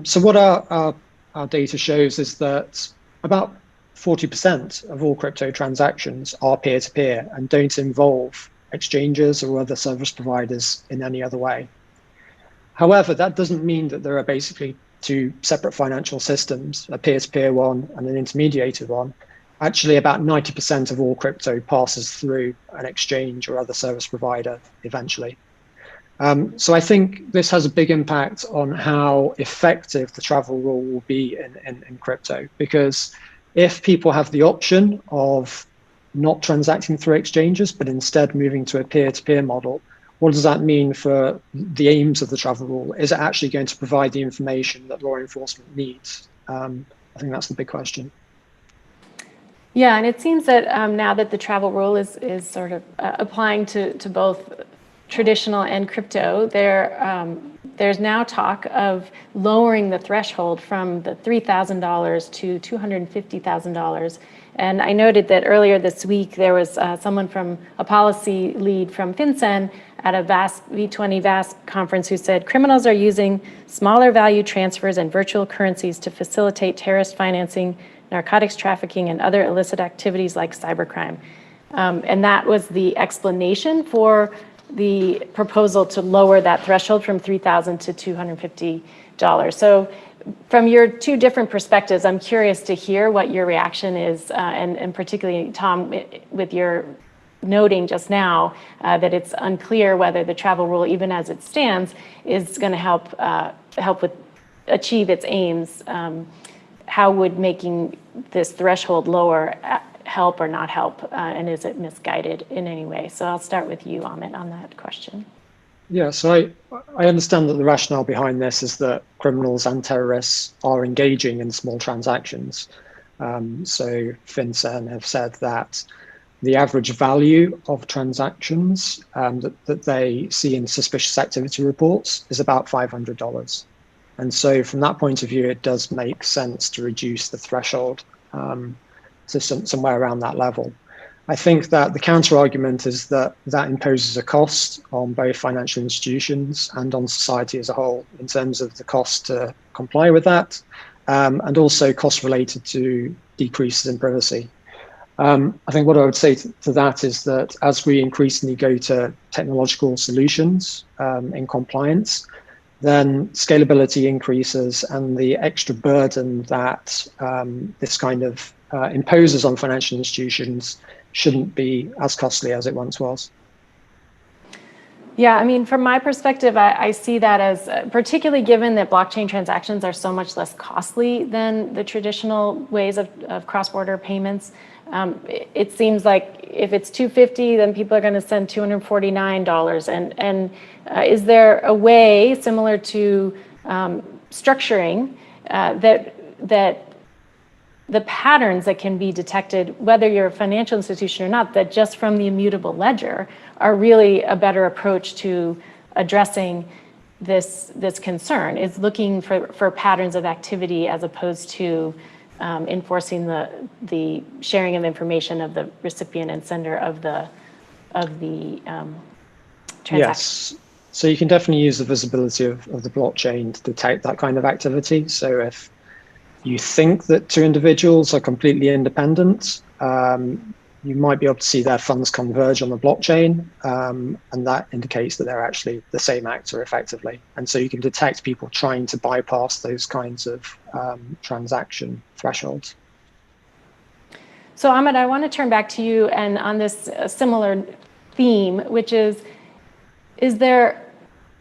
So what our data shows is that about 40% of all crypto transactions are peer-to-peer and don't involve exchanges or other service providers in any other way. However, that doesn't mean that there are basically two separate financial systems, a peer-to-peer one and an intermediated one. Actually, about 90% of all crypto passes through an exchange or other service provider eventually. So I think this has a big impact on how effective the travel rule will be in crypto, because if people have the option of not transacting through exchanges, but instead moving to a peer-to-peer model, what does that mean for the aims of the travel rule? Is it actually going to provide the information that law enforcement needs? I think that's the big question. Yeah, and it seems that now that the travel rule is sort of applying to both traditional and crypto, there's now talk of lowering the threshold from the $3,000 to $250,000. And I noted that earlier this week, there was someone from a policy lead from FinCEN at a V20 VASP conference who said criminals are using smaller value transfers and virtual currencies to facilitate terrorist financing, narcotics trafficking, and other illicit activities like cybercrime. And that was the explanation for the proposal to lower that threshold from $3,000 to $250. So from your two different perspectives, I'm curious to hear what your reaction is, and particularly, Tom, with your noting just now that it's unclear whether the travel rule, even as it stands, is going to help with achieve its aims. How would making this threshold lower help or not help, and is it misguided in any way? So I'll start with you, Amit, on that question. Yeah, so I understand that the rationale behind this is that criminals and terrorists are engaging in small transactions. So FinCEN have said that the average value of transactions that they see in suspicious activity reports is about $500. And so from that point of view, it does make sense to reduce the threshold to somewhere around that level. I think that the counter argument is that that imposes a cost on both financial institutions and on society as a whole in terms of the cost to comply with that, and also costs related to decreases in privacy. I think what I would say to that is that as we increasingly go to technological solutions in compliance, then scalability increases and the extra burden that this kind of imposes on financial institutions shouldn't be as costly as it once was. Yeah, I mean, from my perspective, I see that as, particularly given that blockchain transactions are so much less costly than the traditional ways of cross-border payments. It seems like if it's $250, then people are going to send $249. And is there a way similar to structuring that the patterns that can be detected, whether you're a financial institution or not, that just from the immutable ledger are really a better approach to addressing this concern, is looking for patterns of activity as opposed to enforcing the sharing of information of the recipient and sender of the transaction? Yes. So you can definitely use the visibility of the blockchain to detect that kind of activity. So if you think that two individuals are completely independent, you might be able to see their funds converge on the blockchain, and that indicates that they're actually the same actor effectively. And so you can detect people trying to bypass those kinds of transaction thresholds. So Ahmed, I want to turn back to you and on this similar theme, which is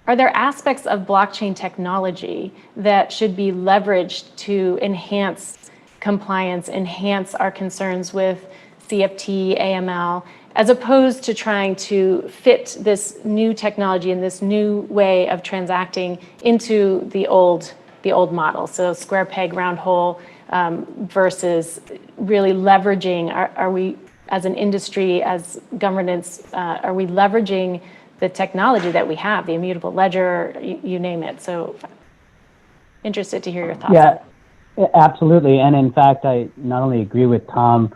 are there aspects of blockchain technology that should be leveraged to enhance compliance, enhance our concerns with CFT, AML, as opposed to trying to fit this new technology and this new way of transacting into the old model? So square peg, round hole, versus really leveraging, are we as an industry, as governance, are we leveraging the technology that we have, the immutable ledger, you name it? So interested to hear your thoughts. Yeah, absolutely. And in fact, I not only agree with Tom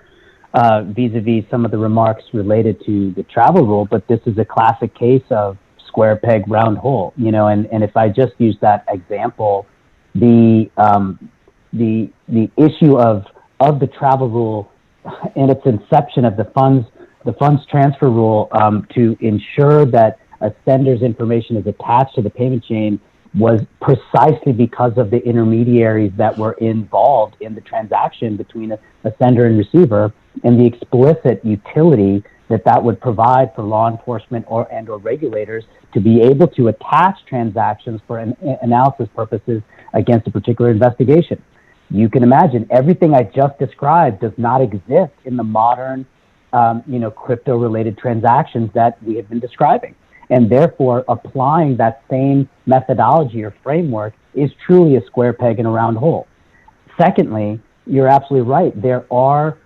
vis-a-vis some of the remarks related to the travel rule, but this is a classic case of square peg, round hole, you know, and if I just use that example, the issue of the travel rule and its inception of the funds transfer rule to ensure that a sender's information is attached to the payment chain was precisely because of the intermediaries that were involved in the transaction between a sender and receiver, and the explicit utility that would provide for law enforcement or regulators to be able to attach transactions for analysis purposes against a particular investigation. You can imagine everything I just described does not exist in the modern crypto-related transactions that we have been describing. And therefore, applying that same methodology or framework is truly a square peg in a round hole. Secondly, you're absolutely right. There are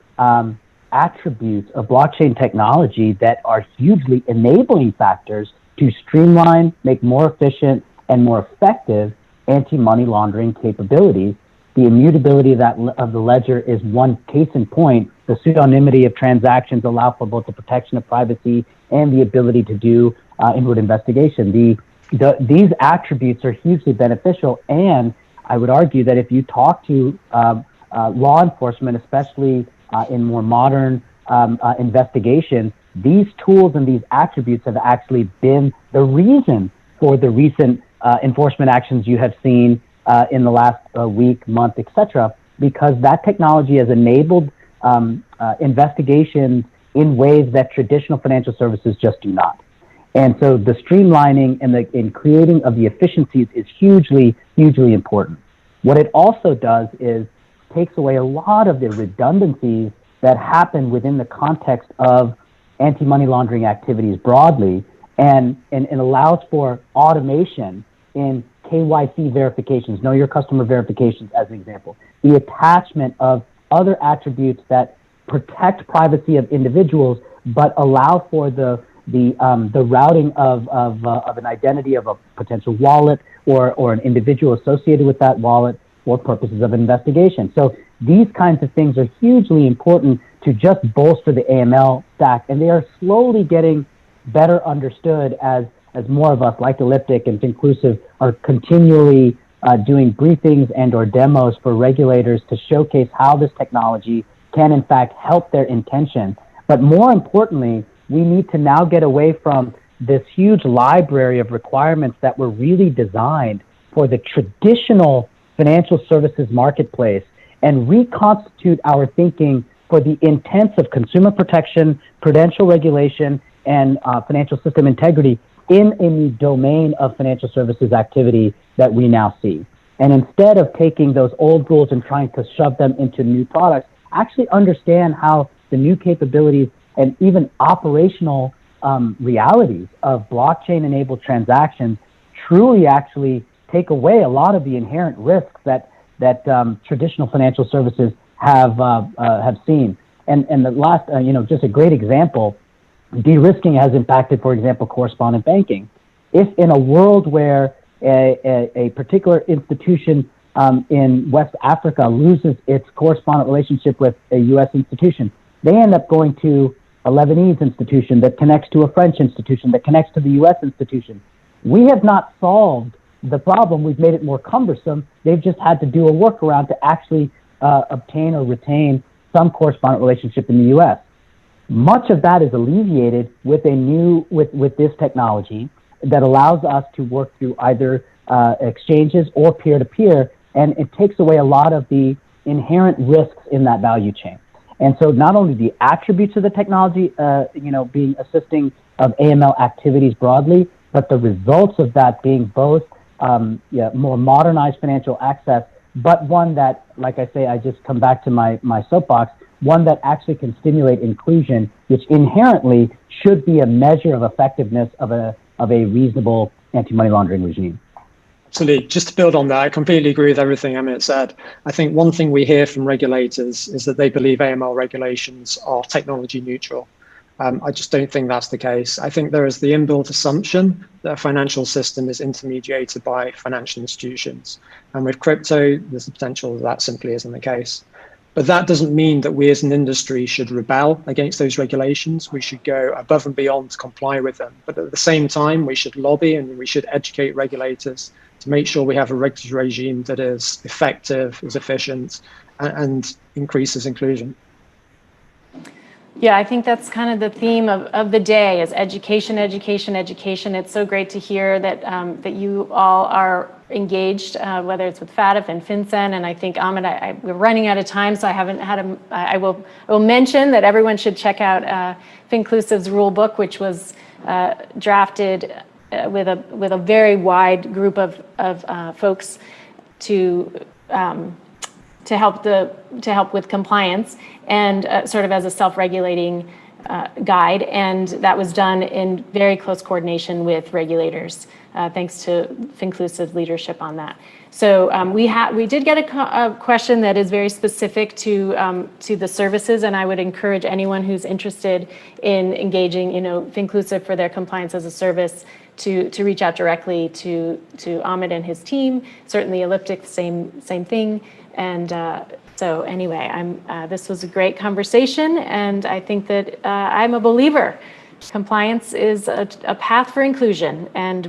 attributes of blockchain technology that are hugely enabling factors to streamline, make more efficient, and more effective anti-money laundering capabilities. The immutability of the ledger is one case in point. The pseudonymity of transactions allow for both the protection of privacy and the ability to do inward investigation. These attributes are hugely beneficial, and I would argue that if you talk to law enforcement, especially in more modern investigations, these tools and these attributes have actually been the reason for the recent enforcement actions you have seen in the last week, month, etc., because that technology has enabled investigations in ways that traditional financial services just do not. And so the streamlining and the creating of the efficiencies is hugely, hugely important. What it also does is takes away a lot of the redundancies that happen within the context of anti-money laundering activities broadly, and allows for automation in KYC verifications, know your customer verifications as an example. The attachment of other attributes that protect privacy of individuals, but allow for the routing of an identity of a potential wallet or an individual associated with that wallet for purposes of investigation. So these kinds of things are hugely important to just bolster the AML stack, and they are slowly getting better understood as more of us, like Elliptic and Finclusive, are continually doing briefings and or demos for regulators to showcase how this technology can in fact help their intention. But more importantly, we need to now get away from this huge library of requirements that were really designed for the traditional financial services marketplace and reconstitute our thinking for the intents of consumer protection, prudential regulation, and financial system integrity in the domain of financial services activity that we now see. And instead of taking those old rules and trying to shove them into new products, actually understand how the new capabilities and even operational realities of blockchain-enabled transactions truly actually take away a lot of the inherent risks that traditional financial services have seen. And the last, just a great example, de-risking has impacted, for example, correspondent banking. If in a world where a particular institution in West Africa loses its correspondent relationship with a U.S. institution, they end up going to a Lebanese institution that connects to a French institution that connects to the U.S. institution. We have not solved the problem. We've made it more cumbersome. They've just had to do a workaround to actually obtain or retain some correspondent relationship in the U.S. Much of that is alleviated with with this technology that allows us to work through either exchanges or peer-to-peer, and it takes away a lot of the inherent risks in that value chain. And so not only the attributes of the technology, being assisting of AML activities broadly, but the results of that being both more modernized financial access, but one that, like I say, I just come back to my soapbox, one that actually can stimulate inclusion, which inherently should be a measure of effectiveness of a reasonable anti-money laundering regime. Absolutely. Just to build on that, I completely agree with everything Amit said. I think one thing we hear from regulators is that they believe AML regulations are technology neutral. I just don't think that's the case. I think there is the inbuilt assumption that a financial system is intermediated by financial institutions. And with crypto, there's the potential that simply isn't the case. But that doesn't mean that we as an industry should rebel against those regulations. We should go above and beyond to comply with them. But at the same time, we should lobby and we should educate regulators to make sure we have a regulatory regime that is effective, is efficient, and increases inclusion. Yeah, I think that's kind of the theme of the day is education, education, education. It's so great to hear that that you all are engaged, whether it's with FATF and FinCEN, and I think Amit, we're running out of time, so I haven't had I will mention that everyone should check out Finclusive's rule book, which was drafted with a very wide group of folks to help with compliance and sort of as a self-regulating guide, and that was done in very close coordination with regulators, thanks to Finclusive leadership on that. So we did get a question that is very specific to the services, and I would encourage anyone who's interested in engaging, Finclusive for their compliance as a service to reach out directly to Amit and his team. Certainly Elliptic, same thing. And so anyway, this was a great conversation, and I think that I'm a believer. Compliance is a path for inclusion, and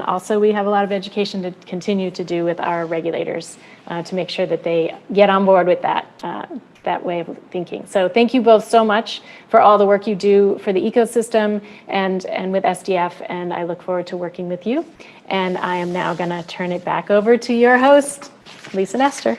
also we have a lot of education to continue to do with our regulators to make sure that they get on board with that way of thinking. So thank you both so much for all the work you do for the ecosystem and with SDF, and I look forward to working with you. And I am now going to turn it back over to your host, Lisa Nestor.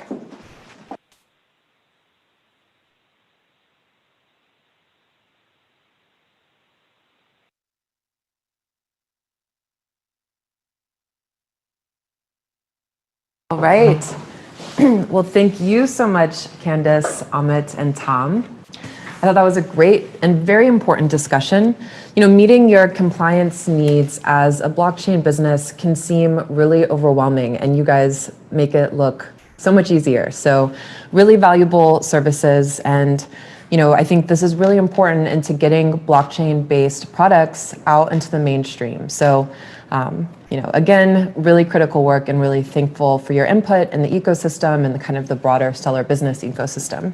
All right. Well, thank you so much, Candace, Amit, and Tom. I thought that was a great and very important discussion. Meeting your compliance needs as a blockchain business can seem really overwhelming, and you guys make it look so much easier. So really valuable services, and I think this is really important into getting blockchain-based products out into the mainstream. So, again, really critical work and really thankful for your input in the ecosystem and the kind of the broader Stellar business ecosystem.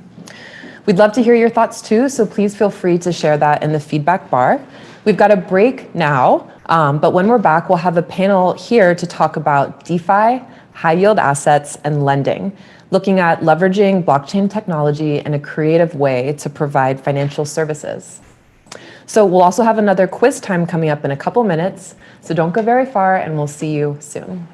We'd love to hear your thoughts too, so please feel free to share that in the feedback bar. We've got a break now, but when we're back, we'll have a panel here to talk about DeFi, high-yield assets, and lending, looking at leveraging blockchain technology in a creative way to provide financial services. So we'll also have another quiz time coming up in a couple minutes, so don't go very far, and we'll see you soon.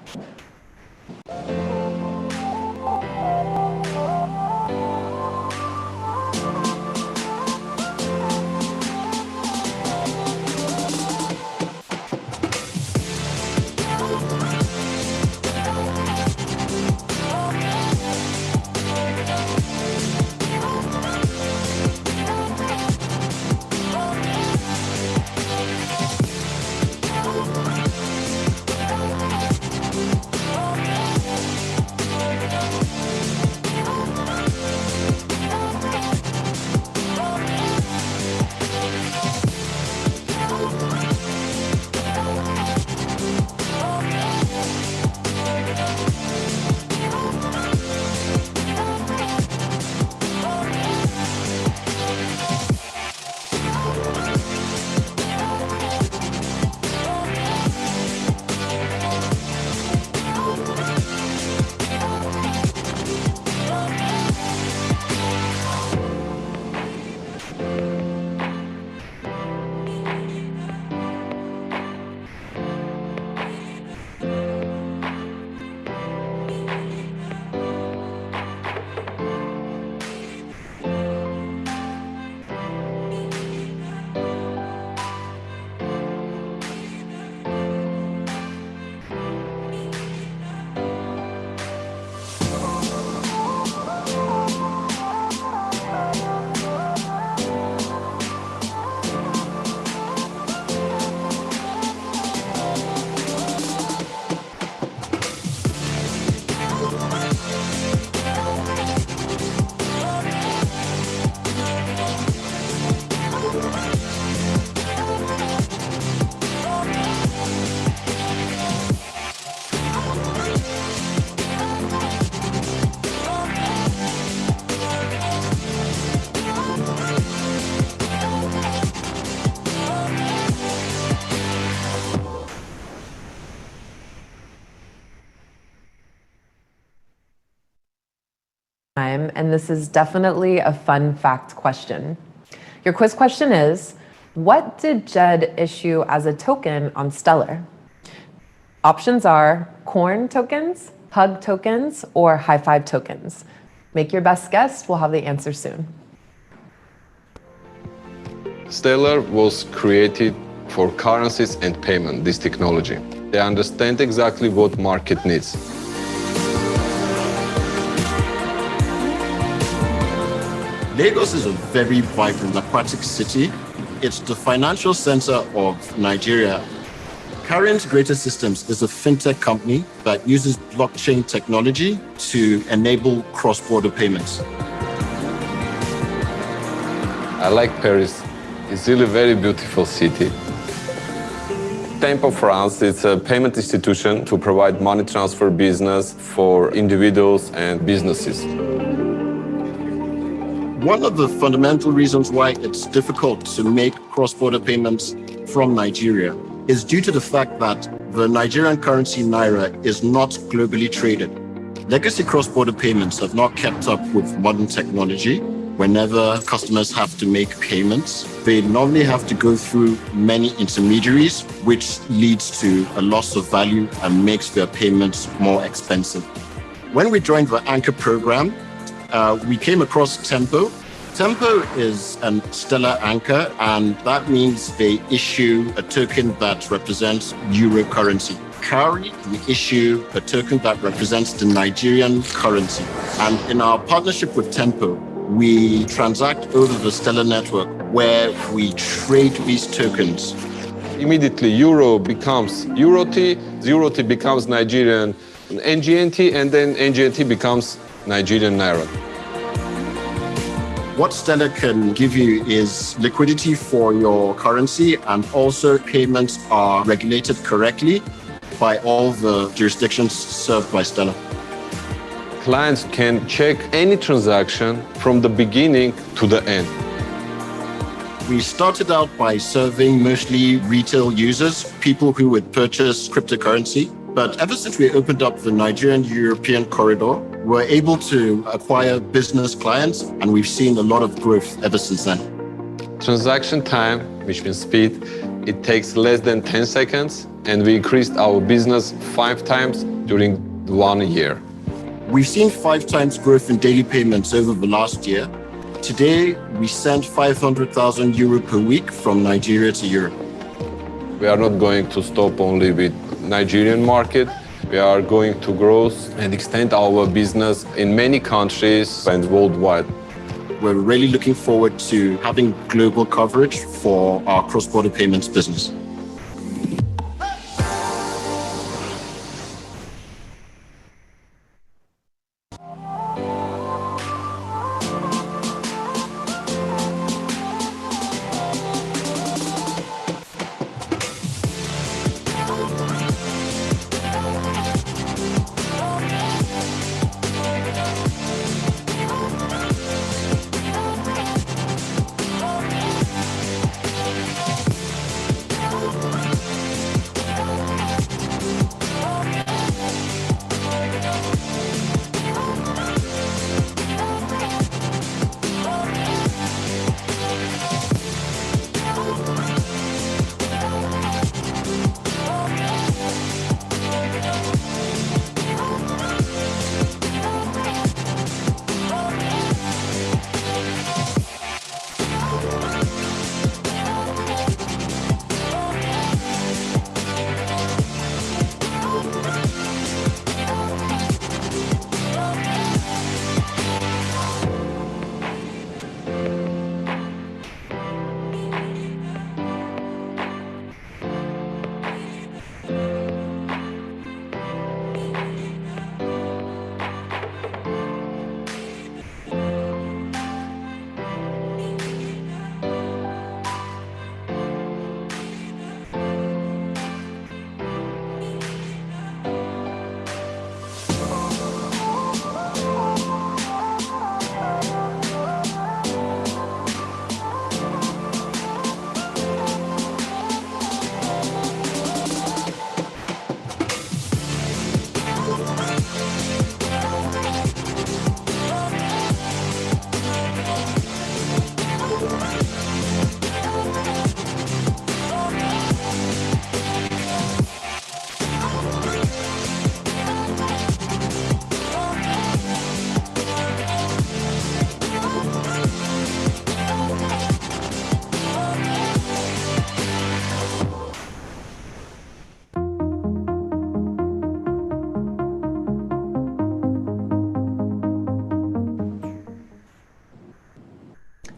And this is definitely a fun fact question. Your quiz question is, what did Jed issue as a token on Stellar? Options are corn tokens, hug tokens, or high five tokens. Make your best guess, we'll have the answer soon. Stellar was created for currencies and payment, this technology. They understand exactly what market needs. Lagos is a very vibrant, aquatic city. It's the financial center of Nigeria. Carry Integrated Systems is a fintech company that uses blockchain technology to enable cross-border payments. I like Paris. It's really a very beautiful city. Tempo France is a payment institution to provide money transfer business for individuals and businesses. One of the fundamental reasons why it's difficult to make cross-border payments from Nigeria is due to the fact that the Nigerian currency Naira is not globally traded. Legacy cross-border payments have not kept up with modern technology. Whenever customers have to make payments, they normally have to go through many intermediaries, which leads to a loss of value and makes their payments more expensive. When we joined the Anchor program, we came across Tempo. Tempo is a Stellar anchor, and that means they issue a token that represents Euro currency. Cowrie, we issue a token that represents the Nigerian currency. And in our partnership with Tempo, we transact over the Stellar network where we trade these tokens. Immediately, Euro becomes Euro-T, Euro-T becomes Nigerian NGNT, and then NGNT becomes Nigerian Naira. What Stellar can give you is liquidity for your currency, and also payments are regulated correctly by all the jurisdictions served by Stellar. Clients can check any transaction from the beginning to the end. We started out by serving mostly retail users, people who would purchase cryptocurrency. But ever since we opened up the Nigerian-European corridor, we're able to acquire business clients, and we've seen a lot of growth ever since then. Transaction time, which means speed, it takes less than 10 seconds, and we increased our business 5 times during 1 year. We've seen 5 times growth in daily payments over the last year. Today, we send 500,000 euro per week from Nigeria to Europe. We are not going to stop only with Nigerian market. We are going to grow and extend our business in many countries and worldwide. We're really looking forward to having global coverage for our cross-border payments business.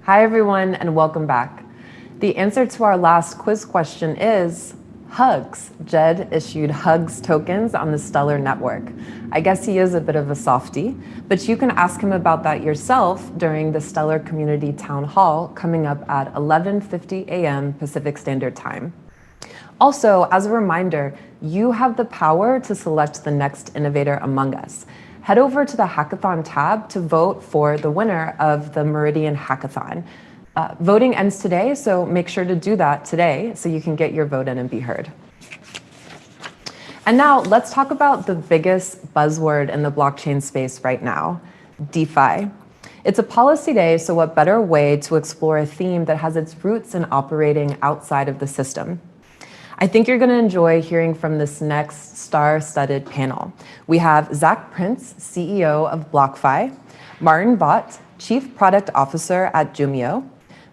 Hi, everyone, and welcome back. The answer to our last quiz question is Hugs. Jed issued Hugs tokens on the Stellar network. I guess he is a bit of a softie, but you can ask him about that yourself during the Stellar Community Town Hall coming up at 11:50 a.m. Pacific Standard Time. Also, as a reminder, you have the power to select the next innovator among us. Head over to the Hackathon tab to vote for the winner of the Meridian Hackathon. Voting ends today, so make sure to do that today so you can get your vote in and be heard. And now let's talk about the biggest buzzword in the blockchain space right now, DeFi. It's a policy day, so what better way to explore a theme that has its roots in operating outside of the system? I think you're going to enjoy hearing from this next star-studded panel. We have Zach Prince, CEO of BlockFi, Martin Bott, Chief Product Officer at Jumio,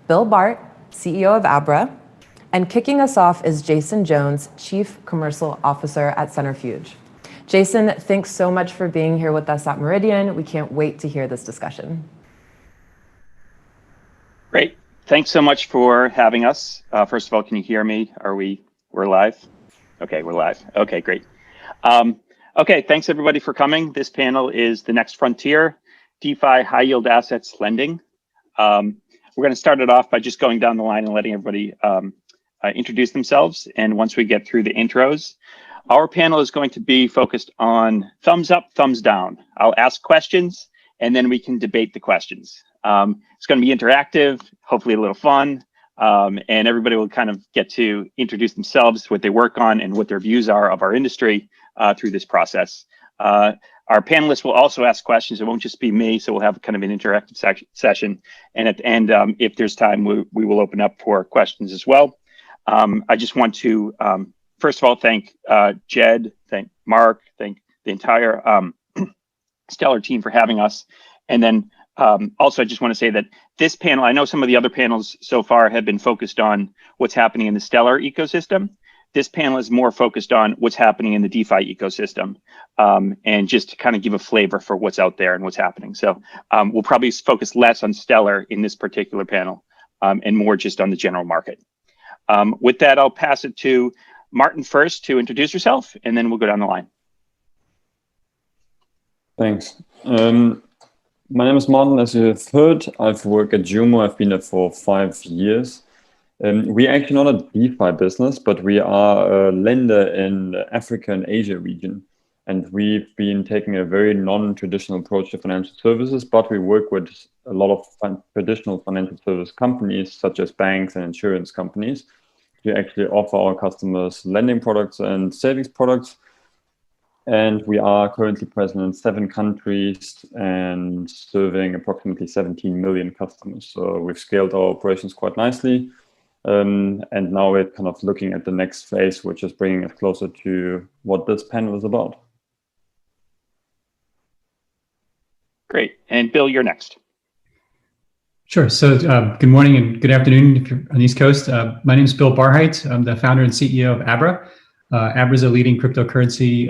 Bill Bart, CEO of Abra, and kicking us off is Jason Jones, Chief Commercial Officer at Centrifuge. Jason, thanks so much for being here with us at Meridian. We can't wait to hear this discussion. Great. Thanks so much for having us. First of all, can you hear me? We're live? Okay, we're live. Okay, great. Okay, thanks everybody for coming. This panel is The Next Frontier, DeFi High Yield Assets Lending. We're going to start it off by just going down the line and letting everybody introduce themselves. And once we get through the intros, our panel is going to be focused on thumbs up, thumbs down. I'll ask questions and then we can debate the questions. It's going to be interactive, hopefully a little fun, and everybody will kind of get to introduce themselves, what they work on, and what their views are of our industry through this process. Our panelists will also ask questions. It won't just be me, so we'll have kind of an interactive session. And at the end, if there's time, we will open up for questions as well. I just want to, first of all, thank Jed, thank Mark, thank the entire Stellar team for having us. And then also, I just want to say that this panel, I know some of the other panels so far have been focused on what's happening in the Stellar ecosystem. This panel is more focused on what's happening in the DeFi ecosystem, and just to kind of give a flavor for what's out there and what's happening. So we'll probably focus less on Stellar in this particular panel, and more just on the general market. With that, I'll pass it to Martin first to introduce yourself, and then we'll go down the line. Thanks. My name is Martin, as you have heard. I've worked at Jumo. I've been there for 5 years. We're actually not a DeFi business, but we are a lender in the Africa and Asia region. And we've been taking a very non-traditional approach to financial services, but we work with a lot of traditional financial service companies, such as banks and insurance companies, to actually offer our customers lending products and savings products. And we are currently present in 7 countries and serving approximately 17 million customers. So we've scaled our operations quite nicely. And now we're kind of looking at the next phase, which is bringing us closer to what this panel is about. Great. And Bill, you're next. Sure. So good morning and good afternoon if you're on the East Coast. My name is Bill Barheit. I'm the founder and CEO of Abra. Abra is a leading cryptocurrency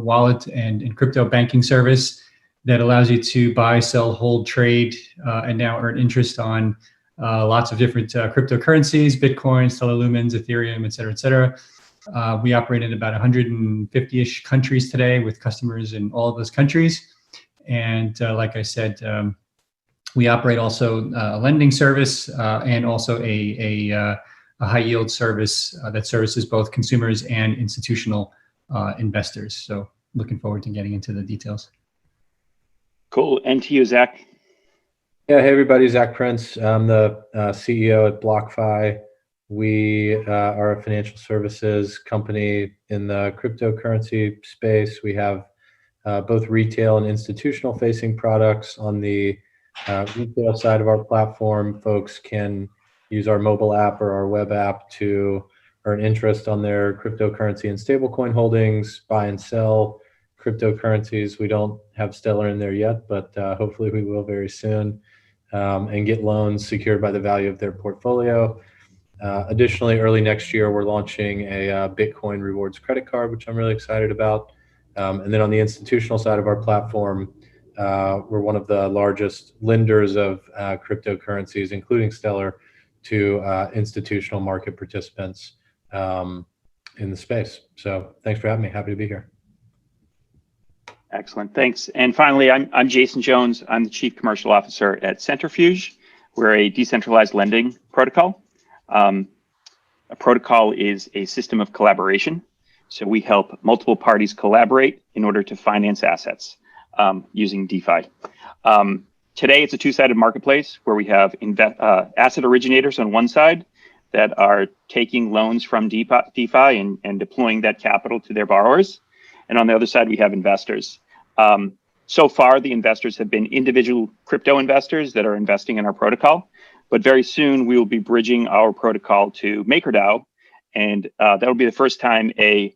wallet and crypto banking service that allows you to buy, sell, hold, trade, and now earn interest on lots of different cryptocurrencies, Bitcoin, Stellar Lumens, Ethereum, et cetera, et cetera. We operate in about 150-ish countries today with customers in all of those countries. And like I said, we operate also a lending service and also a high yield service that services both consumers and institutional investors. So looking forward to getting into the details. Cool. And to you, Zach. Yeah, hey everybody, Zach Prince. I'm the CEO at BlockFi. We are a financial services company in the cryptocurrency space. We have both retail and institutional facing products. On the retail side of our platform, folks can use our mobile app or our web app to earn interest on their cryptocurrency and stablecoin holdings, buy and sell cryptocurrencies. We don't have Stellar in there yet, but hopefully we will very soon, and get loans secured by the value of their portfolio. Additionally, early next year, we're launching a Bitcoin rewards credit card, which I'm really excited about. And then on the institutional side of our platform, we're one of the largest lenders of cryptocurrencies, including Stellar, to institutional market participants in the space. So thanks for having me. Happy to be here. Excellent, thanks. And finally, I'm Jason Jones. I'm the Chief Commercial Officer at Centrifuge. We're a decentralized lending protocol. A protocol is a system of collaboration. So we help multiple parties collaborate in order to finance assets using DeFi. Today, it's a two-sided marketplace where we have asset originators on one side that are taking loans from DeFi and deploying that capital to their borrowers. And on the other side, we have investors. So far, the investors have been individual crypto investors that are investing in our protocol. But very soon, we will be bridging our protocol to MakerDAO. And that'll be the first time a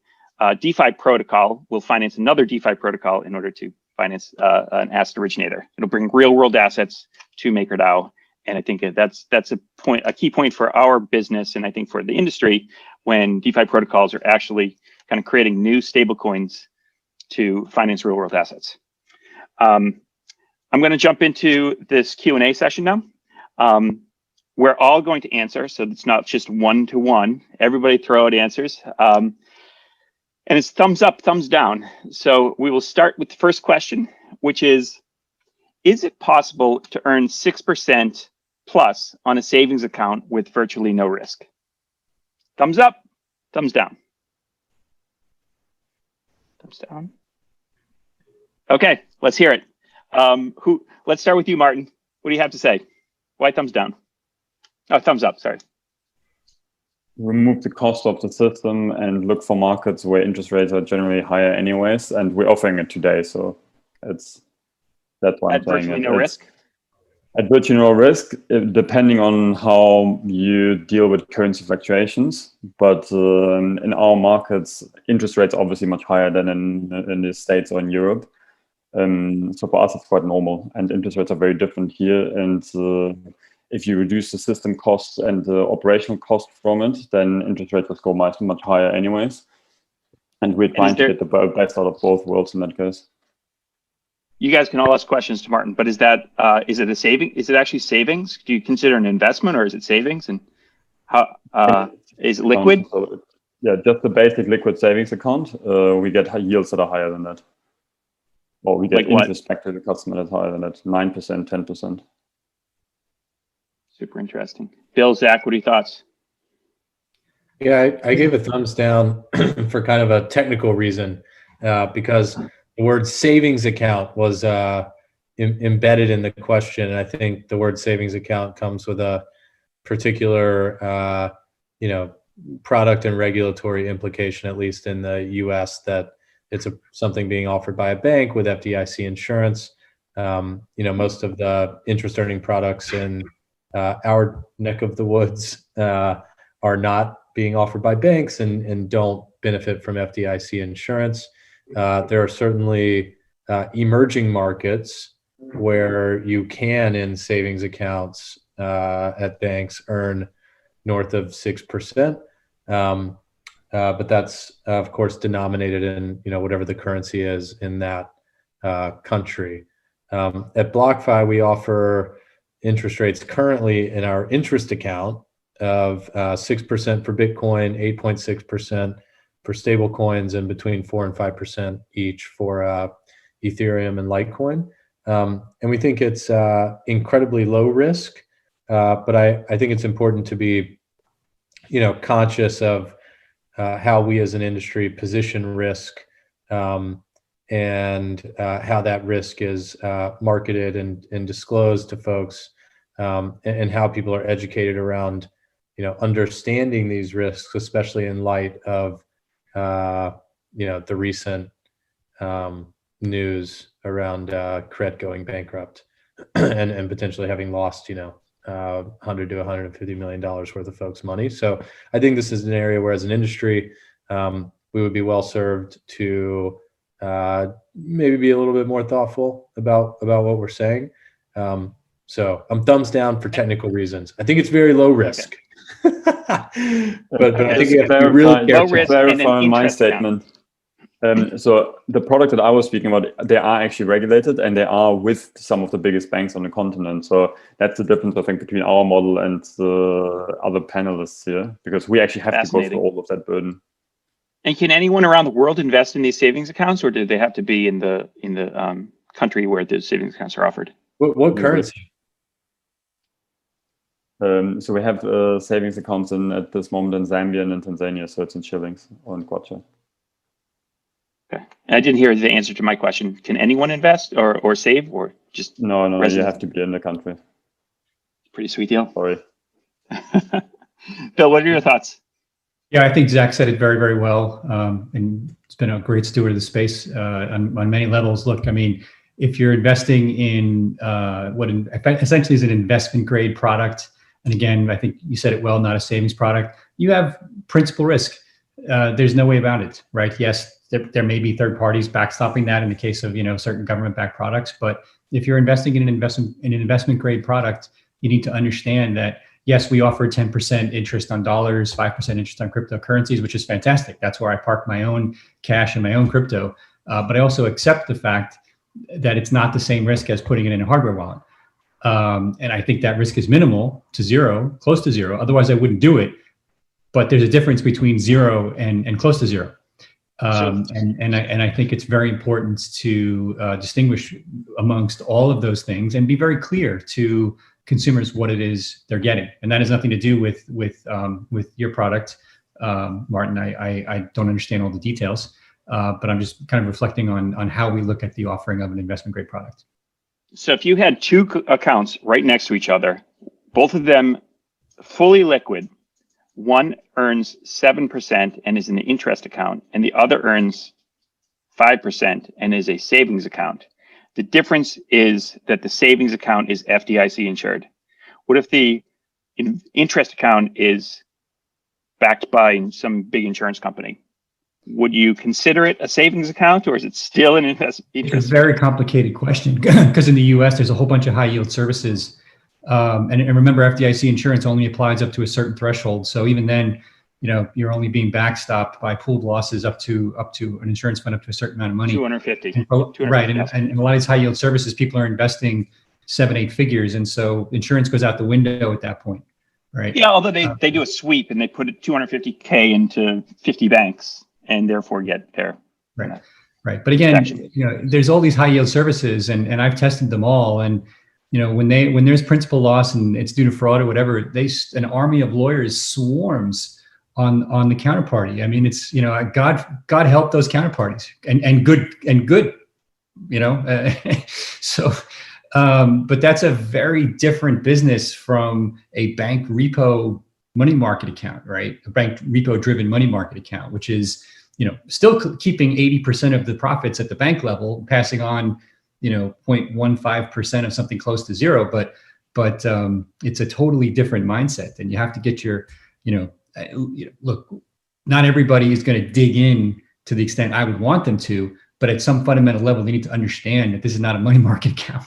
DeFi protocol will finance another DeFi protocol in order to finance an asset originator. It'll bring real world assets to MakerDAO. And I think that's a key point for our business, and I think for the industry, when DeFi protocols are actually kind of creating new stablecoins to finance real world assets. I'm going to jump into this Q&A session now. We're all going to answer, so it's not just one-to-one. Everybody throw out answers. And it's thumbs up, thumbs down. So we will start with the first question, which is it possible to earn 6% plus on a savings account with virtually no risk? Thumbs up, thumbs down. Thumbs down. Okay, let's hear it. Let's start with you, Martin. What do you have to say? Why thumbs down? Oh, thumbs up, sorry. Remove the cost of the system and look for markets where interest rates are generally higher anyways, and we're offering it today, so that's why I'm saying virtually no risk? At virtually no risk, depending on how you deal with currency fluctuations. But in our markets, interest rates are obviously much higher than in the States or in Europe. So for us, it's quite normal, and interest rates are very different here. And if you reduce the system costs and the operational cost from it, then interest rates will go much higher anyways. And we're trying to get the best out of both worlds in that case. You guys can all ask questions to Martin, but is it a saving? Is it actually savings? Do you consider an investment, or is it savings? And how is it liquid? Yeah, just the basic liquid savings account. We get yields that are higher than that. Or we get interest back to the customer that's higher than that, 9%, 10%. Super interesting. Bill, Zach, what are your thoughts? Yeah, I gave a thumbs down for kind of a technical reason, because the word savings account was embedded in the question. And I think the word savings account comes with a particular, product and regulatory implication, at least in the US, that it's something being offered by a bank with FDIC insurance. Most of the interest earning products in our neck of the woods are not being offered by banks and don't benefit from FDIC insurance. There are certainly emerging markets where you can, in savings accounts at banks, earn north of 6%. But that's, of course, denominated in whatever the currency is in that country. At BlockFi, we offer interest rates currently in our interest account of 6% for Bitcoin, 8.6% for stable coins, and between 4 and 5% each for Ethereum and Litecoin. And we think it's incredibly low risk, but I think it's important to be conscious of how we as an industry position risk, and how that risk is marketed and disclosed to folks, and how people are educated around understanding these risks, especially in light of the recent news around Cred going bankrupt and potentially having lost $100 to $150 million worth of folks' money. So I think this is an area where, as an industry, we would be well served to maybe be a little bit more thoughtful about what we're saying. So I'm thumbs down for technical reasons. I think it's very low risk. but I think you have to be really careful. To clarify my statement. So the product that I was speaking about, they are actually regulated, and they are with some of the biggest banks on the continent. So that's the difference, I think, between our model and the other panelists here, because we actually have to go through all of that burden. And can anyone around the world invest in these savings accounts, or do they have to be in the country where the savings accounts are offered? What currency? So we have savings accounts at this moment in Zambia and in Tanzania, so it's in shillings or in kwacha. Okay. And I didn't hear the answer to my question. Can anyone invest or save, or just No, residents? you have to be in the country. Pretty sweet deal. Sorry. Bill, what are your thoughts? Yeah, I think Zach said it very, very well. And it's been a great steward of the space on many levels. Look, I mean, if you're investing in what essentially is an investment grade product, and again, I think you said it well, not a savings product, you have principal risk. There's no way about it, right? Yes, there may be third parties backstopping that in the case of certain government-backed products. But if you're investing in an investment grade product, you need to understand that yes, we offer 10% interest on dollars, 5% interest on cryptocurrencies, which is fantastic. That's where I park my own cash and my own crypto. But I also accept the fact that it's not the same risk as putting it in a hardware wallet. And I think that risk is minimal to zero, close to zero. Otherwise, I wouldn't do it. But there's a difference between zero and close to zero. And I think it's very important to distinguish amongst all of those things and be very clear to consumers what it is they're getting, and that has nothing to do with your product, Martin. I don't understand all the details, but I'm just kind of reflecting on how we look at the offering of an investment grade product. So if you had two accounts right next to each other, both of them fully liquid, one earns 7% and is an interest account, and the other earns 5% and is a savings account. The difference is that the savings account is FDIC insured. What if the interest account is backed by some big insurance company? Would you consider it a savings account, or is it still an interest? It's a very complicated question because in the U.S. there's a whole bunch of high yield services, and remember, FDIC insurance only applies up to a certain threshold. So even then, you're only being backstopped by pooled losses up to an insurance fund up to a certain amount of money. 250. Right, and a lot of these high yield services, people are investing 7-8 figures, and so insurance goes out the window at that point, right? Yeah, although they do a sweep and they put 250K into 50 banks and therefore get there. Right. Right. But again, there's all these high yield services, and I've tested them all. And, when there's principal loss and it's due to fraud or whatever, an army of lawyers swarms on the counterparty. I mean, it's, God help those counterparties and good, so, but that's a very different business from a bank repo money market account, right? A bank repo driven money market account, which is, still keeping 80% of the profits at the bank level, passing on, 0.15% of something close to zero, but it's a totally different mindset. And you have to get your, look, not everybody is going to dig in to the extent I would want them to, but at some fundamental level, they need to understand that this is not a money market account.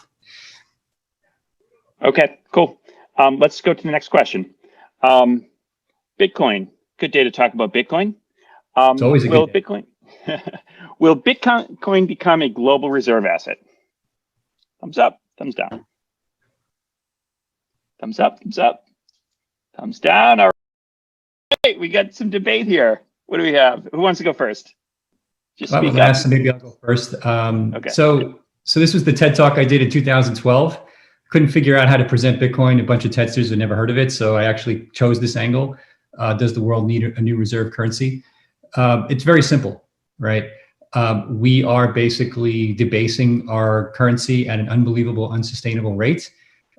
Okay, cool. Let's go to the next question. Bitcoin, good day to talk about Bitcoin. It's always a good day. Will Bitcoin become a global reserve asset? Thumbs up, thumbs down. Thumbs up, thumbs up. Thumbs down. All right, we got some debate here. What do we have? Who wants to go first? Just speak up. Maybe I'll go first. Okay. So this was the TED Talk I did in 2012. Couldn't figure out how to present Bitcoin. A bunch of TEDsters had never heard of it, so I actually chose this angle. Does the world need a new reserve currency? It's very simple, right? We are basically debasing our currency at an unbelievable, unsustainable rate.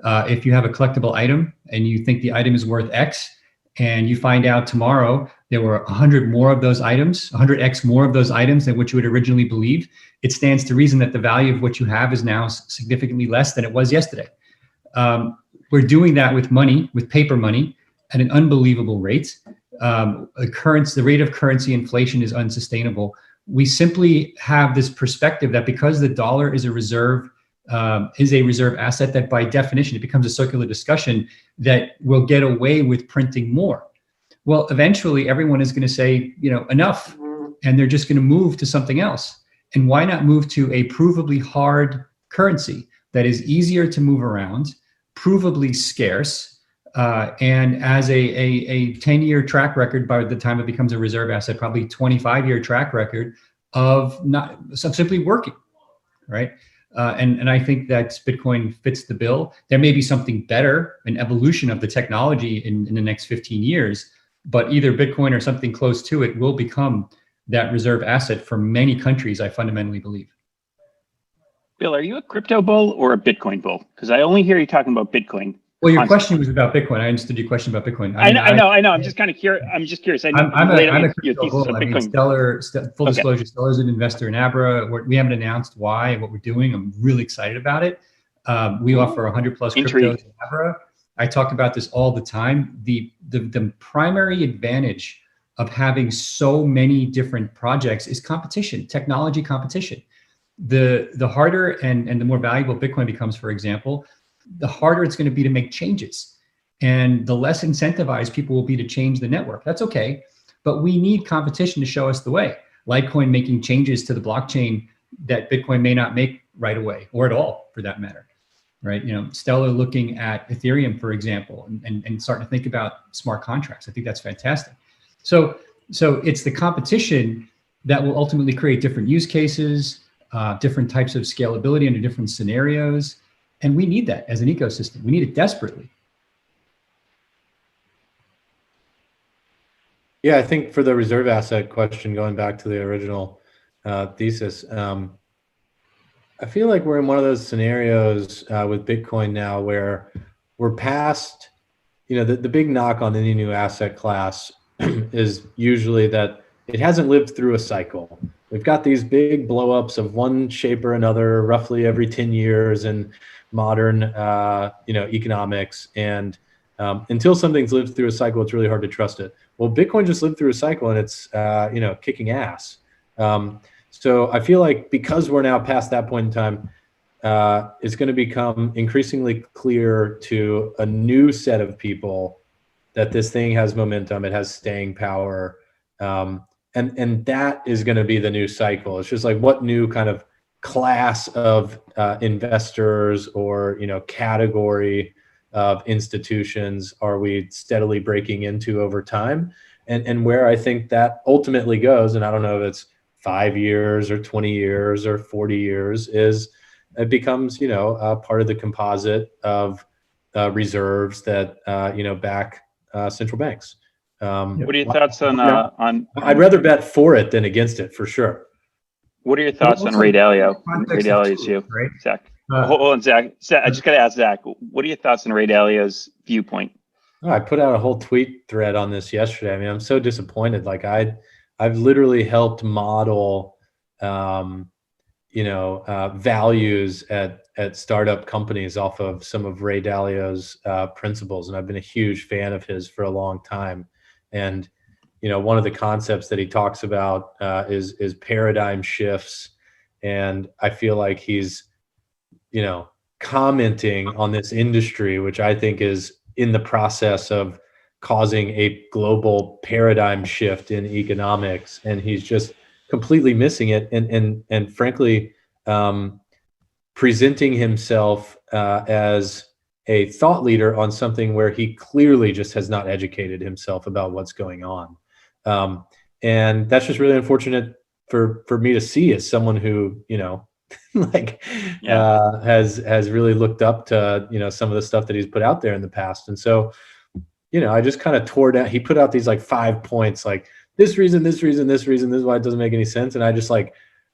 If you have a collectible item and you think the item is worth X, and you find out tomorrow there were 100 more of those items, 100X more of those items than what you would originally believe, it stands to reason that the value of what you have is now significantly less than it was yesterday. We're doing that with money, with paper money, at an unbelievable rate. The rate of currency inflation is unsustainable. We simply have this perspective that because the dollar is a reserve asset, that by definition, it becomes a circular discussion that we'll get away with printing more. Well, eventually everyone is going to say, enough, and they're just going to move to something else. And why not move to a provably hard currency that is easier to move around, provably scarce, and as a 10-year track record by the time it becomes a reserve asset, probably 25-year track record of simply working, right? And I think that Bitcoin fits the bill. There may be something better, an evolution of the technology in the next 15 years, but either Bitcoin or something close to it will become that reserve asset for many countries, I fundamentally believe. Bill, are you a crypto bull or a Bitcoin bull? Because I only hear you talking about Bitcoin. Well, your question was about Bitcoin. I understood your question about Bitcoin. I know. I'm just kind of curious. I'm just curious. I'm a crypto bull. I mean, full disclosure, Stellar's an investor in Abra. We haven't announced why and what we're doing. I'm really excited about it. We offer 100 plus cryptos in Abra. I talk about this all the time. The primary advantage of having so many different projects is competition, technology competition. The harder and the more valuable Bitcoin becomes, for example, the harder it's going to be to make changes, and the less incentivized people will be to change the network. That's okay, but we need competition to show us the way. Litecoin making changes to the blockchain that Bitcoin may not make right away, or at all for that matter, right? Stellar looking at Ethereum, for example, and starting to think about smart contracts. I think that's fantastic. So it's the competition that will ultimately create different use cases, different types of scalability under different scenarios. And we need that as an ecosystem. We need it desperately. Yeah, I think for the reserve asset question, going back to the original thesis, I feel like we're in one of those scenarios with Bitcoin now where we're past, the big knock on any new asset class is usually that it hasn't lived through a cycle. We've got these big blowups of one shape or another roughly every 10 years in modern, economics. And until something's lived through a cycle, it's really hard to trust it. Well, Bitcoin just lived through a cycle and it's, kicking ass. So I feel like because we're now past that point in time, it's going to become increasingly clear to a new set of people that this thing has momentum, it has staying power. And that is going to be the new cycle. It's just like what new kind of class of investors or, category of institutions are we steadily breaking into over time? And where I think that ultimately goes, and I don't know if it's 5 years or 20 years or 40 years, is it becomes, part of the composite of reserves that, back central banks. What are your thoughts on I'd rather bet for it than against it, for sure. What are your thoughts on Ray Dalio? Ray Dalio's view, right? Zach. Hold on, Zach. I just got to ask Zach. What are your thoughts on Ray Dalio's viewpoint? Oh, I put out a whole tweet thread on this yesterday. I mean, I'm so disappointed. Like I've literally helped model, values at startup companies off of some of Ray Dalio's principles, and I've been a huge fan of his for a long time. And one of the concepts that he talks about is paradigm shifts, and I feel like he's commenting on this industry, which I think is in the process of causing a global paradigm shift in economics, and he's just completely missing it, and frankly presenting himself as a thought leader on something where he clearly just has not educated himself about what's going on. And that's just really unfortunate for me to see as someone who, has really looked up to, some of the stuff that he's put out there in the past. And so, I just kind of tore down, he put out these like 5 points, like this reason, this reason, this reason, this is why it doesn't make any sense. And I just like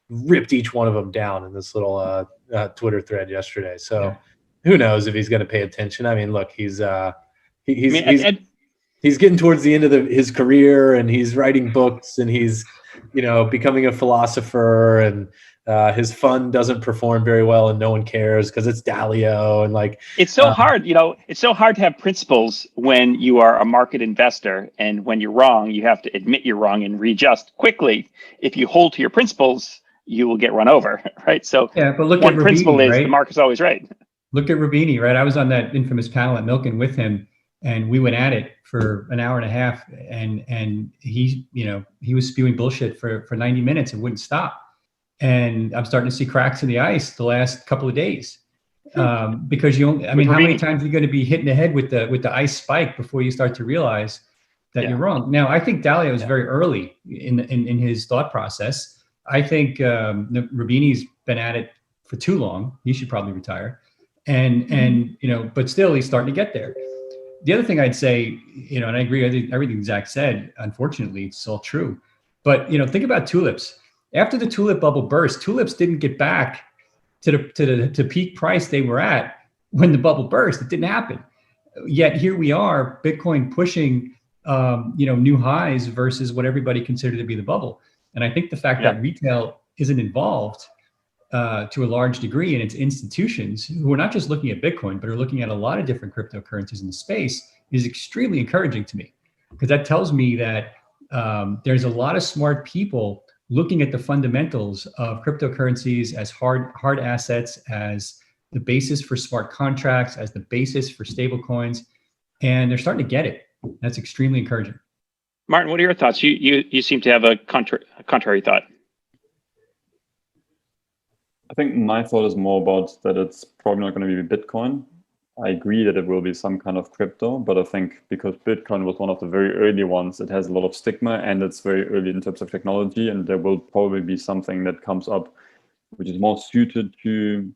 ripped each one of them down in this little Twitter thread yesterday. So who knows if he's going to pay attention. I mean, look, he's getting towards the end of his career, and he's writing books, and he's, becoming a philosopher, and his fund doesn't perform very well, and no one cares because it's Dalio, and like it's so hard. It's so hard to have principles when you are a market investor, and when you're wrong, you have to admit you're wrong and readjust quickly. If you hold to your principles, you will get run over, right? So yeah, but look one at principle Rubini, is right? the market's always right. Look at Rubini, right? I was on that infamous panel at Milken with him, and we went at it for an hour and a half, and he was spewing bullshit for 90 minutes and wouldn't stop. And I'm starting to see cracks in the ice the last couple of days, because how many times are you going to be hitting the head with the ice spike before you start to realize that you're wrong? Now, I think Dalio is very early in his thought process. I think Rubini's been at it for too long. He should probably retire. And but still, he's starting to get there. The other thing I'd say, and I agree with everything Zach said. Unfortunately, it's all true. But think about tulips. After the tulip bubble burst, tulips didn't get back to the peak price they were at when the bubble burst. It didn't happen. Yet here we are, Bitcoin pushing new highs versus what everybody considered to be the bubble. And I think the fact that retail isn't involved to a large degree, and it's institutions who are not just looking at Bitcoin, but are looking at a lot of different cryptocurrencies in the space, is extremely encouraging to me, because that tells me that there's a lot of smart people looking at the fundamentals of cryptocurrencies as hard assets, as the basis for smart contracts, as the basis for stable coins, and they're starting to get it. That's extremely encouraging. Martin, what are your thoughts? You seem to have a contrary thought. I think my thought is more about that it's probably not going to be Bitcoin. I agree that it will be some kind of crypto, but I think because Bitcoin was one of the very early ones, it has a lot of stigma, and it's very early in terms of technology, and there will probably be something that comes up which is more suited to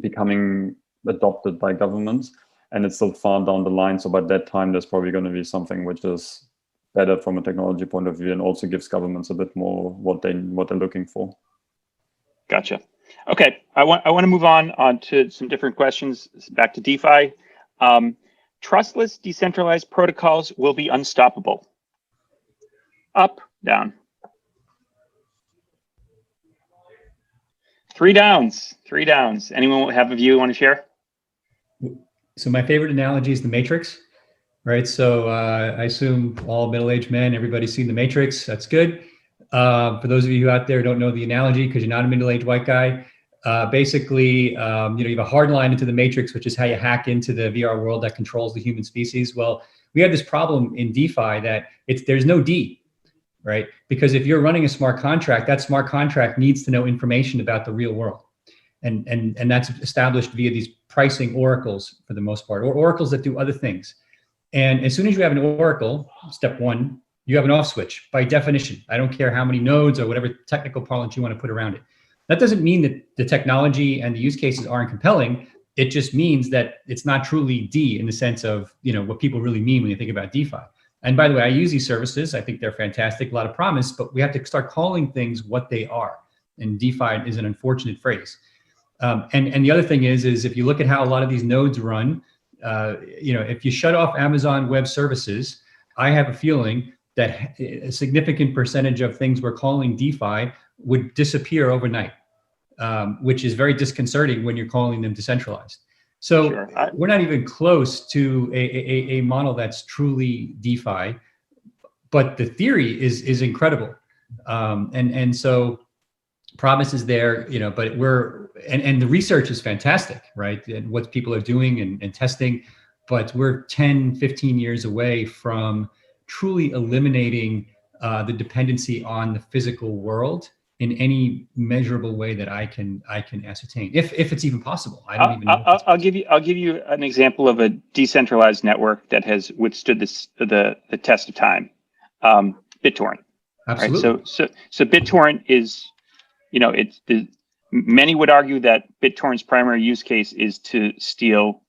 becoming adopted by governments, and it's still far down the line. So by that time, there's probably going to be something which is better from a technology point of view and also gives governments a bit more what they're looking for. Gotcha. Okay, I want to move on to some different questions. Back to DeFi. Trustless decentralized protocols will be unstoppable. Up, down. 3 downs. 3 downs. Anyone have a view you want to share? So my favorite analogy is the Matrix, right? So I assume all middle-aged men, everybody's seen the Matrix. That's good. For those of you out there who don't know the analogy, because you're not a middle-aged white guy, basically, you have a hard line into the Matrix, which is how you hack into the VR world that controls the human species. Well, we have this problem in DeFi that there's no D, right? Because if you're running a smart contract, that smart contract needs to know information about the real world. And that's established via these pricing oracles for the most part, or oracles that do other things. And as soon as you have an oracle, step one, you have an off switch by definition. I don't care how many nodes or whatever technical parlance you want to put around it. That doesn't mean that the technology and the use cases aren't compelling. It just means that it's not truly D in the sense of, what people really mean when you think about DeFi. And by the way, I use these services. I think they're fantastic, a lot of promise, but we have to start calling things what they are. And DeFi is an unfortunate phrase. And the other thing is if you look at how a lot of these nodes run, if you shut off Amazon Web Services, I have a feeling that a significant percentage of things we're calling DeFi would disappear overnight, which is very disconcerting when you're calling them decentralized. So sure. We're not even close to a model that's truly DeFi, but the theory is incredible. And so promise is there, but and the research is fantastic, right? And what people are doing and testing, but we're 10, 15 years away from truly eliminating the dependency on the physical world in any measurable way that I can ascertain, if it's even possible. I don't even know. I'll give you an example of a decentralized network that has withstood the test of time. BitTorrent. Absolutely. Right? So BitTorrent is, many would argue that BitTorrent's primary use case is to steal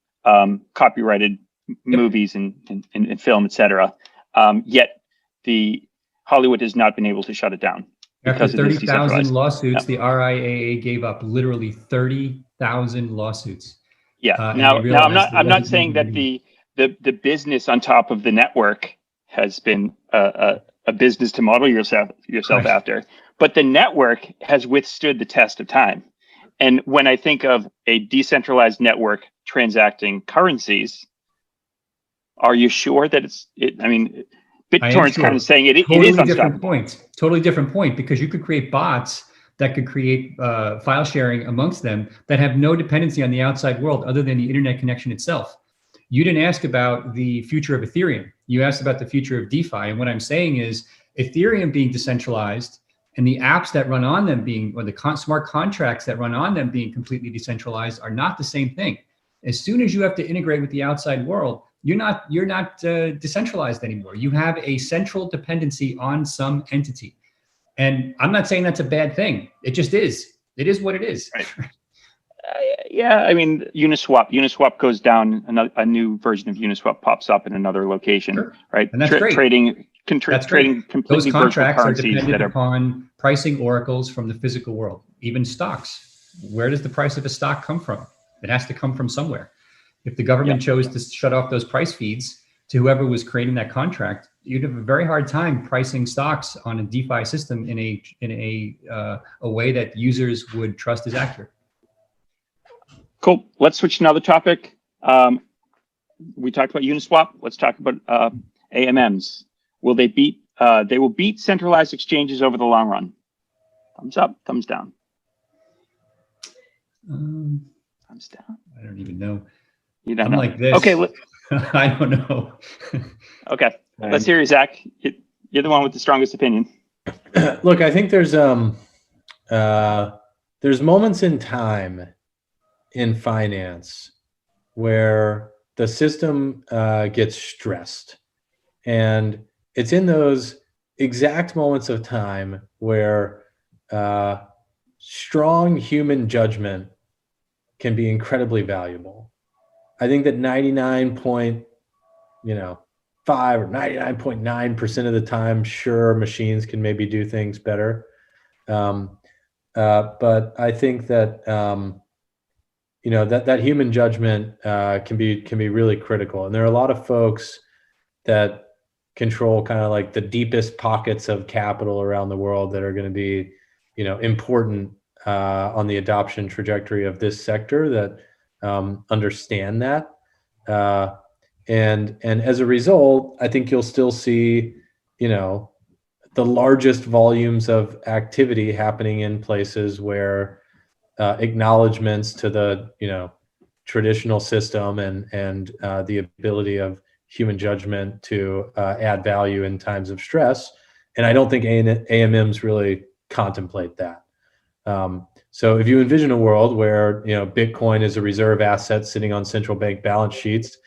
copyrighted movies and film, etc. Yet the Hollywood has not been able to shut it down. After 30,000 lawsuits, the RIAA gave up literally 30,000 lawsuits. Yeah. Now I'm not saying that the business on top of the network has been a business to model yourself right. after, but the network has withstood the test of time. And when I think of a decentralized network transacting currencies, are you sure that BitTorrent's kind of saying it is unstoppable. Totally different point, because you could create bots that could create file sharing amongst them that have no dependency on the outside world other than the internet connection itself. You didn't ask about the future of Ethereum. You asked about the future of DeFi. And what I'm saying is Ethereum being decentralized and the apps that run on them or the smart contracts that run on them being completely decentralized are not the same thing. As soon as you have to integrate with the outside world, you're not decentralized anymore. You have a central dependency on some entity. And I'm not saying that's a bad thing. It just is. It is what it is. Right. Yeah, Uniswap goes down, a new version of Uniswap pops up in another location, sure. Right? And that's great. Trading completely those contracts virtual are dependent upon pricing oracles from the physical world, even stocks. Where does the price of a stock come from? It has to come from somewhere. If the government chose to shut off those price feeds to whoever was creating that contract, you'd have a very hard time pricing stocks on a DeFi system in a way that users would trust is accurate. Cool. Let's switch to another topic. We talked about Uniswap. Let's talk about AMMs. Will they beat? They will beat centralized exchanges over the long run. Thumbs up. Thumbs down. Thumbs down. I don't even know. You don't I'm know. like this. Okay. I don't know. Okay. Let's hear you, Zach. You're the one with the strongest opinion. Look, I think there's moments in time in finance where the system gets stressed, and it's in those exact moments of time where strong human judgment can be incredibly valuable. I think that 99.5 or 99.9% of the time, sure, machines can maybe do things better. But I think that that human judgment can be really critical. And there are a lot of folks that control kind of like the deepest pockets of capital around the world that are going to be, important on the adoption trajectory of this sector that understand that. And as a result, I think you'll still see, the largest volumes of activity happening in places where acknowledgments to the, traditional system and the ability of human judgment to add value in times of stress. And I don't think AMMs really contemplate that. So if you envision a world where, Bitcoin is a reserve asset sitting on central bank balance sheets,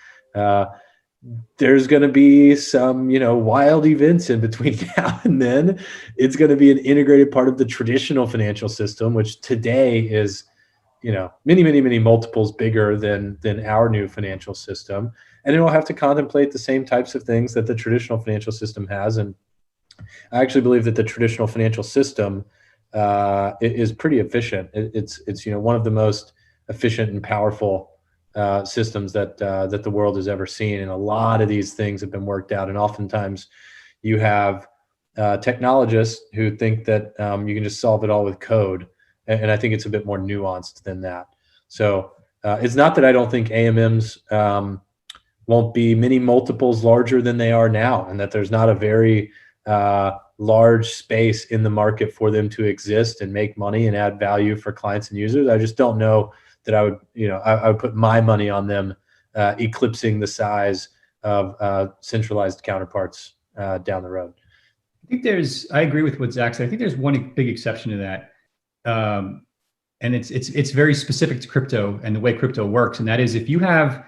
there's going to be some, wild events in between now and then. It's going to be an integrated part of the traditional financial system, which today is, many, many, many multiples bigger than our new financial system. And it will have to contemplate the same types of things that the traditional financial system has. And I actually believe that the traditional financial system is pretty efficient. It's one of the most efficient and powerful systems that the world has ever seen. And a lot of these things have been worked out. And oftentimes you have technologists who think that you can just solve it all with code. And I think it's a bit more nuanced than that. So it's not that I don't think AMMs won't be many multiples larger than they are now, and that there's not a very large space in the market for them to exist and make money and add value for clients and users. I just don't know that I would, I would put my money on them eclipsing the size of centralized counterparts down the road. I agree with what Zach said. I think there's one big exception to that. And it's very specific to crypto and the way crypto works. And that is, if you have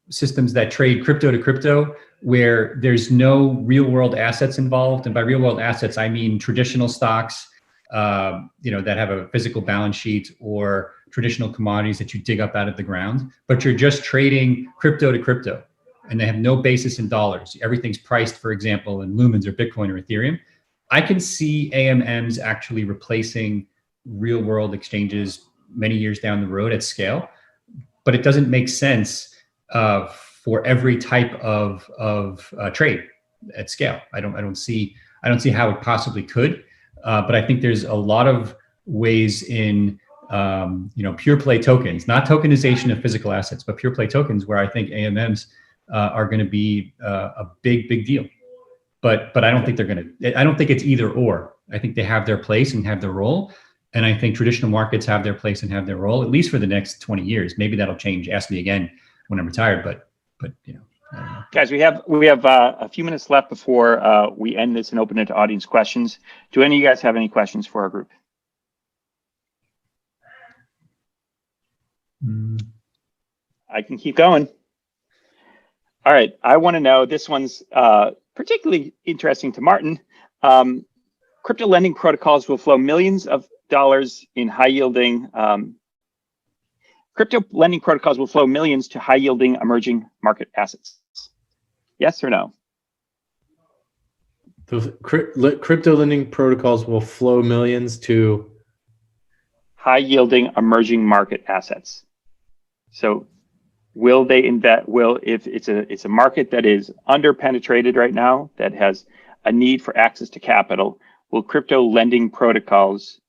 systems that trade crypto to crypto, where there's no real world assets involved. And by real world assets, I mean traditional stocks, that have a physical balance sheet, or traditional commodities that you dig up out of the ground, but you're just trading crypto to crypto and they have no basis in dollars. Everything's priced, for example, in Lumens or Bitcoin or Ethereum. I can see AMMs actually replacing real world exchanges many years down the road at scale, but it doesn't make sense for every type of trade at scale. I don't see how it possibly could, but I think there's a lot of ways in pure play tokens, not tokenization of physical assets, but pure play tokens, where I think AMMs are going to be a big deal. But I don't think I don't think it's either or. I think they have their place and have their role. And I think traditional markets have their place and have their role, at least for the next 20 years. Maybe that'll change. Ask me again when I'm retired, but I don't know. Guys, we have a few minutes left before we end this and open it to audience questions. Do any of you guys have any questions for our group? I can keep going. All right, I want to know, this one's particularly interesting to Martin. Crypto lending protocols will flow millions of dollars in high-yielding crypto lending protocols will flow millions to high-yielding emerging market assets. Yes or no? Those crypto lending protocols will flow millions to high-yielding emerging market assets. So will they invest? If it's a market that is under-penetrated right now, that has a need for access to capital, will crypto lending protocols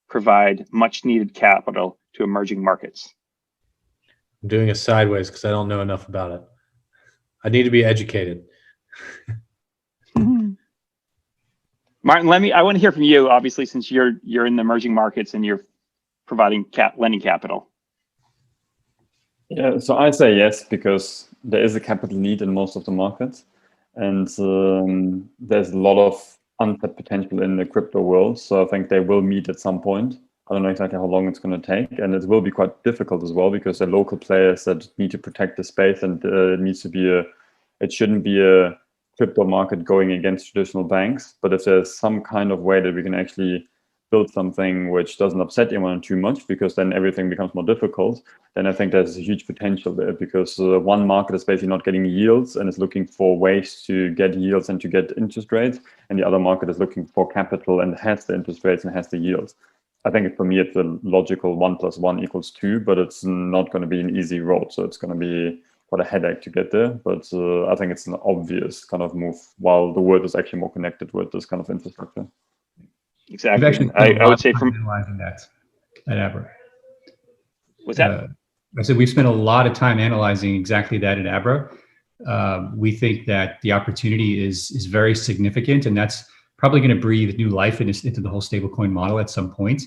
provide much needed capital to emerging markets? I'm doing it sideways because I don't know enough about it. I need to be educated. Martin, I want to hear from you, obviously, since you're in the emerging markets and you're providing lending capital. Yeah, so I say yes, because there is a capital need in most of the markets, and there's a lot of untapped potential in the crypto world. So I think they will meet at some point. I don't know exactly how long it's going to take, and it will be quite difficult as well, because there are local players that need to protect the space, and it shouldn't be a crypto market going against traditional banks. But if there's some kind of way that we can actually build something which doesn't upset anyone too much, because then everything becomes more difficult, then I think there's a huge potential there, because one market is basically not getting yields and is looking for ways to get yields and to get interest rates, and the other market is looking for capital and has the interest rates and has the yields. I think for me, it's a logical 1 + 1 = 2, but it's not going to be an easy road. So it's going to be quite a headache to get there. But I think it's an obvious kind of move, while the world is actually more connected with this kind of infrastructure. Exactly. I would say from analyzing that at Abra. What's that? I said we've spent a lot of time analyzing exactly that at Abra. We think that the opportunity is very significant, and that's probably going to breathe new life into the whole stablecoin model at some point.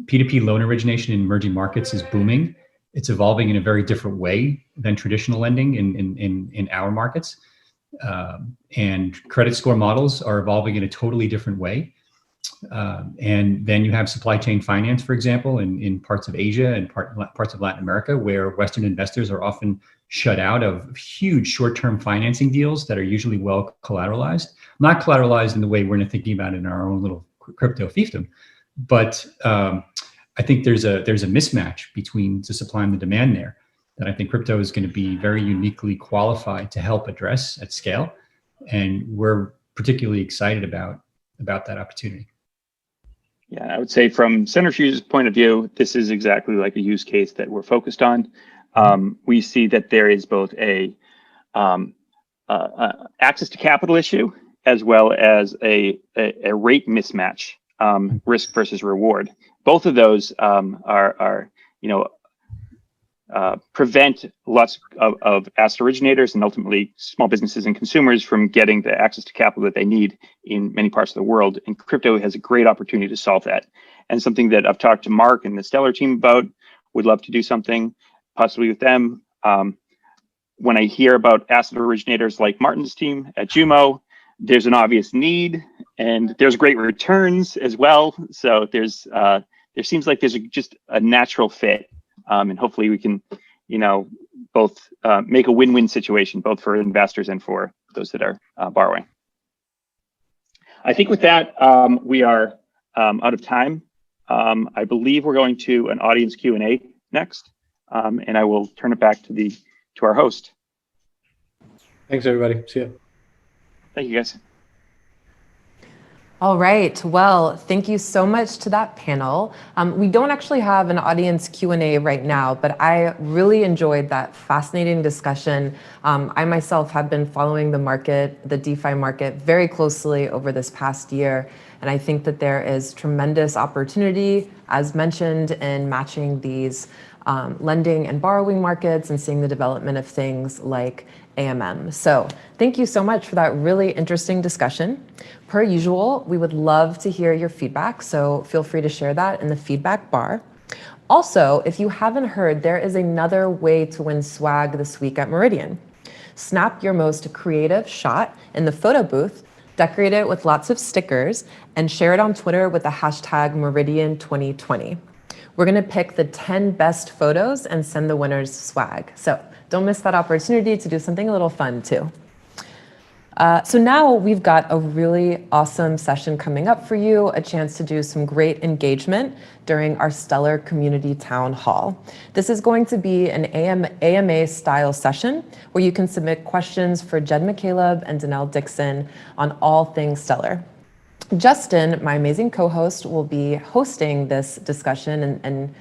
P2P loan origination in emerging markets is booming. It's evolving in a very different way than traditional lending in our markets. And credit score models are evolving in a totally different way. And then you have supply chain finance, for example, in parts of Asia and parts of Latin America, where Western investors are often shut out of huge short-term financing deals that are usually well collateralized. Not collateralized in the way we're thinking about it in our own little crypto fiefdom, but I think there's a mismatch between the supply and the demand there that I think crypto is going to be very uniquely qualified to help address at scale, and we're particularly excited about that opportunity. Yeah, I would say from Centrifuge's point of view, this is exactly like a use case that we're focused on. We see that there is both a access to capital issue as well as a rate mismatch, risk versus reward. Both of those prevent lots of asset originators and ultimately small businesses and consumers from getting the access to capital that they need in many parts of the world. And crypto has a great opportunity to solve that. And something that I've talked to Mark and the Stellar team about, would love to do something possibly with them. When I hear about asset originators like Martin's team at Jumo, there's an obvious need and there's great returns as well. So there seems like there's just a natural fit. And hopefully we can, both make a win-win situation, both for investors and for those that are borrowing. I think with that, we are out of time. I believe we're going to an audience Q&A next, and I will turn it back to our host. Thanks, everybody. See you. Thank you, guys. All right, well, thank you so much to that panel. We don't actually have an audience Q&A right now, but I really enjoyed that fascinating discussion. I myself have been following the market, the DeFi market, very closely over this past year, and I think that there is tremendous opportunity, as mentioned, in matching these lending and borrowing markets and seeing the development of things like AMM. So thank you so much for that really interesting discussion. Per usual, we would love to hear your feedback, so feel free to share that in the feedback bar. Also, if you haven't heard, there is another way to win swag this week at Meridian. Snap your most creative shot in the photo booth, decorate it with lots of stickers, and share it on Twitter with the hashtag Meridian2020. We're gonna pick the 10 best photos and send the winners swag. So don't miss that opportunity to do something a little fun too. So now we've got a really awesome session coming up for you, a chance to do some great engagement during our Stellar Community Town Hall. This is going to be an AMA style session where you can submit questions for Jed McCaleb and Danelle Dixon on all things Stellar. Justin, my amazing co-host, will be hosting this discussion and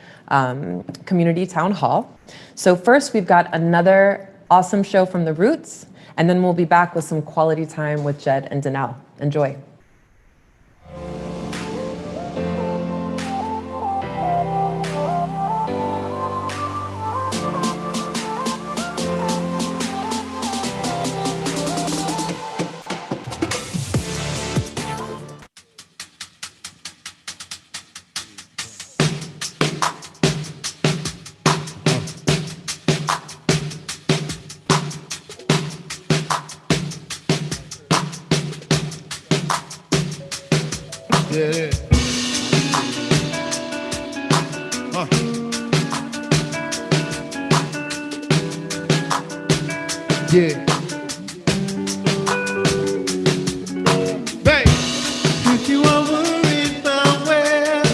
community town hall. So first, we've got another awesome show from the Roots, and then we'll be back with some quality time with Jed and Danelle. Enjoy. Yeah. Yeah. Babe, if you are worried about where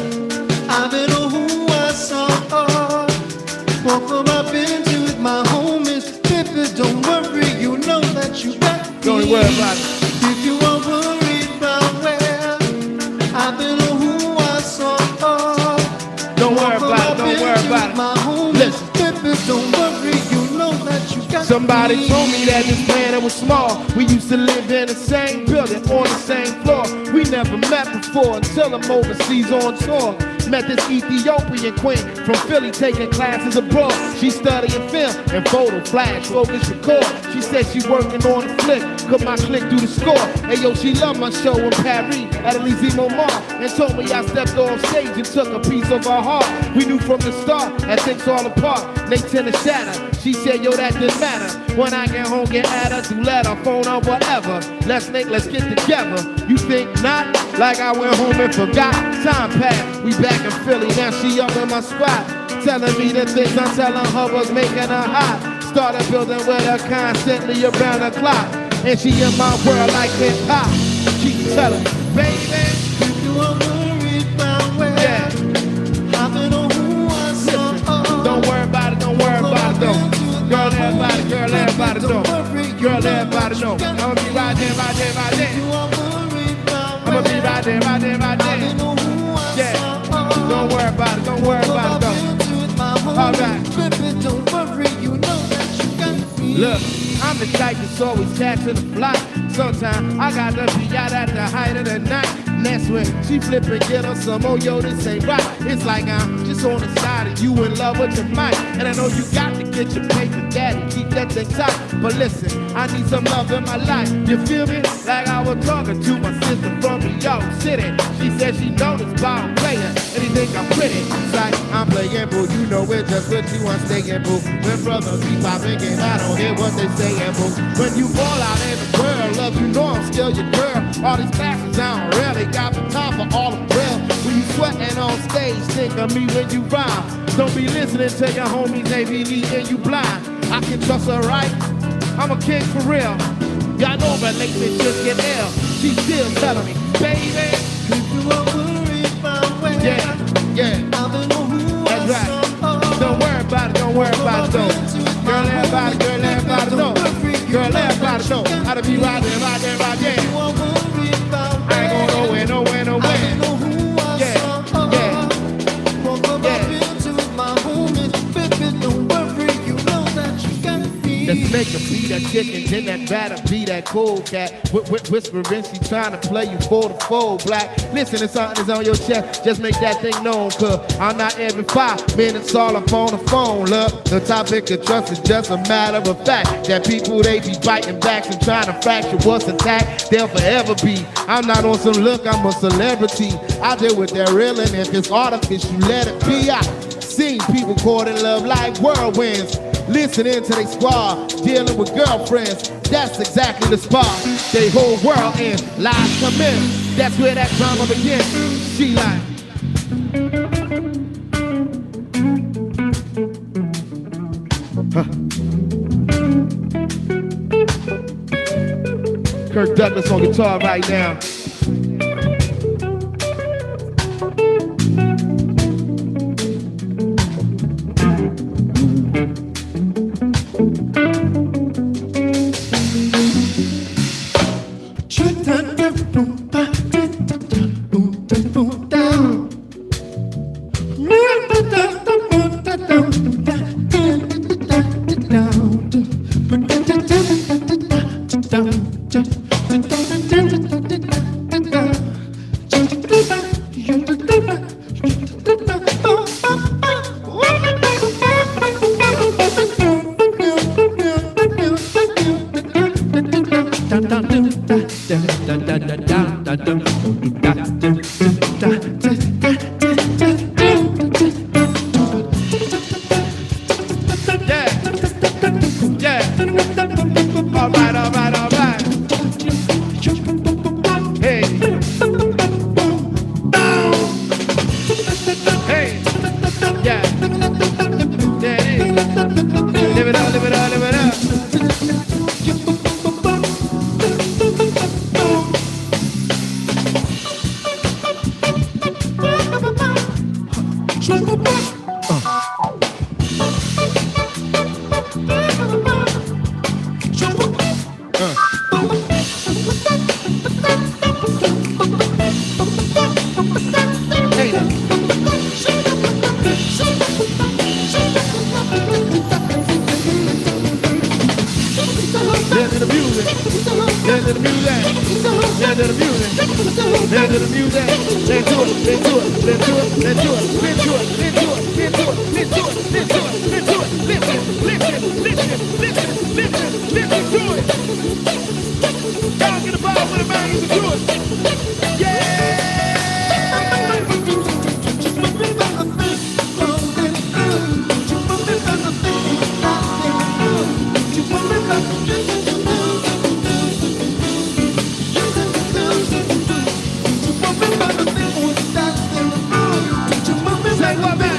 Somebody told me that this planet was small. We used to live in the same building, on the same floor. We never met before until I'm overseas on tour. Met this Ethiopian queen from Philly taking classes abroad. She studying film and photo, flash, focus, record. She said she working on the flick, cut my click through the score. Hey yo, she loved my show in Paris at Elysée Montmartre and told me I stepped off stage and took a piece of her heart. We knew from the start that things all apart. They tend to shatter. She said, yo, that didn't matter. When I get home, get at her, through letter, phone, or whatever. Let's get together. You think not? Like I went home and forgot. Time passed. We back in Philly. Now she up in my spot. Telling me the things I'm telling her was making her hot. Started building with her constantly around the clock. And she in my world like hip hop. Keep telling me, baby, you are worried about where I don't know who I saw. Don't worry about it, don't worry about it, though. Girl, everybody know. Girl, everybody know. I'ma be right there, right there, right there. I'ma be right there, right there, right there. Yeah. Don't worry about it, don't worry about it, though. Alright. Don't worry, you know that you got me. Look, I'm the type that's always catching the fly. Sometimes I got to be out at the height of the night. And that's when she flip and get her some, oh yo, this ain't right. It's like I'm just on the side of you in love with your mind. And I know you got to get your paper, daddy, keep that thing tight. But listen, I need some love in my life. You feel me? Like I was talking to my sister from New York City. She said she noticed by a player and he think I'm pretty. It's like I'm playing boo, you know it just what you want staying boo. When brothers be popping and I don't hear what they saying boo. When you fall out in the world, love, you know I'm still your girl. All these classes I don't really got the time for all the real. When you sweating on stage, think of me when you rhyme. Don't be listening to your homies, they be leading you blind. I can trust her right, I'm a king for real. Y'all know relationships get ill. She still telling me, baby, if you are worried about where yeah, I don't know who that's right. Don't worry about it, don't worry about it, though. Girl, everybody know. Girl, everybody know. How to be right there, right there, right there. I ain't going nowhere, nowhere, nowhere. Let's make her be that chicken, then that batter be that cold cat. Whispering, she trying to play you for the fold black. Listen, if something is on your chest, just make that thing known, cause I'm not every 5 minutes all up on the phone. Look, the topic of trust is just a matter of fact. That people, they be biting backs and trying to fracture what's intact. They'll forever be. I'm not on some look, I'm a celebrity. I deal with that real, and if it's artificial, let it be. I seen people caught in love like whirlwinds. Listening to they squad, dealing with girlfriends. That's exactly the spot. They whole world in, lies come in. That's where that drama begins. She like Kirk Douglas on guitar right now. Listen to the music. Listen to the music. Listen to it. Listen to it. Listen to it. Listen to it. Listen to it. Listen to it. Listen to it. Listen to it. Listen to it. Listen to it. Listen. Listen to it. Y'all get about with a man who can do it. Say what, man?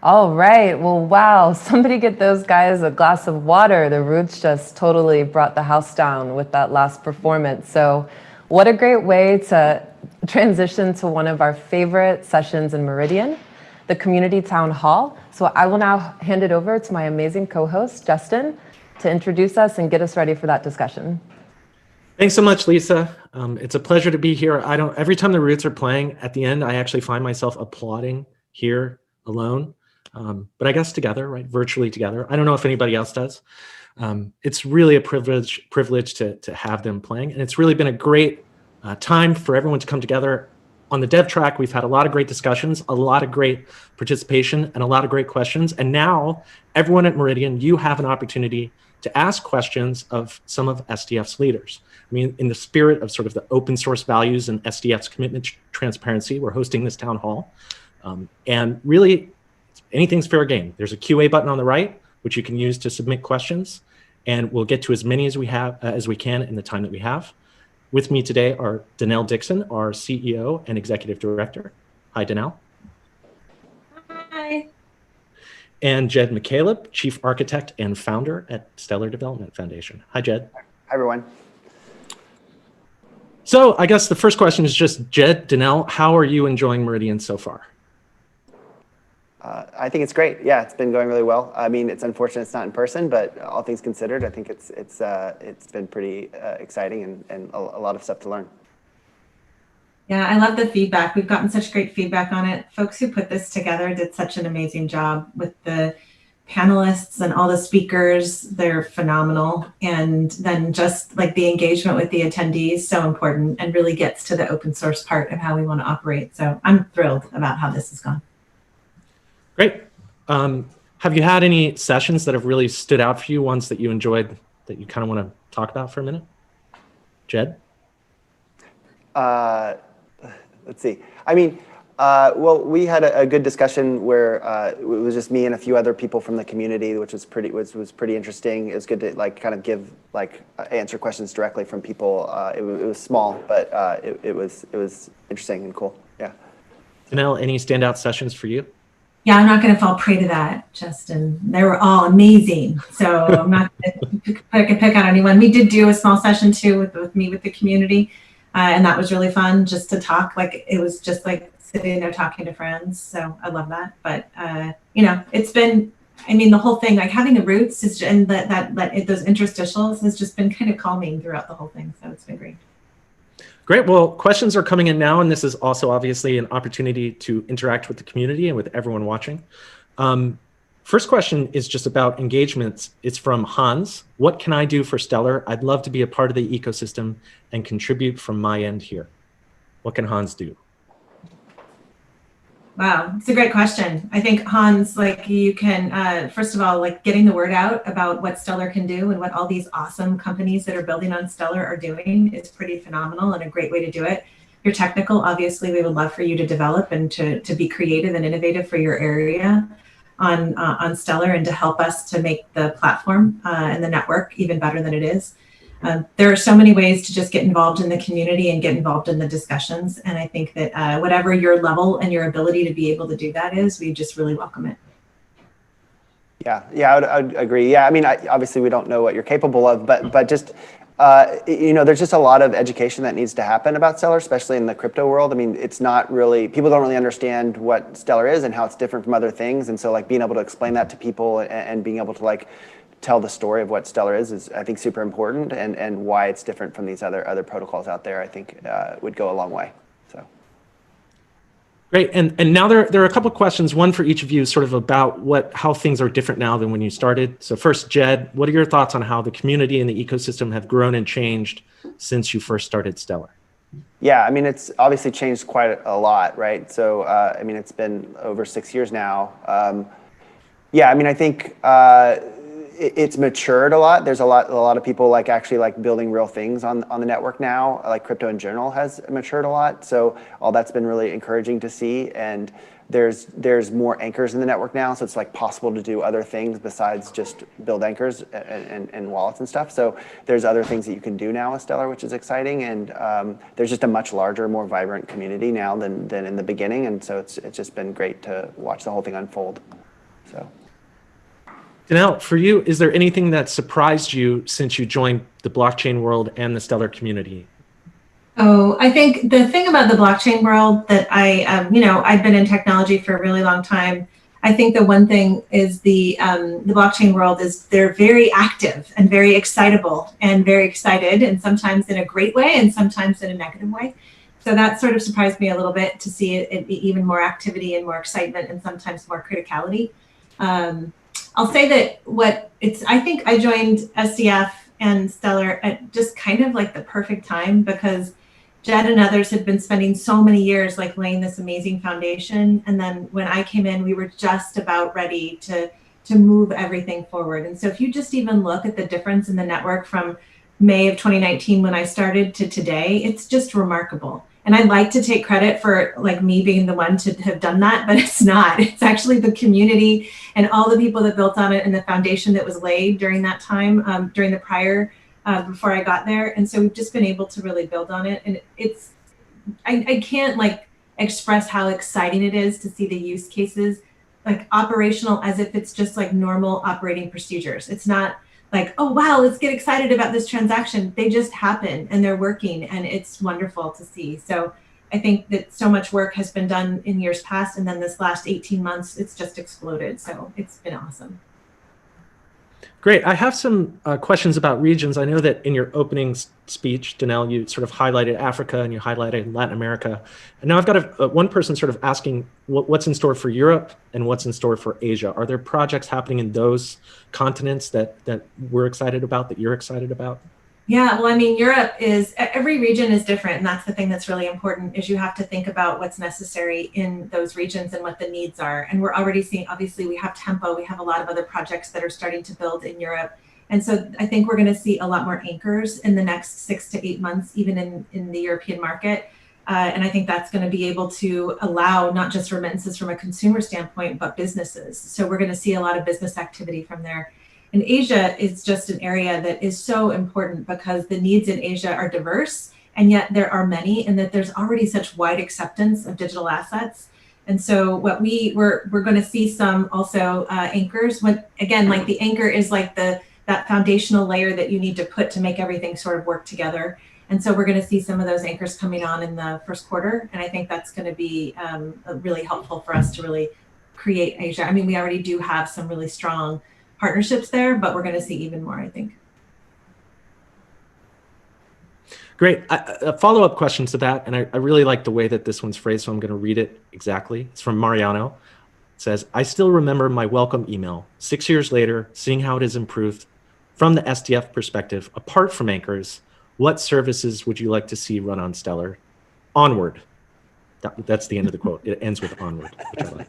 All right, well, wow, somebody get those guys a glass of water. The Roots just totally brought the house down with that last performance. So what a great way to transition to one of our favorite sessions in Meridian, the Community Town Hall. So I will now hand it over to my amazing co-host, Justin, to introduce us and get us ready for that discussion. Thanks so much, Lisa. It's a pleasure to be here. Every time the Roots are playing, at the end, I actually find myself applauding here alone. But I guess together, right? Virtually together. I don't know if anybody else does. It's really a privilege to have them playing. And it's really been a great time for everyone to come together. On the dev track, we've had a lot of great discussions, a lot of great participation, and a lot of great questions. And now, everyone at Meridian, you have an opportunity to ask questions of some of SDF's leaders. I mean, in the spirit of sort of the open source values and SDF's commitment to transparency, we're hosting this town hall. And really, anything's fair game. There's a QA button on the right, which you can use to submit questions, and we'll get to as many as we can in the time that we have. With me today are Danelle Dixon, our CEO and Executive Director. Hi, Danelle. Hi. And Jed McCaleb, Chief Architect and Founder at Stellar Development Foundation. Hi, Jed. Hi, everyone. So I guess the first question is just, Jed, Danelle, how are you enjoying Meridian so far? I think it's great. Yeah, it's been going really well. I mean, it's unfortunate it's not in person, but all things considered, I think it's been pretty exciting and a lot of stuff to learn. Yeah, I love the feedback. We've gotten such great feedback on it. Folks who put this together did such an amazing job with the panelists and all the speakers. They're phenomenal. And then just like the engagement with the attendees, so important and really gets to the open source part of how we want to operate. So I'm thrilled about how this has gone. Great. Have you had any sessions that have really stood out for you, ones that you enjoyed that you kind of want to talk about for a minute? Jed? Let's see. I mean, well, we had a good discussion where it was just me and a few other people from the community, which was pretty interesting. It was good to like kind of give answer questions directly from people. It was small, but it was interesting and cool. Yeah. Janelle, any standout sessions for you? Yeah, I'm not going to fall prey to that, Justin. They were all amazing. So I'm not going to pick on anyone. We did do a small session too with me with the community. And that was really fun just to talk. Like it was just like sitting there talking to friends. So I love that. But, you know, it's been, I mean, the whole thing, like having the roots is, and those interstitials has just been kind of calming throughout the whole thing. So it's been great. Great. Well, questions are coming in now, and this is also obviously an opportunity to interact with the community and with everyone watching. First question is just about engagements. It's from Hans. What can I do for Stellar? I'd love to be a part of the ecosystem and contribute from my end here. What can Hans do? Wow, it's a great question. I think, Hans, like you can, first of all, like getting the word out about what Stellar can do and what all these awesome companies that are building on Stellar are doing is pretty phenomenal and a great way to do it. You're technical, obviously, we would love for you to develop and to be creative and innovative for your area on Stellar and to help us to make the platform and the network even better than it is. There are so many ways to just get involved in the community and get involved in the discussions. And I think that whatever your level and your ability to be able to do that is, we just really welcome it. Yeah, I would agree. Yeah, I mean, obviously we don't know what you're capable of, but just, you know, there's just a lot of education that needs to happen about Stellar, especially in the crypto world. I mean, it's not really, people don't really understand what Stellar is and how it's different from other things. And so like being able to explain that to people and being able to like tell the story of what Stellar is I think super important, and why it's different from these other protocols out there, I think would go a long way. So great. And now there are a couple of questions, one for each of you, sort of about how things are different now than when you started. So first, Jed, what are your thoughts on how the community and the ecosystem have grown and changed since you first started Stellar? Yeah, I mean, it's obviously changed quite a lot, right? So I mean, it's been over 6 years now. Yeah, I mean, I think it's matured a lot. There's a lot of people like actually like building real things on the network now. Like crypto in general has matured a lot. So all that's been really encouraging to see. And there's more anchors in the network now. So it's like possible to do other things besides just build anchors and wallets and stuff. So there's other things that you can do now with Stellar, which is exciting. And there's just a much larger, more vibrant community now than in the beginning. And so it's just been great to watch the whole thing unfold. So. Janelle, for you, is there anything that surprised you since you joined the blockchain world and the Stellar community? Oh, I think the thing about the blockchain world that you know, I've been in technology for a really long time. I think the one thing is the blockchain world is they're very active and very excitable and very excited, and sometimes in a great way and sometimes in a negative way. So that sort of surprised me a little bit to see it be even more activity and more excitement and sometimes more criticality. I'll say that I think I joined SCF and Stellar at just kind of like the perfect time, because Jed and others had been spending so many years like laying this amazing foundation. And then when I came in, we were just about ready to move everything forward. And so if you just even look at the difference in the network from May of 2019 when I started to today, it's just remarkable. And I'd like to take credit for like me being the one to have done that, but it's not. It's actually the community and all the people that built on it and the foundation that was laid during that time, during the prior, before I got there. And so we've just been able to really build on it. And I can't like express how exciting it is to see the use cases like operational as if it's just like normal operating procedures. It's not like, oh, wow, let's get excited about this transaction. They just happen and they're working, and it's wonderful to see. So I think that so much work has been done in years past, and then this last 18 months, it's just exploded. So it's been awesome. Great. I have some questions about regions. I know that in your opening speech, Danelle, you sort of highlighted Africa and you highlighted Latin America. And now I've got one person sort of asking what's in store for Europe and what's in store for Asia. Are there projects happening in those continents that we're excited about, that you're excited about? Yeah, well, I mean, Europe is, every region is different. And that's the thing that's really important is you have to think about what's necessary in those regions and what the needs are. And we're already seeing, obviously we have Tempo, we have a lot of other projects that are starting to build in Europe. And so I think we're going to see a lot more anchors in the next 6 to 8 months, even in the European market. And I think that's going to be able to allow not just remittances from a consumer standpoint, but businesses. So we're going to see a lot of business activity from there. And Asia is just an area that is so important because the needs in Asia are diverse, and yet there are many, and that there's already such wide acceptance of digital assets. And so what we're going to see some also anchors. When again, like the anchor is like that foundational layer that you need to put to make everything sort of work together. And so we're going to see some of those anchors coming on in the first quarter, and I think that's going to be really helpful for us to really create Asia. I mean, we already do have some really strong partnerships there, but we're going to see even more, I think. Great. A follow-up question to that, and I really like the way that this one's phrased, so I'm going to read it exactly. It's from Mariano. It says, I still remember my welcome email 6 years later, seeing how it has improved from the SDF perspective. Apart from anchors, what services would you like to see run on Stellar? Onward. That's the end of the quote. It ends with onward, which I like.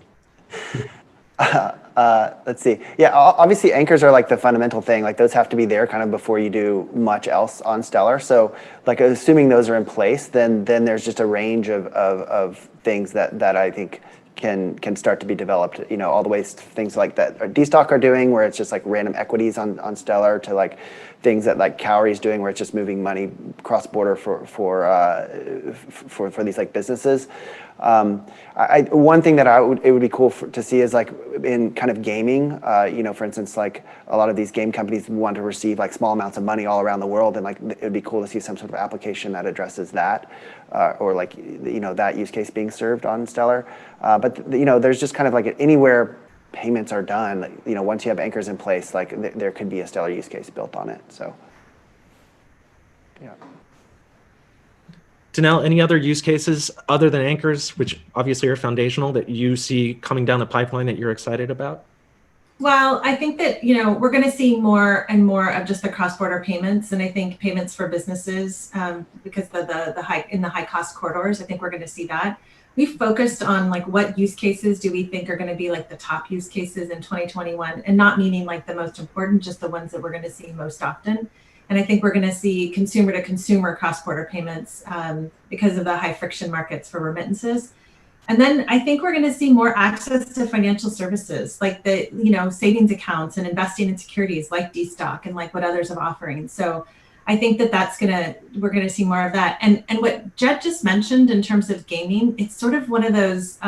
Let's see. Yeah, obviously anchors are like the fundamental thing. Like those have to be there kind of before you do much else on Stellar. So like assuming those are in place, then there's just a range of things that I think can start to be developed, you know, all the way to things like that DStock are doing, where it's just like random equities on Stellar, to like things that like Cowrie's doing, where it's just moving money cross border for these like businesses. One thing that it would be cool to see is like in kind of gaming, you know, for instance, like a lot of these game companies want to receive like small amounts of money all around the world, and like it would be cool to see some sort of application that addresses that, or like, you know, that use case being served on Stellar. But you know, there's just kind of like anywhere payments are done, you know, once you have anchors in place, like there could be a Stellar use case built on it. So, yeah. Danelle, any other use cases other than anchors, which obviously are foundational, that you see coming down the pipeline that you're excited about? Well, I think that, you know, we're going to see more and more of just the cross-border payments, and I think payments for businesses, because the high cost corridors, I think we're going to see that. We've focused on like what use cases do we think are going to be like the top use cases in 2021, and not meaning like the most important, just the ones that we're going to see most often. And I think we're going to see consumer to consumer cross-border payments because of the high friction markets for remittances. And then I think we're going to see more access to financial services, like the, you know, savings accounts and investing in securities like DStock and like what others have offering. So I think that we're going to see more of that. And what Jed just mentioned in terms of gaming, it's sort of one of those,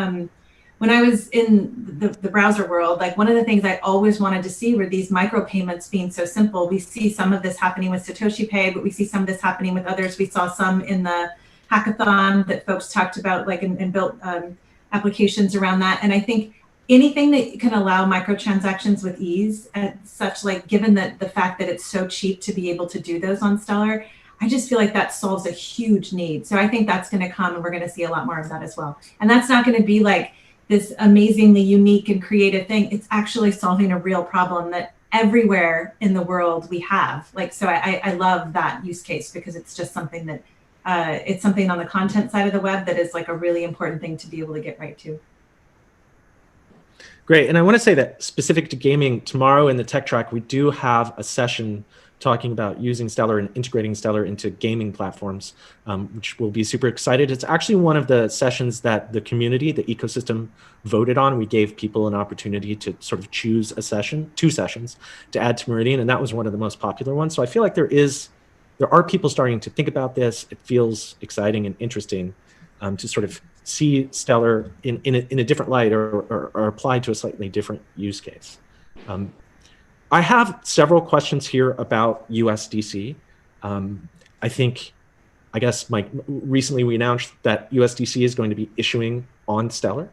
when I was in the browser world, like one of the things I always wanted to see were these micropayments being so simple. We see some of this happening with Satoshi Pay, but we see some of this happening with others. We saw some in the hackathon that folks talked about, like, and built applications around that. And I think anything that can allow microtransactions with ease, such like given that the fact that it's so cheap to be able to do those on Stellar, I just feel like that solves a huge need. So I think that's going to come, and we're going to see a lot more of that as well. And that's not going to be like this amazingly unique and creative thing. It's actually solving a real problem that everywhere in the world we have. Like, so I love that use case because it's just something that it's something on the content side of the web that is like a really important thing to be able to get right to. Great. And I want to say that specific to gaming, tomorrow in the tech track, we do have a session talking about using Stellar and integrating Stellar into gaming platforms, which will be super excited. It's actually one of the sessions that the community, the ecosystem voted on. We gave people an opportunity to sort of choose a session, 2 sessions to add to Meridian, and that was one of the most popular ones. So I feel like there are people starting to think about this. It feels exciting and interesting to sort of see Stellar in a different light or applied to a slightly different use case. I have several questions here about USDC. I guess, Mike, recently we announced that USDC is going to be issuing on Stellar.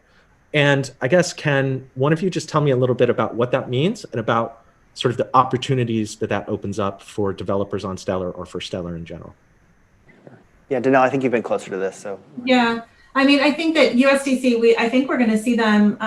And I guess, can one of you just tell me a little bit about what that means and about sort of the opportunities that opens up for developers on Stellar or for Stellar in general? Yeah, Danelle, I think you've been closer to this, so. Yeah, I mean, I think that USDC, I think we're going to see them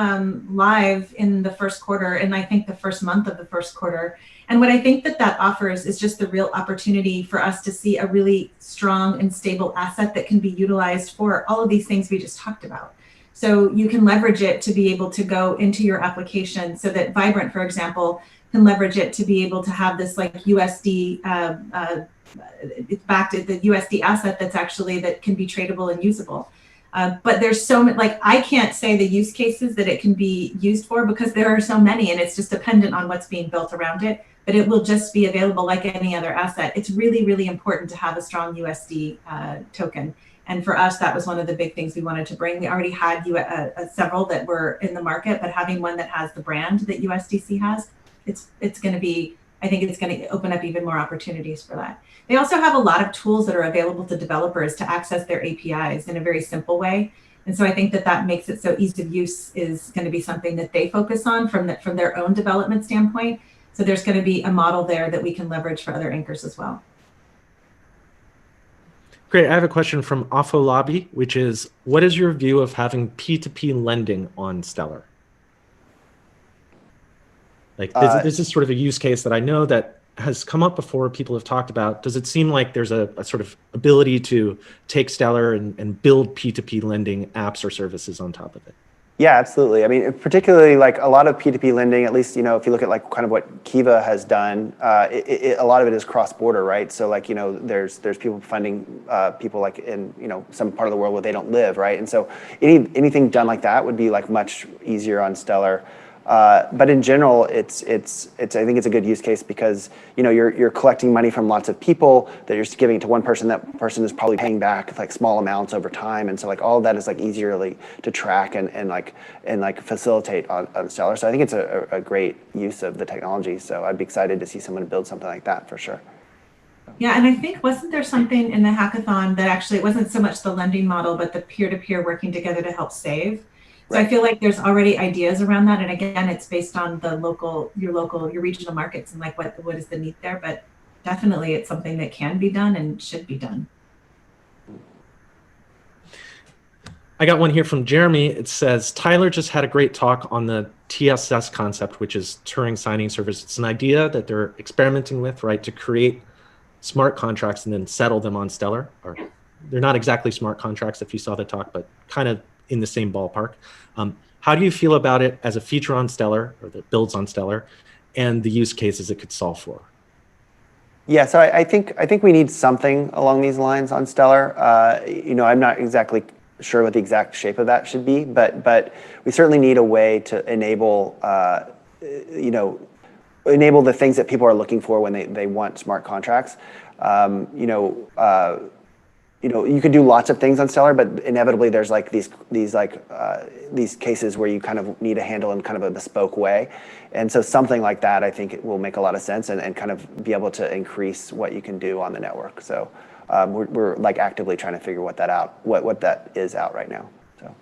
live in the first quarter, and I think the first month of the first quarter. And what I think that that offers is just the real opportunity for us to see a really strong and stable asset that can be utilized for all of these things we just talked about. So you can leverage it to be able to go into your application, so that Vibrant, for example, can leverage it to be able to have this like USD, it's backed at the USD asset that's actually, that can be tradable and usable. But there's so many, like, I can't say the use cases that it can be used for because there are so many, and it's just dependent on what's being built around it, but it will just be available like any other asset. It's really, really important to have a strong USD token. And for us, that was one of the big things we wanted to bring. We already had several that were in the market, but having one that has the brand that USDC has, it's going to be, I think it's going to open up even more opportunities for that. They also have a lot of tools that are available to developers to access their APIs in a very simple way. And so I think that that makes it so ease of use is going to be something that they focus on from their own development standpoint. So there's going to be a model there that we can leverage for other anchors as well. Great. I have a question from Afolabi, which is, what is your view of having P2P lending on Stellar? Like, this is sort of a use case that I know that has come up before, people have talked about. Does it seem like there's a sort of ability to take Stellar and build P2P lending apps or services on top of it? Yeah, absolutely. I mean, particularly like a lot of P2P lending, at least, you know, if you look at like kind of what Kiva has done, a lot of it is cross-border, right? So like, you know, there's people funding people like in, you know, some part of the world where they don't live, right? And so anything done like that would be like much easier on Stellar. But in general, I think it's a good use case because, you know, you're collecting money from lots of people that you're just giving to one person. That person is probably paying back like small amounts over time, and so like all of that is like easier to track and facilitate on Stellar. So I think it's a great use of the technology. So I'd be excited to see someone build something like that for sure. Yeah, and I think, wasn't there something in the hackathon that actually, it wasn't so much the lending model, but the peer-to-peer working together to help save? So I feel like there's already ideas around that. And again, it's based on the your regional markets and like what is the need there. But definitely it's something that can be done and should be done. I got one here from Jeremy. It says, Tyler just had a great talk on the TSS concept, which is Turing Signing Service. It's an idea that they're experimenting with, right, to create smart contracts and then settle them on Stellar. Or they're not exactly smart contracts if you saw the talk, but kind of in the same ballpark. How do you feel about it as a feature on Stellar, or that builds on Stellar, and the use cases it could solve for? Yeah, so I think we need something along these lines on Stellar. You know, I'm not exactly sure what the exact shape of that should be, but we certainly need a way to enable, you know, enable the things that people are looking for when they want smart contracts. You know, you can do lots of things on Stellar, but inevitably there's like these cases where you kind of need a handle in kind of a bespoke way. And so something like that, I think it will make a lot of sense and kind of be able to increase what you can do on the network. So we're like actively trying to figure what that is out right now. So.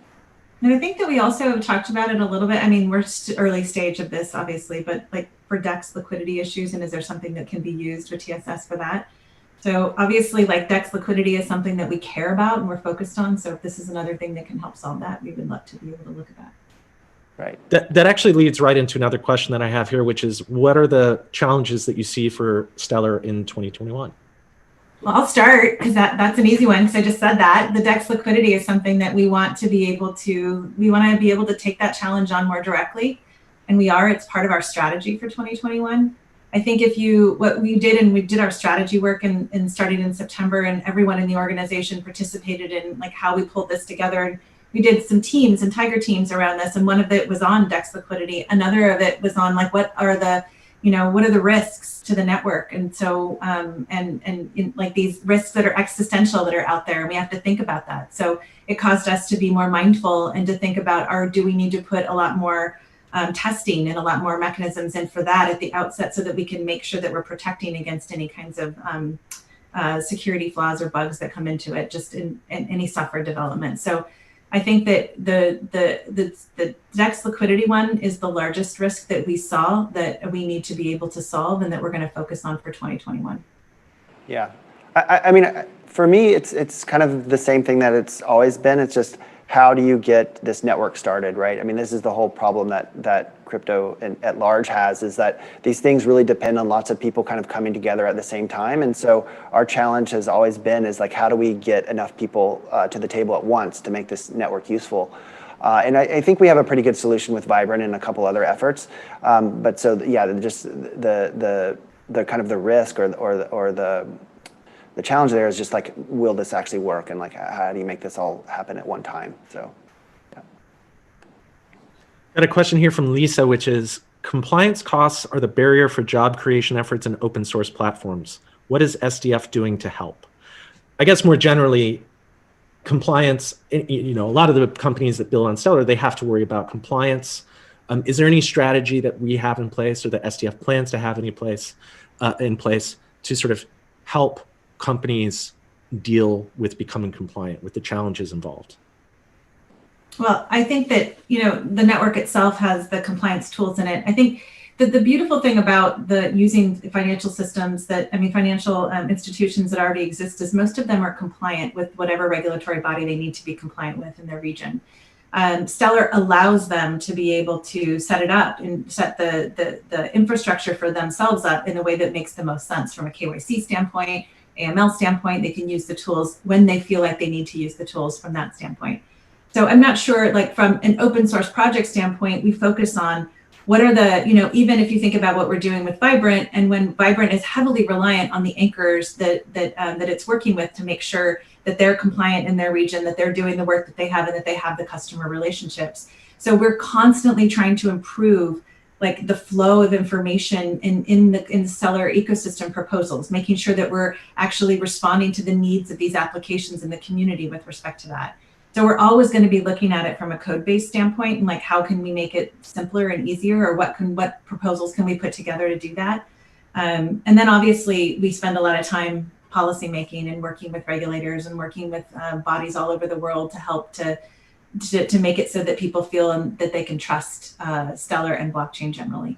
And I think that we also talked about it a little bit. I mean, we're early stage of this, obviously, but like for DEX liquidity issues, and is there something that can be used with TSS for that? So obviously, like DEX liquidity is something that we care about and we're focused on. So if this is another thing that can help solve that, we would love to be able to look at that. Right. That actually leads right into another question that I have here, which is, what are the challenges that you see for Stellar in 2021? Well, I'll start because that's an easy one because I just said that. The DEX liquidity is something that we want to be able to take that challenge on more directly. And it's part of our strategy for 2021. I think what we did our strategy work and starting in September, and everyone in the organization participated in like how we pulled this together. And we did some teams and tiger teams around this. And one of it was on DEX liquidity. Another of it was on like, what are the risks to the network? And so, like these risks that are existential that are out there, and we have to think about that. So it caused us to be more mindful and to think about, do we need to put a lot more testing and a lot more mechanisms in for that at the outset so that we can make sure that we're protecting against any kinds of security flaws or bugs that come into it, just in any software development. So I think that the DEX liquidity one is the largest risk that we saw that we need to be able to solve and that we're going to focus on for 2021. Yeah, I mean, for me, it's kind of the same thing that it's always been. It's just how do you get this network started, right? I mean, this is the whole problem that crypto at large has, is that these things really depend on lots of people kind of coming together at the same time. And so our challenge has always been is like, how do we get enough people to the table at once to make this network useful? And I think we have a pretty good solution with Vibrant and a couple other efforts. But so yeah, just the kind of the risk or the challenge there is just like, will this actually work? And like, how do you make this all happen at one time? So, yeah. Got a question here from Lisa, which is, compliance costs are the barrier for job creation efforts in open source platforms. What is SDF doing to help? I guess more generally, compliance, you know, a lot of the companies that build on Stellar, they have to worry about compliance. Is there any strategy that we have in place or that SDF plans to have in place to sort of help companies deal with becoming compliant with the challenges involved? Well, I think that, you know, the network itself has the compliance tools in it. I think that the beautiful thing about using financial systems financial institutions that already exist is most of them are compliant with whatever regulatory body they need to be compliant with in their region. Stellar allows them to be able to set it up and set the infrastructure for themselves up in a way that makes the most sense from a KYC standpoint, AML standpoint. They can use the tools when they feel like they need to use the tools from that standpoint. So I'm not sure, like from an open source project standpoint, we focus on what are the, you know, even if you think about what we're doing with Vibrant, and when Vibrant is heavily reliant on the anchors that it's working with to make sure that they're compliant in their region, that they're doing the work that they have, and that they have the customer relationships. So we're constantly trying to improve like the flow of information in the Stellar ecosystem proposals, making sure that we're actually responding to the needs of these applications in the community with respect to that. So we're always going to be looking at it from a code-based standpoint, and like, how can we make it simpler and easier, or what proposals can we put together to do that? And then obviously we spend a lot of time policy making and working with regulators and working with bodies all over the world to help to make it so that people feel that they can trust Stellar and blockchain generally.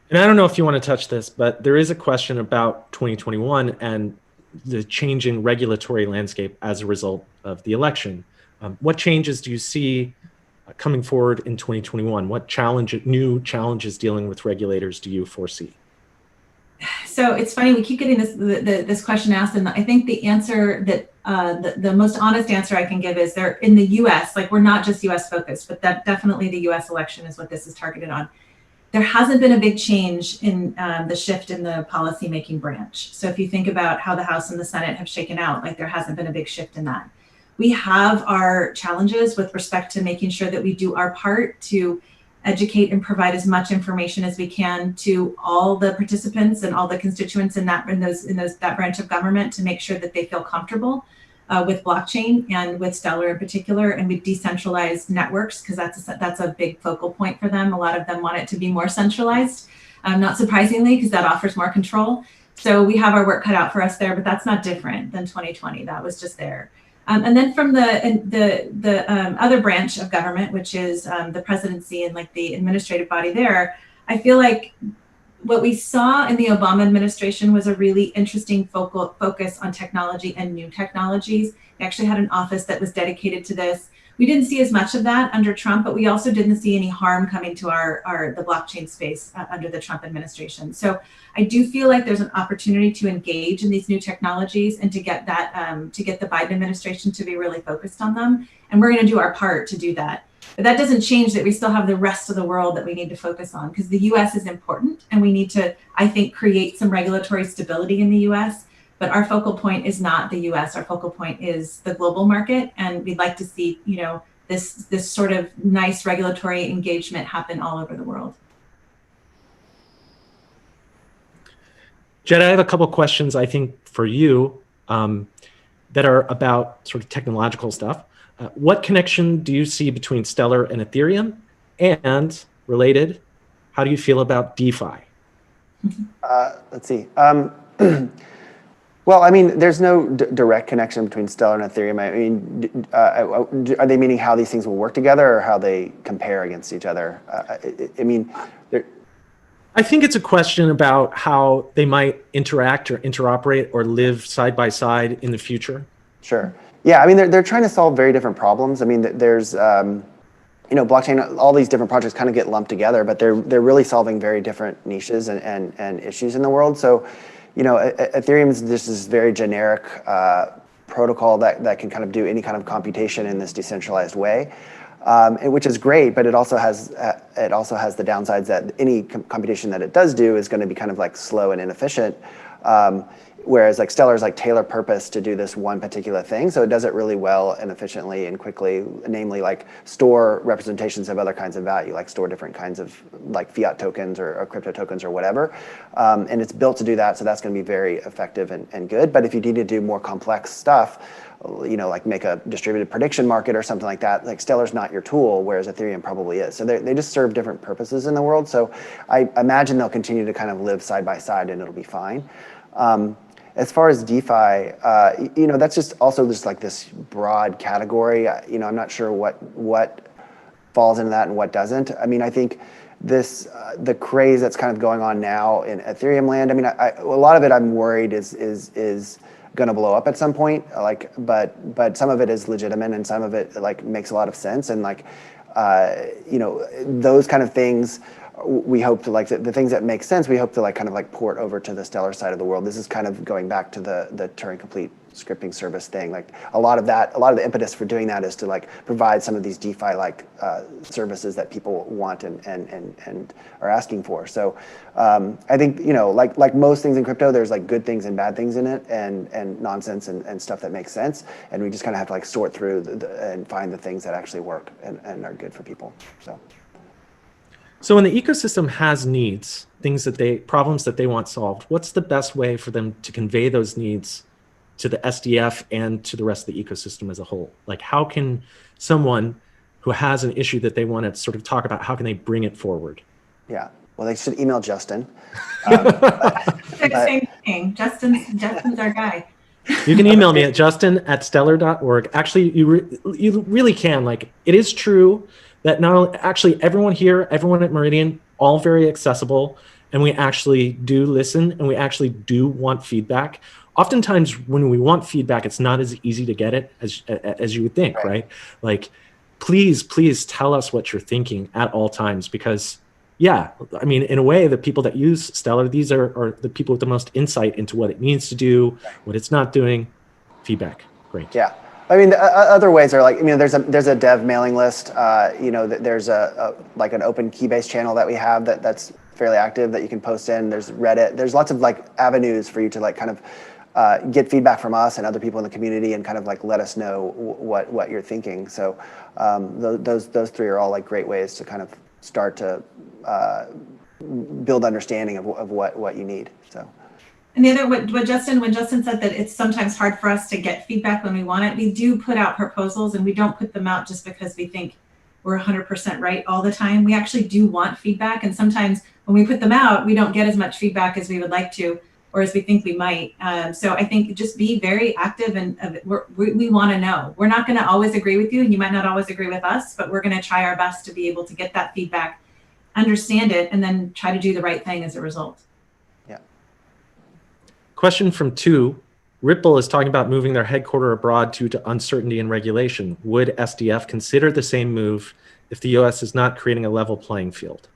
And I don't know if you want to touch this, but there is a question about 2021 and the changing regulatory landscape as a result of the election. What changes do you see coming forward in 2021? What new challenges dealing with regulators do you foresee? So it's funny, we keep getting this question asked, and I think the answer that the most honest answer I can give is they're in the US, like we're not just US focused, but that definitely the US election is what this is targeted on. There hasn't been a big change in the shift in the policymaking branch. So if you think about how the House and the Senate have shaken out, like there hasn't been a big shift in that. We have our challenges with respect to making sure that we do our part to educate and provide as much information as we can to all the participants and all the constituents in that branch of government to make sure that they feel comfortable with blockchain and with Stellar in particular, and with decentralized networks, because that's a big focal point for them. A lot of them want it to be more centralized, not surprisingly, because that offers more control. So we have our work cut out for us there, but that's not different than 2020. That was just there. And then from the other branch of government, which is the presidency and like the administrative body there, I feel like what we saw in the Obama administration was a really interesting focus on technology and new technologies. They actually had an office that was dedicated to this. We didn't see as much of that under Trump, but we also didn't see any harm coming to the blockchain space under the Trump administration. So I do feel like there's an opportunity to engage in these new technologies and to get that to get the Biden administration to be really focused on them. And we're going to do our part to do that. But that doesn't change that we still have the rest of the world that we need to focus on, because the US is important and we need to, I think, create some regulatory stability in the US. But our focal point is not the US. Our focal point is the global market. And we'd like to see, you know, this sort of nice regulatory engagement happen all over the world. Jed, I have a couple questions, I think, for you that are about sort of technological stuff. What connection do you see between Stellar and Ethereum? And related, how do you feel about DeFi? Let's see. Well, I mean, there's no direct connection between Stellar and Ethereum. I mean, are they meaning how these things will work together or how they compare against each other? I mean, I think it's a question about how they might interact or interoperate or live side by side in the future. Sure. Yeah, I mean, they're trying to solve very different problems. I mean, there's, blockchain, all these different projects kind of get lumped together, but they're really solving very different niches and issues in the world. So, Ethereum is just this very generic protocol that can kind of do any kind of computation in this decentralized way, which is great. But it also has the downsides that any computation that it does do is going to be kind of like slow and inefficient. Whereas like Stellar is like tailor purpose to do this one particular thing. So it does it really well and efficiently and quickly, namely like store representations of other kinds of value, like store different kinds of like fiat tokens or crypto tokens or whatever. And it's built to do that. So that's going to be very effective and good. But if you need to do more complex stuff, like make a distributed prediction market or something like that, like Stellar's not your tool, whereas Ethereum probably is. So they just serve different purposes in the world. So I imagine they'll continue to kind of live side by side and it'll be fine. As far as DeFi, that's just also just like this broad category. I'm not sure what falls into that and what doesn't. I mean, I think the craze that's kind of going on now in Ethereum land. I mean, a lot of it I'm worried is going to blow up at some point. But some of it is legitimate and some of it like makes a lot of sense. And like, those kind of things. We hope to like the things that make sense. We hope to like kind of like port over to the Stellar side of the world. This is kind of going back to the Turing complete scripting service thing. Like a lot of the impetus for doing that is to like provide some of these DeFi like services that people want and are asking for. So I think like most things in crypto, there's like good things and bad things in it, and nonsense and stuff that makes sense. And we just kind of have to like sort through and find the things that actually work and are good for people. So when the ecosystem has needs, problems that they want solved, what's the best way for them to convey those needs to the SDF and to the rest of the ecosystem as a whole? Like how can someone who has an issue that they want to sort of talk about, how can they bring it forward? Yeah, well, they should email Justin. Same thing. Justin's our guy. You can email me at justin@stellar.org. Actually, you really can. Like it is true that not only actually everyone here, everyone at Meridian, all very accessible, and we actually do listen and we actually do want feedback. Oftentimes when we want feedback, it's not as easy to get it as you would think, right? Like, please tell us what you're thinking at all times, because yeah, I mean, in a way, the people that use Stellar, these are the people with the most insight into what it needs to do, what it's not doing. Feedback, great. Yeah. I mean, other ways are like, there's a dev mailing list. There's like an open Keybase channel that we have that's fairly active that you can post in. There's Reddit. There's lots of like avenues for you to like kind of get feedback from us and other people in the community and kind of like let us know what you're thinking. So those three are all like great ways to kind of start to build understanding of what you need. So. And the other, when Justin said that it's sometimes hard for us to get feedback when we want it, we do put out proposals and we don't put them out just because we think we're 100% right all the time. We actually do want feedback. And sometimes when we put them out, we don't get as much feedback as we would like to, or as we think we might. So I think just be very active and we want to know. We're not going to always agree with you and you might not always agree with us, but we're going to try our best to be able to get that feedback, understand it, and then try to do the right thing as a result. Question from 2. Ripple is talking about moving their headquarters abroad due to uncertainty and regulation. Would SDF consider the same move if the US is not creating a level playing field?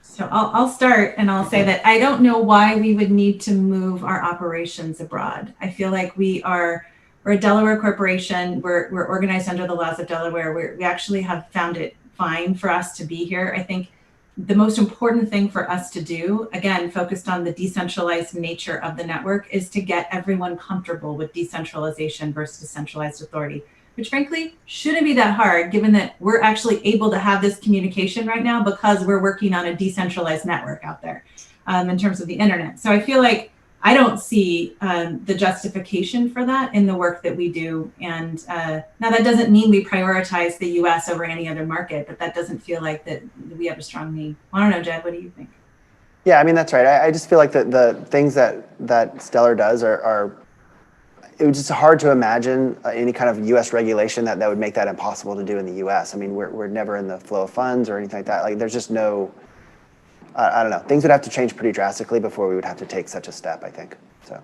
So I'll start and I'll say that I don't know why we would need to move our operations abroad. I feel like we're a Delaware corporation. We're organized under the laws of Delaware. We actually have found it fine for us to be here. I think the most important thing for us to do, again, focused on the decentralized nature of the network, is to get everyone comfortable with decentralization versus centralized authority, which frankly shouldn't be that hard given that we're actually able to have this communication right now because we're working on a decentralized network out there in terms of the internet. So I feel like I don't see the justification for that in the work that we do. And now that doesn't mean we prioritize the US over any other market, but that doesn't feel like that we have a strong need. I don't know, Jed, what do you think? Yeah, I mean, that's right. I just feel like the things that Stellar does are it was just hard to imagine any kind of US regulation that would make that impossible to do in the US. I mean, we're never in the flow of funds or anything like that. Like there's just no, I don't know. Things would have to change pretty drastically before we would have to take such a step, I think. So.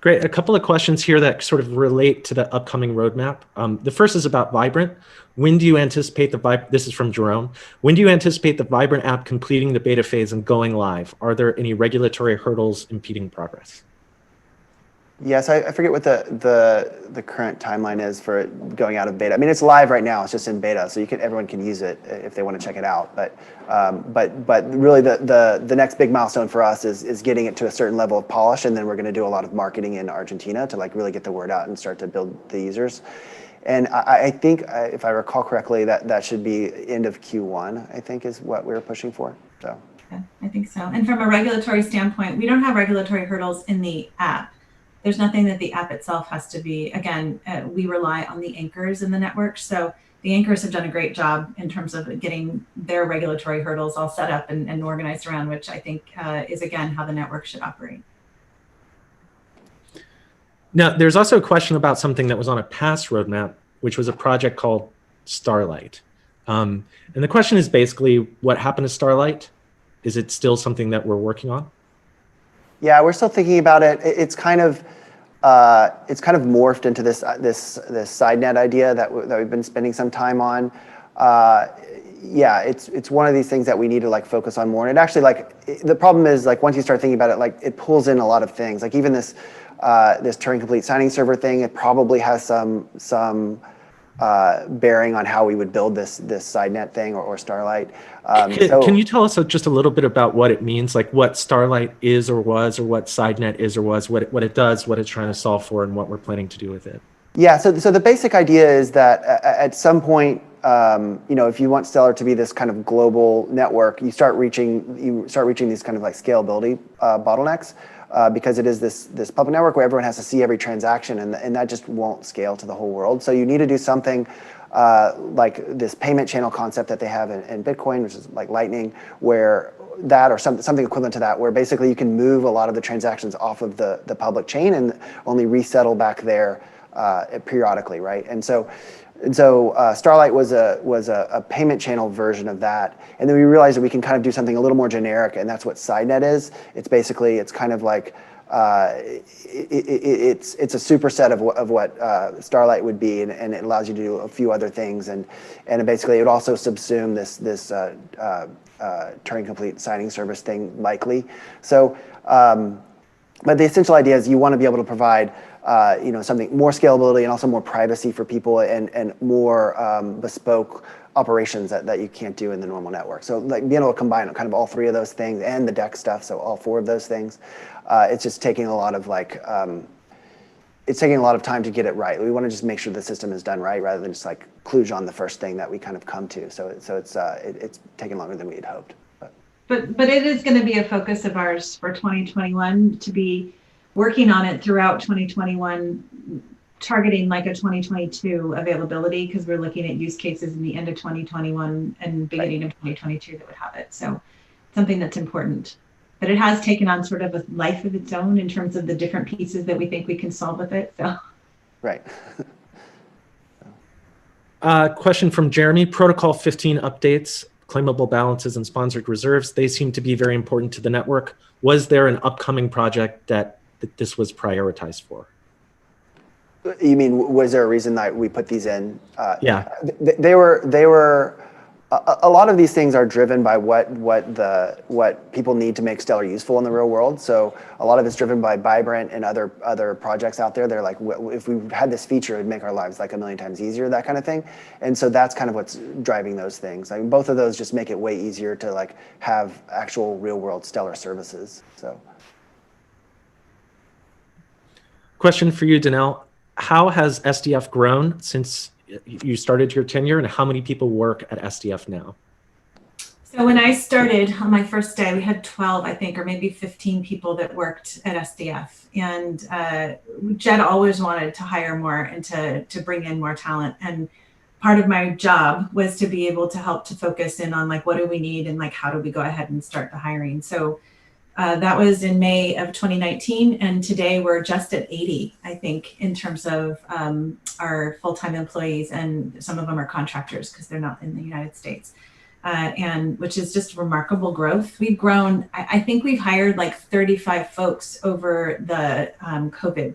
Great. A couple of questions here that sort of relate to the upcoming roadmap. The first is about Vibrant. When do you anticipate this is from Jerome. When do you anticipate the Vibrant app completing the beta phase and going live? Are there any regulatory hurdles impeding progress? Yes, I forget what the current timeline is for it going out of beta. I mean, it's live right now. It's just in beta, so everyone can use it if they want to check it out. But really, the next big milestone for us is getting it to a certain level of polish, and then we're going to do a lot of marketing in Argentina to like really get the word out and start to build the users. And I think, if I recall correctly, that should be end of Q1. I think is what we were pushing for. So. Yeah, I think so. And from a regulatory standpoint, we don't have regulatory hurdles in the app. There's nothing that the app itself has to be. Again, we rely on the anchors in the network. So the anchors have done a great job in terms of getting their regulatory hurdles all set up and organized around, which I think is, again, how the network should operate. Now, there's also a question about something that was on a past roadmap, which was a project called Starlight. And the question is basically, what happened to Starlight? Is it still something that we're working on? Yeah, we're still thinking about it. It's kind of morphed into this SideNet idea that we've been spending some time on. Yeah, it's one of these things that we need to like focus on more. And it actually the problem is like once you start thinking about it, like it pulls in a lot of things. Like even this Turing complete signing server thing, it probably has some bearing on how we would build this SideNet thing or Starlight. Can you tell us just a little bit about what it means, like what Starlight is or was, or what SideNet is or was, what it does, what it's trying to solve for, and what we're planning to do with it? Yeah, so the basic idea is that at some point, if you want Stellar to be this kind of global network, you start reaching these kind of like scalability bottlenecks. Because it is this public network where everyone has to see every transaction, and that just won't scale to the whole world. So you need to do something like this payment channel concept that they have in Bitcoin, which is like Lightning, where that or something equivalent to that, where basically you can move a lot of the transactions off of the public chain and only resettle back there periodically, right? And so Starlight was a payment channel version of that, and then we realized that we can kind of do something a little more generic, and that's what SideNet is. It's kind of like it's a superset of what Starlight would be, and it allows you to do a few other things, and basically it would also subsume this Turing complete signing service thing likely. So, but the essential idea is you want to be able to provide something more scalability and also more privacy for people and more bespoke operations that you can't do in the normal network. So like being able to combine kind of all three of those things and the DEX stuff, so all four of those things, it's just taking a lot of it's taking a lot of time to get it right. We want to just make sure the system is done right rather than just like kludge on the first thing that we kind of come to. So it's taking longer than we had hoped. But it is going to be a focus of ours for 2021 to be working on it throughout 2021, targeting like a 2022 availability, because we're looking at use cases in the end of 2021 and beginning of 2022 that would have it. So something that's important. But it has taken on sort of a life of its own in terms of the different pieces that we think we can solve with it. So. Right. Question from Jeremy, Protocol 15 updates, claimable balances and sponsored reserves, they seem to be very important to the network. Was there an upcoming project that this was prioritized for? You mean, was there a reason that we put these in? Yeah. They were. A lot of these things are driven by what people need to make Stellar useful in the real world. So a lot of it's driven by Vibrant and other projects out there. They're like, if we had this feature, it'd make our lives like a million times easier, that kind of thing. And so that's kind of what's driving those things. I mean, both of those just make it way easier to like have actual real world Stellar services. So. Question for you, Danelle. How has SDF grown since you started your tenure, and how many people work at SDF now? So when I started on my first day, we had 12, I think, or maybe 15 people that worked at SDF. And Jed always wanted to hire more and to bring in more talent. And part of my job was to be able to help to focus in on like, what do we need? And like, how do we go ahead and start the hiring? So that was in May of 2019. And today we're just at 80, I think, in terms of our full-time employees. And some of them are contractors because they're not in the United States. and which is just remarkable growth. We've grown, I think we've hired like 35 folks over the COVID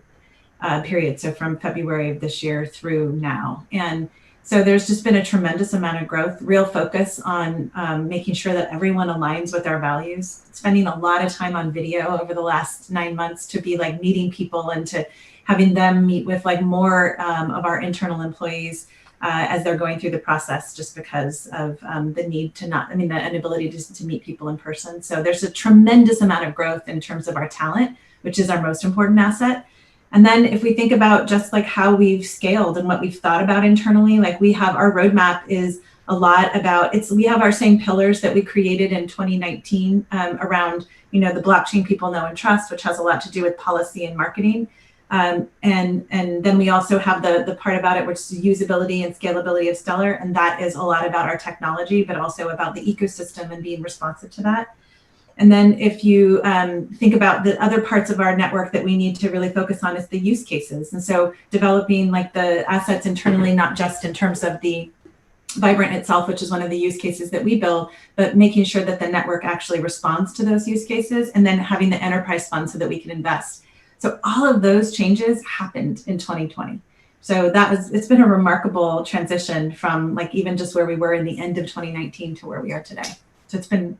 period. So from February of this year through now. And so there's just been a tremendous amount of growth, real focus on making sure that everyone aligns with our values, spending a lot of time on video over the last 9 months to be like meeting people and to having them meet with like more of our internal employees as they're going through the process, just because of the need to not, the inability to meet people in person. So there's a tremendous amount of growth in terms of our talent, which is our most important asset. And then if we think about just like how we've scaled and what we've thought about internally, like we have our roadmap is a lot about, we have our same pillars that we created in 2019 around, the blockchain people know and trust, which has a lot to do with policy and marketing. And then we also have the part about it, which is usability and scalability of Stellar. And that is a lot about our technology, but also about the ecosystem and being responsive to that. And then if you think about the other parts of our network that we need to really focus on is the use cases. And so developing like the assets internally, not just in terms of the Vibrant itself, which is one of the use cases that we build, but making sure that the network actually responds to those use cases, and then having the enterprise fund so that we can invest. So all of those changes happened in 2020. So it's been a remarkable transition from like even just where we were in the end of 2019 to where we are today. So it's been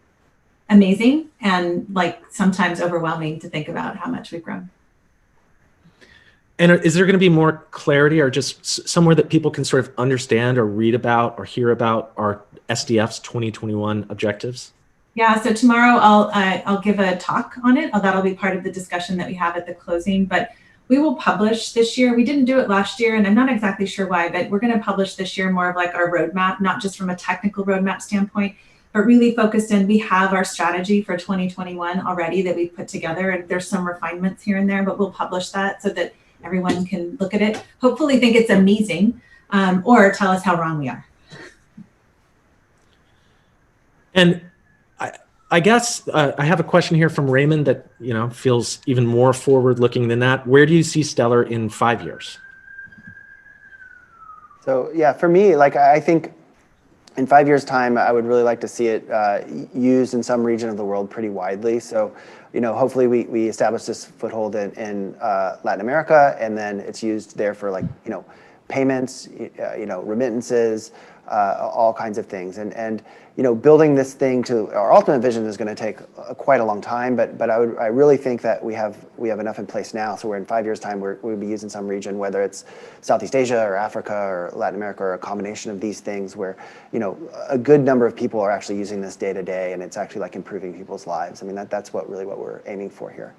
amazing and like sometimes overwhelming to think about how much we've grown. And is there going to be more clarity or just somewhere that people can sort of understand or read about or hear about our SDF's 2021 objectives? Yeah, so tomorrow I'll give a talk on it. That'll be part of the discussion that we have at the closing, but we will publish this year. We didn't do it last year and I'm not exactly sure why, but we're going to publish this year more of like our roadmap, not just from a technical roadmap standpoint, but really focused in, we have our strategy for 2021 already that we've put together, and there's some refinements here and there, but we'll publish that so that everyone can look at it, hopefully think it's amazing, or tell us how wrong we are. And I guess I have a question here from Raymond that feels even more forward-looking than that. Where do you see Stellar in 5 years? So yeah, for me, like I think in 5 years' time, I would really like to see it used in some region of the world pretty widely. So, hopefully we establish this foothold in Latin America, and then it's used there for like, payments, remittances, all kinds of things. And building this thing to our ultimate vision is going to take quite a long time. But I really think that we have enough in place now. So we're in 5 years' time, we'll be used in some region, whether it's Southeast Asia or Africa or Latin America or a combination of these things, where a good number of people are actually using this day to day, and it's actually like improving people's lives. I mean, that's what we're aiming for here.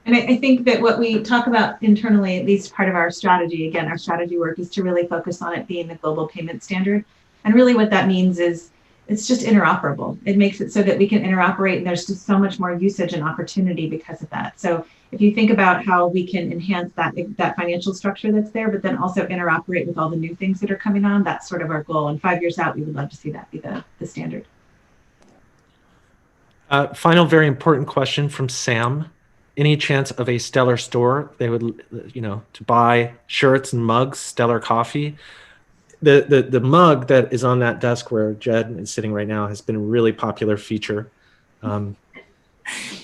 And I think that what we talk about internally, at least part of our strategy, again, our strategy work is to really focus on it being the global payment standard. And really what that means is it's just interoperable. It makes it so that we can interoperate, and there's just so much more usage and opportunity because of that. So if you think about how we can enhance that financial structure that's there, but then also interoperate with all the new things that are coming on, that's sort of our goal. And 5 years out, we would love to see that be the standard. Final very important question from Sam. Any chance of a Stellar store? They would, to buy shirts and mugs, Stellar coffee. The mug that is on that desk where Jed is sitting right now has been a really popular feature. Are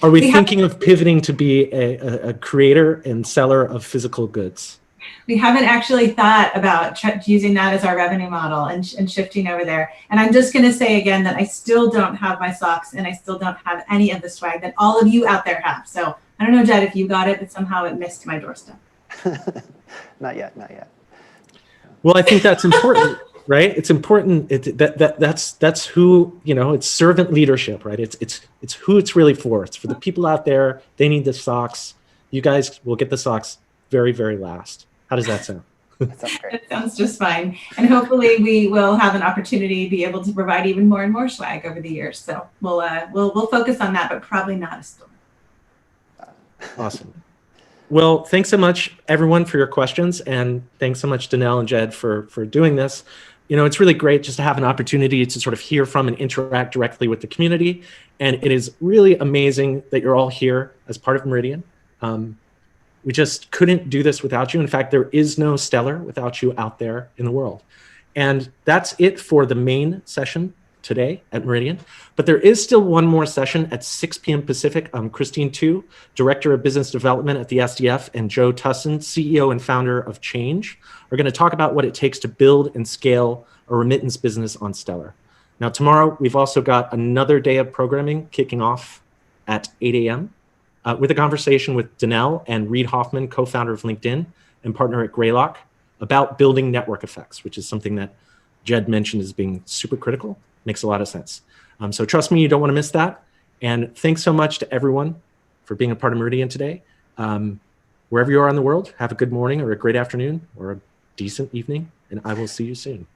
we thinking of pivoting to be a creator and seller of physical goods? We haven't actually thought about using that as our revenue model and shifting over there. And I'm just going to say again that I still don't have my socks, and I still don't have any of the swag that all of you out there have. So I don't know, Jed, if you got it, but somehow it missed my doorstep. Not yet, not yet. Well, I think that's important, right? It's important. That's who, it's servant leadership, right? It's who it's really for. It's for the people out there. They need the socks. You guys will get the socks very, very last. How does that sound? That sounds great. That sounds just fine. And hopefully we will have an opportunity to be able to provide even more and more swag over the years. So we'll focus on that, but probably not a store. Awesome. Well, thanks so much, everyone, for your questions. And thanks so much, Danelle and Jed, for doing this. It's really great just to have an opportunity to sort of hear from and interact directly with the community. And it is really amazing that you're all here as part of Meridian. We just couldn't do this without you. In fact, there is no Stellar without you out there in the world. And that's it for the main session today at Meridian. But there is still one more session at 6 p.m. Pacific. Christine Tu, Director of Business Development at the SDF, and Joe Tussin, CEO and founder of Change, are going to talk about what it takes to build and scale a remittance business on Stellar. Now, tomorrow, we've also got another day of programming kicking off at 8 a.m. With a conversation with Danelle and Reid Hoffman, co-founder of LinkedIn and partner at Greylock, about building network effects, which is something that Jed mentioned as being super critical. Makes a lot of sense. So trust me, you don't want to miss that. And thanks so much to everyone for being a part of Meridian today. Wherever you are in the world, have a good morning or a great afternoon or a decent evening, and I will see you soon.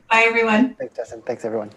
Bye, everyone. Thanks, Justin. Thanks, everyone.